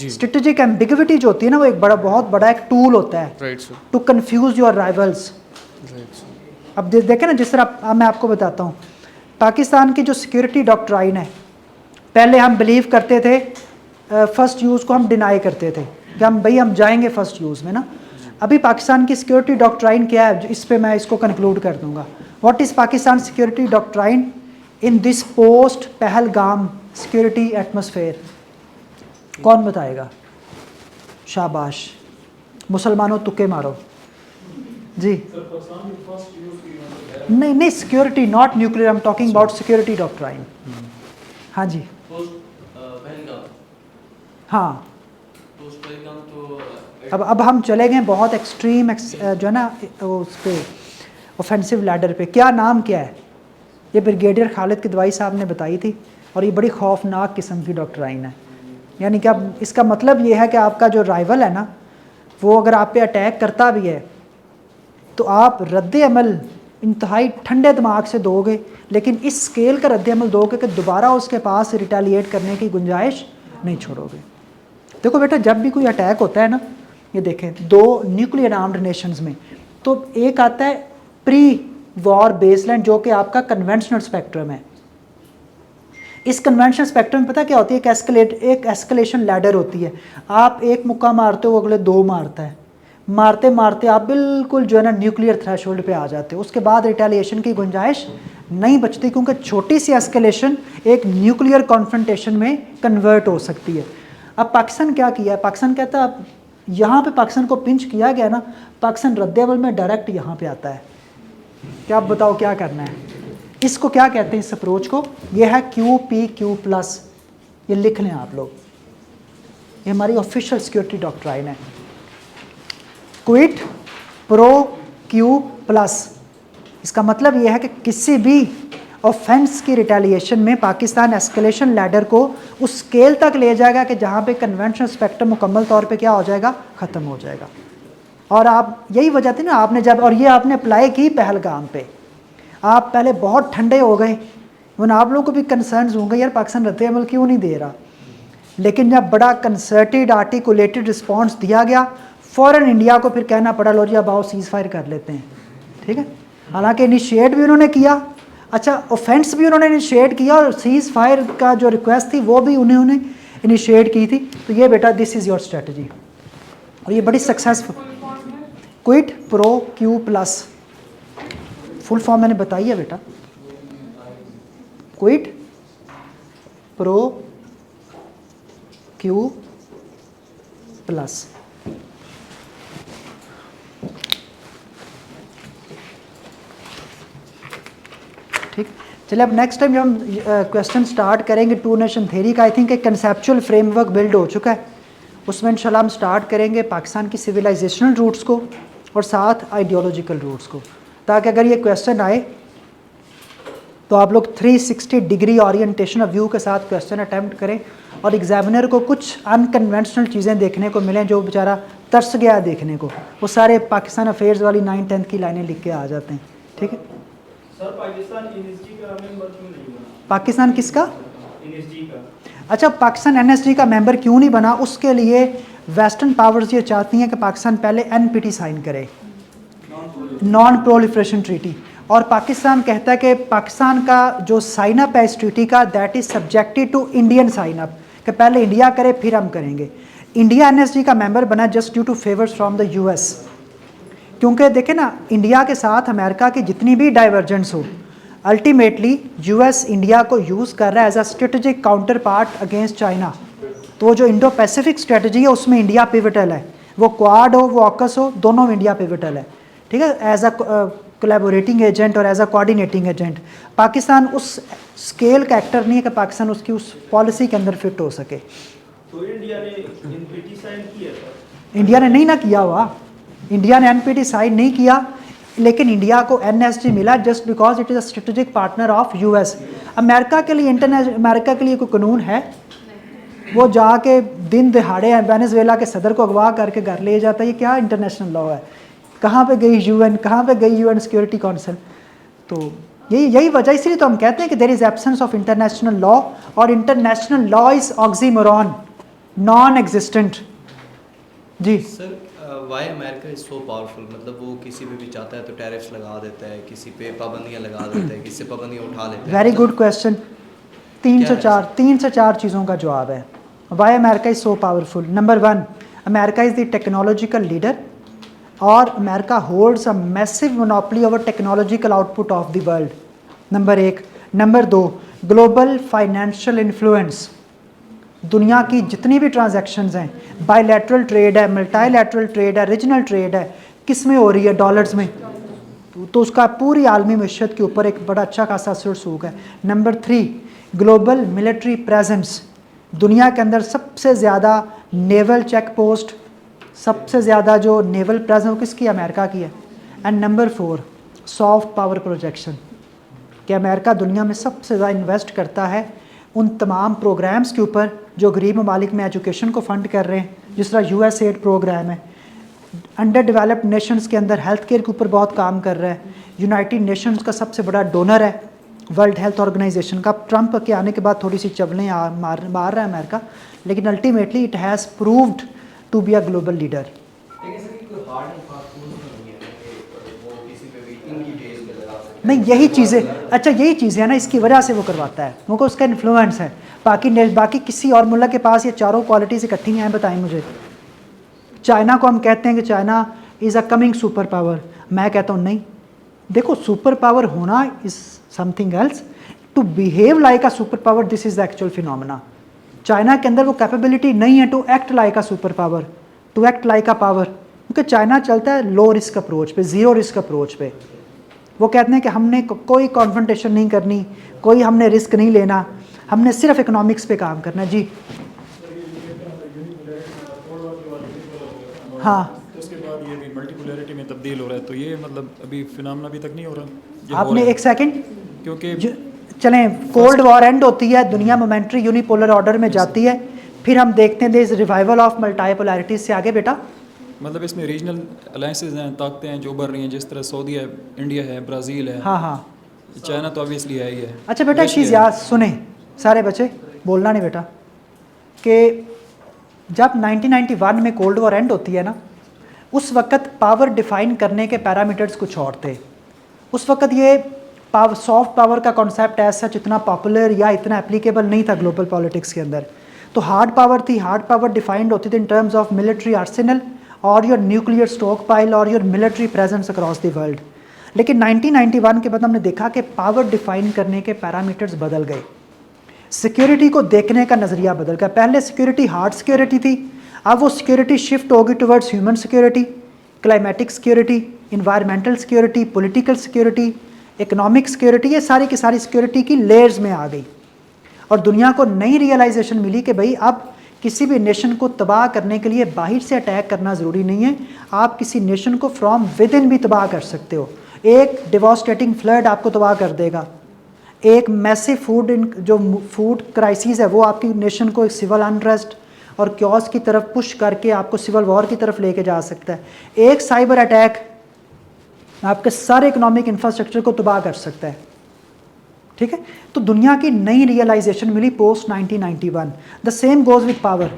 A: स्ट्रेटेजिक एम्बिग्विटी जो होती है ना, वो एक बहुत बड़ा एक टूल होता है टू कंफ्यूज योर राइवल्स। अब देखें ना, जिस तरह मैं आपको बताता हूँ, पाकिस्तान की जो सिक्योरिटी डॉक्ट्राइन है, पहले हम बिलीव करते थे फर्स्ट यूज़ को हम डिनाई करते थे कि हम जाएंगे फर्स्ट यूज़ में ना। अभी पाकिस्तान की सिक्योरिटी डॉक्ट्राइन क्या है, इस पे मैं इसको कंक्लूड कर दूंगा। What is Pakistan security doctrine in this post Pahalgam security atmosphere? कौन बताएगा? शाबाश, मुसलमानों तुक्के मारो जी। नहीं, security not nuclear, I am talking about security doctrine. हाँ जी, हाँ। अब हम चले गए बहुत एक्सट्रीम जो है ना उस पर ऑफेंसिव लैडर पे। क्या नाम क्या है? ये ब्रिगेडियर खालिद किदवाई साहब ने बताई थी और ये बड़ी खौफनाक किस्म की डॉक्ट्राइन है। यानी कि अब इसका मतलब ये है कि आपका जो राइवल है ना, वो अगर आप पे अटैक करता भी है तो आप रद्द अमल इंतहाई ठंडे दिमाग से दोगे, लेकिन इस स्केल का रद्द अमल दोगे कि दोबारा उसके पास रिटेलिएट करने की गुंजाइश नहीं छोड़ोगे। देखो बेटा, जब भी कोई अटैक होता है ना, ये देखें, दो न्यूक्लियर आर्म्ड नेशंस में, तो एक आता है प्री वॉर बेसलाइन जो कि आपका कन्वेंशनल स्पेक्ट्रम है। इस कन्वेंशनल स्पेक्ट्रम में पता क्या होती है? एक एस्केलेशन लैडर होती है। आप एक मुक्का मारते हो, वो अगले दो मारता है, मारते मारते आप बिल्कुल जो है ना न्यूक्लियर थ्रेशोल्ड पे आ जाते हो। उसके बाद रिटेलिएशन की गुंजाइश नहीं बचती, क्योंकि छोटी सी एस्केलेशन एक न्यूक्लियर कॉन्फ्रंटेशन में कन्वर्ट हो सकती है। अब पाकिस्तान क्या किया है, पाकिस्तान कहता है अब यहाँ पे पाकिस्तान को पिंच किया गया ना, पाकिस्तान रद्द-ए-अमल में डायरेक्ट यहाँ पे आता है। क्या आप बताओ क्या करना है? इसको क्या कहते हैं, इस अप्रोच को? ये है QPQ+, ये लिख लें आप लोग, ये हमारी ऑफिशियल सिक्योरिटी डॉक्ट्राइन है, क्विड प्रो Q+। इसका मतलब ये है कि किसी भी ऑफेंस की रिटेलिएशन में पाकिस्तान एस्केलेशन लैडर को उस स्केल तक ले जाएगा कि जहाँ पे कन्वेंशनल स्पेक्ट्रम मुकम्मल तौर पे क्या हो जाएगा, ख़त्म हो जाएगा। और आप यही वजह थी ना, आपने जब, और ये आपने अप्लाई की पहलगाम पे, आप पहले बहुत ठंडे हो गए, वन आप लोगों को भी कंसर्न्स होंगे यार पाकिस्तान रद्द-ए-अमल क्यों नहीं दे रहा, लेकिन जब बड़ा कंसर्टेड आर्टिकुलेटेड रिस्पॉन्स दिया गया, फ़ौरन इंडिया को फिर कहना पड़ा लो जी अब आओ सीज़ फायर कर लेते हैं, ठीक है। हालांकि इनिशिएट भी उन्होंने किया, अच्छा ऑफेंस भी उन्होंने इनिशिएट किया, और सीज़ फायर का जो रिक्वेस्ट थी वो भी उन्होंने इनिशिएट की थी। तो ये बेटा दिस इज़ योर स्ट्रेटजी, और ये बड़ी successful. Quid pro Q+, full form मैंने बताई है बेटा, क्विड प्रो Q+। ठीक, चलिए अब नेक्स्ट टाइम जब हम क्वेश्चन स्टार्ट करेंगे टू नेशन थ्योरी का, आई थिंक एक कंसेप्चुअल फ्रेमवर्क बिल्ड हो चुका है, उसमें इंशाल्लाह हम स्टार्ट करेंगे पाकिस्तान की सिविलाइजेशनल रूट्स को और साथ आइडियोलॉजिकल रूट्स को, ताकि अगर ये क्वेश्चन आए तो आप लोग 360 डिग्री ओरिएंटेशन ऑफ व्यू के साथ क्वेश्चन अटैम्प्ट करें, और एग्जामिनर को कुछ अनकन्वेंशनल चीज़ें देखने को मिलें जो बेचारा तरस गया देखने को, वो सारे पाकिस्तान अफेयर्स वाली 9-10 की लाइनें लिख के आ जाते हैं। ठीक है
I: सर, पाकिस्तान NSG का मेंबर क्यों नहीं बना?
A: पाकिस्तान किसका?
I: NSG का।
A: अच्छा, पाकिस्तान NSG का मेंबर क्यों नहीं बना? उसके लिए वेस्टर्न पावर्स ये चाहती हैं कि पाकिस्तान पहले NPT साइन करे, नॉन प्रोलिफरेशन ट्रीटी, और पाकिस्तान कहता है कि पाकिस्तान का जो साइन अप है इस ट्रीटी का, that is subjected to Indian sign up, कि पहले इंडिया करे फिर हम करेंगे। इंडिया NSG का मेंबर बना just due to favours from the US, क्योंकि देखें ना, इंडिया के साथ अमेरिका की जितनी भी डाइवर्जेंस हो, अल्टीमेटली US इंडिया को यूज़ कर रहा है as a strategic counterpart against China. तो जो इंडो पैसिफिक स्ट्रेटजी है उसमें इंडिया पिवटल है, वो क्वाड हो वो ऑकस हो, दोनों में इंडिया पिवटल है। ठीक है, एज अ कोलैबोरेटिंग एजेंट और as a coordinating agent. Pakistan उस स्केल का एक्टर नहीं है कि पाकिस्तान उसकी उस पॉलिसी के अंदर फिट हो सके।
I: तो इंडिया ने NPT साइन किया था?
A: इंडिया ने नहीं ना किया हुआ, इंडिया ने NPT साइन नहीं किया, लेकिन इंडिया को NSG मिला just because it is a strategic partner of US। America के लिए अमेरिका के लिए कोई कानून है? वो जाके दिन दिहाड़े वेनेजुएला के सदर को अगवा करके घर ले जाता है, ये क्या इंटरनेशनल लॉ है? कहाँ पे गई UN, कहाँ पे गई UN सिक्योरिटी काउंसिल? तो यही वजह, इसलिए तो हम कहते हैं कि there is absence of international law, और international law is oxymoron, non existent. जी
J: sir, why America is so powerful, मतलब वो किसी पे भी चाहता है तो टैरिफ्स लगा देता है, किसी पे पाबंदियाँ लगा देता है, किसी से पाबंदियाँ उठा लेता है।
A: Very good question. 3 से 4 चीज़ों का जवाब है why America is so powerful. Number 1, America is the technological leader, और America holds a massive monopoly over technological output of the world, number 1। Number 2, global financial influence, दुनिया की जितनी भी ट्रांजैक्शंस हैं, बायलैटरल ट्रेड है, मल्टीलैटरल ट्रेड है, regional trade है, किस में हो रही है? डॉलर्स में। तो उसका पूरी आलमी मईशत के ऊपर एक बड़ा अच्छा खासा सूग है। नंबर 3, ग्लोबल मिलिट्री प्रेजेंस, दुनिया के अंदर सबसे ज़्यादा नेवल चेक पोस्ट, सबसे ज़्यादा जो नेवल प्रेजेंस वो किसकी? अमेरिका की है। And number 4, soft power projection, कि अमेरिका दुनिया में सबसे ज़्यादा इन्वेस्ट करता है उन तमाम प्रोग्राम्स के ऊपर जो गरीब ममालिक में एजुकेशन को फंड कर रहे हैं, जिस तरह USAID प्रोग्राम है। अंडर डेवलप्ड नेशंस के अंदर हेल्थ केयर के ऊपर बहुत काम कर रहा है। यूनाइटेड नेशंस का सबसे बड़ा डोनर है, वर्ल्ड हेल्थ ऑर्गेनाइजेशन का। ट्रंप के आने के बाद थोड़ी सी चबलें मार रहा है अमेरिका, लेकिन ultimately it has proved to be a global leader. नहीं, यही चीज़ें, अच्छा यही चीज़ें है ना, इसकी वजह से वो करवाता है, क्योंकि उसका इन्फ्लुएंस है। बाकी किसी और मुल्क के पास ये चारों क्वालिटीज़ इकट्ठी हैं? बताएं मुझे। चाइना को हम कहते हैं कि China is a coming super power, मैं कहता हूँ नहीं, देखो सुपर पावर होना is something else, to behave like a super power this is the actual phenomena. China के अंदर वो कैपेबिलिटी नहीं है to act like a super power, to act like a power, क्योंकि चाइना चलता है लो रिस्क अप्रोच पे, zero risk approach पे। वो कहते हैं कि हमने कोई कॉन्फ्रंटेशन नहीं करनी, कोई हमने रिस्क नहीं लेना, हमने सिर्फ इकोनॉमिक्स पे काम करना है। जी हाँ,
C: उसके बाद ये भी मल्टीपोलैरिटी में तब्दील हो रहा है, तो ये मतलब अभी फिनोमेना अभी तक नहीं हो रहा, ये हो
A: आपने
C: रहा है।
A: एक सेकंड
C: क्योंकि
A: चलें, कोल्ड वॉर एंड होती है, दुनिया मोमेंट्री यूनिपोलर ऑर्डर में जाती है, फिर हम देखते हैं दिस रिवाइवल ऑफ मल्टीपोलैरिटी से आगे बेटा।
C: मतलब इसमें रीजनल अलायंसेज हैं, ताकतें हैं जो उभर रही हैं, जिस तरह सऊदी है, इंडिया है, ब्राज़ील है,
A: हाँ हाँ,
C: चाइना तो ऑब्वियसली है ही है।
A: अच्छा बेटा एक चीज़ याद सुने सारे बच्चे, बोलना नहीं बेटा, कि जब 1991 में कोल्ड वॉर एंड होती है ना, उस वक़्त पावर डिफ़ाइन करने के पैरामीटर्स कुछ और थे। उस वक़्त ये सॉफ्ट पावर का कॉन्सेप्ट ऐसा इतना पॉपुलर या इतना एप्लीकेबल नहीं था ग्लोबल पॉलिटिक्स के अंदर। तो हार्ड पावर थी, हार्ड पावर डिफाइंड होती थी in terms of military Arsenal और योर न्यूक्लियर स्टॉक पाइल और your military presence across the world. लेकिन 1991 के बाद हमने देखा कि पावर डिफाइन करने के पैरामीटर्स बदल गए, सिक्योरिटी को देखने का नज़रिया बदल गया। पहले सिक्योरिटी हार्ड सिक्योरिटी थी, अब वो सिक्योरिटी शिफ्ट होगी towards human security, climatic security, environmental security, political security, economic security, ये सारी की सारी सिक्योरिटी की लेयर्स में आ गई। और दुनिया को नई रियलाइजेशन मिली कि भाई अब किसी भी नेशन को तबाह करने के लिए बाहर से अटैक करना ज़रूरी नहीं है, आप किसी नेशन को फ्रॉम विद इन भी तबाह कर सकते हो। एक डिवास्टेटिंग फ्लड आपको तबाह कर देगा, एक मैसिव जो फूड क्राइसिस है वो आपकी नेशन को एक सिविल अनरेस्ट और क्योस की तरफ पुश करके आपको सिविल वॉर की तरफ लेके जा सकता है। एक साइबर अटैक आपके सारे इकोनॉमिक इंफ्रास्ट्रक्चर को तबाह कर सकता है। ठीक है, तो दुनिया की नई रियलाइजेशन मिली post 1991। The same goes with power.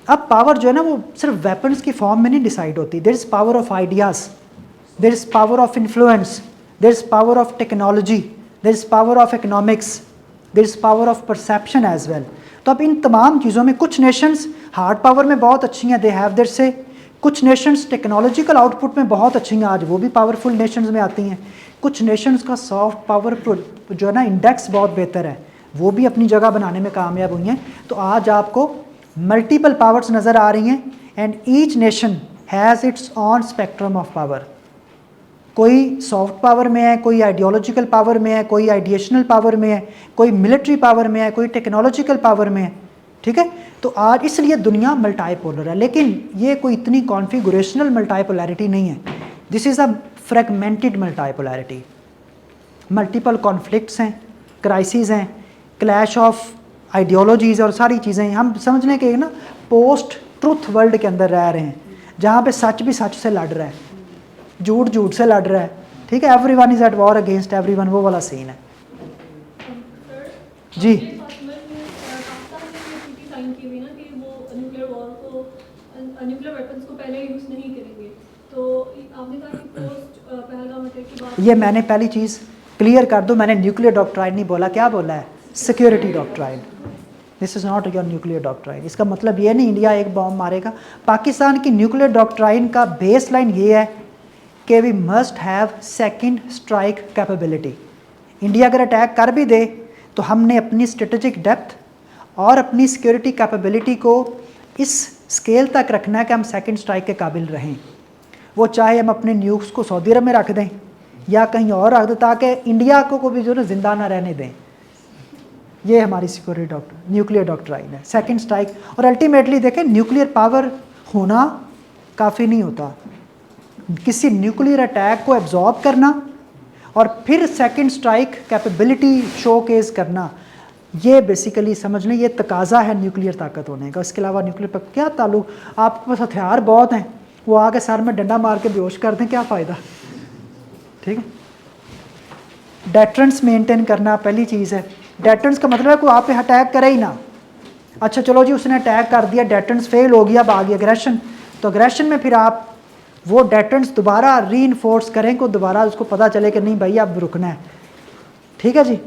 A: अब पावर जो है ना वो सिर्फ वेपन्स की फॉर्म में नहीं डिसाइड होती। There is power of ideas, there is power of influence, there is power of technology, there is power of economics, there is power of perception as well. तो अब इन तमाम चीज़ों में कुछ नेशंस हार्ड पावर में बहुत अच्छी हैं, दे हैव देयर से, कुछ नेशंस टेक्नोलॉजिकल आउटपुट में बहुत अच्छी हैं, आज वो भी पावरफुल नेशंस में आती हैं। कुछ नेशंस का सॉफ्ट पावर जो है ना इंडेक्स बहुत बेहतर है, वो भी अपनी जगह बनाने में कामयाब हुई हैं। तो आज आपको मल्टीपल पावर्स नज़र आ रही हैं and each nation has its on spectrum of power. कोई सॉफ्ट पावर में है, कोई आइडियोलॉजिकल पावर में है, कोई आइडिएशनल पावर में है, कोई मिलिट्री पावर में है, कोई टेक्नोलॉजिकल पावर में है। ठीक है, तो आज इसलिए दुनिया मल्टीपोलर है, लेकिन ये कोई इतनी कॉन्फ़िगरेशनल मल्टीपोलैरिटी नहीं है। This is a fragmented multipolarity. Multiple conflicts हैं, क्राइसिस हैं, क्लैश ऑफ आइडियोलॉजीज़ और सारी चीज़ें। हम समझने के ना पोस्ट ट्रुथ वर्ल्ड के अंदर रह रहे हैं, जहाँ पे सच भी सच से लड़ रहा है, झूठ झूठ से लड़ रहा है। ठीक है, everyone is at war against everyone, वो वाला सीन है जी। ये मैंने पहली चीज़ क्लियर कर दूं, मैंने न्यूक्लियर डॉक्ट्राइन नहीं बोला, क्या बोला है? Security doctrine. This is not your nuclear doctrine. इसका मतलब ये नहीं इंडिया एक बॉम्ब मारेगा। पाकिस्तान की न्यूक्लियर डॉक्ट्राइन का बेस लाइन ये है कि we must have second strike capability. India अगर अटैक कर भी दे तो हमने अपनी स्ट्रेटेजिक डेप्थ और अपनी सिक्योरिटी कैपेबिलिटी को इस स्केल तक रखना है कि हम सेकंड स्ट्राइक के काबिल रहें। वो चाहे हम अपने न्यूक्स को सऊदी अरब में रख दें या कहीं और रख दें, ताकि इंडिया को भी जो है ज़िंदा ना रहने दें। ये हमारी सिक्योरिटी न्यूक्लियर डॉक्ट्राइन है, सेकंड स्ट्राइक। और अल्टीमेटली देखें, न्यूक्लियर पावर होना काफ़ी नहीं होता। किसी न्यूक्लियर अटैक को एब्जॉर्ब करना और फिर सेकंड स्ट्राइक कैपेबिलिटी शोकेस करना, ये बेसिकली समझ लें ये तकाजा है न्यूक्लियर ताकत होने का। इसके अलावा न्यूक्लियर पर क्या ताल्लुक? आपके पास हथियार बहुत हैं, वो आके सर में डंडा मार के बेहोश कर दें, क्या फ़ायदा? ठीक है, डेटरेंस मेंटेन करना पहली चीज़ है। डेटरेंस का मतलब है कोई आप पे अटैक करे ही ना। अच्छा चलो जी, उसने अटैक कर दिया, डेटरेंस फेल हो गया, अब आ गई अग्रेशन। तो अग्रेशन में फिर आप वो डेटरेंस दोबारा री इन्फोर्स करें को दोबारा उसको पता चले कि नहीं भाई अब रुकना है। ठीक है जी।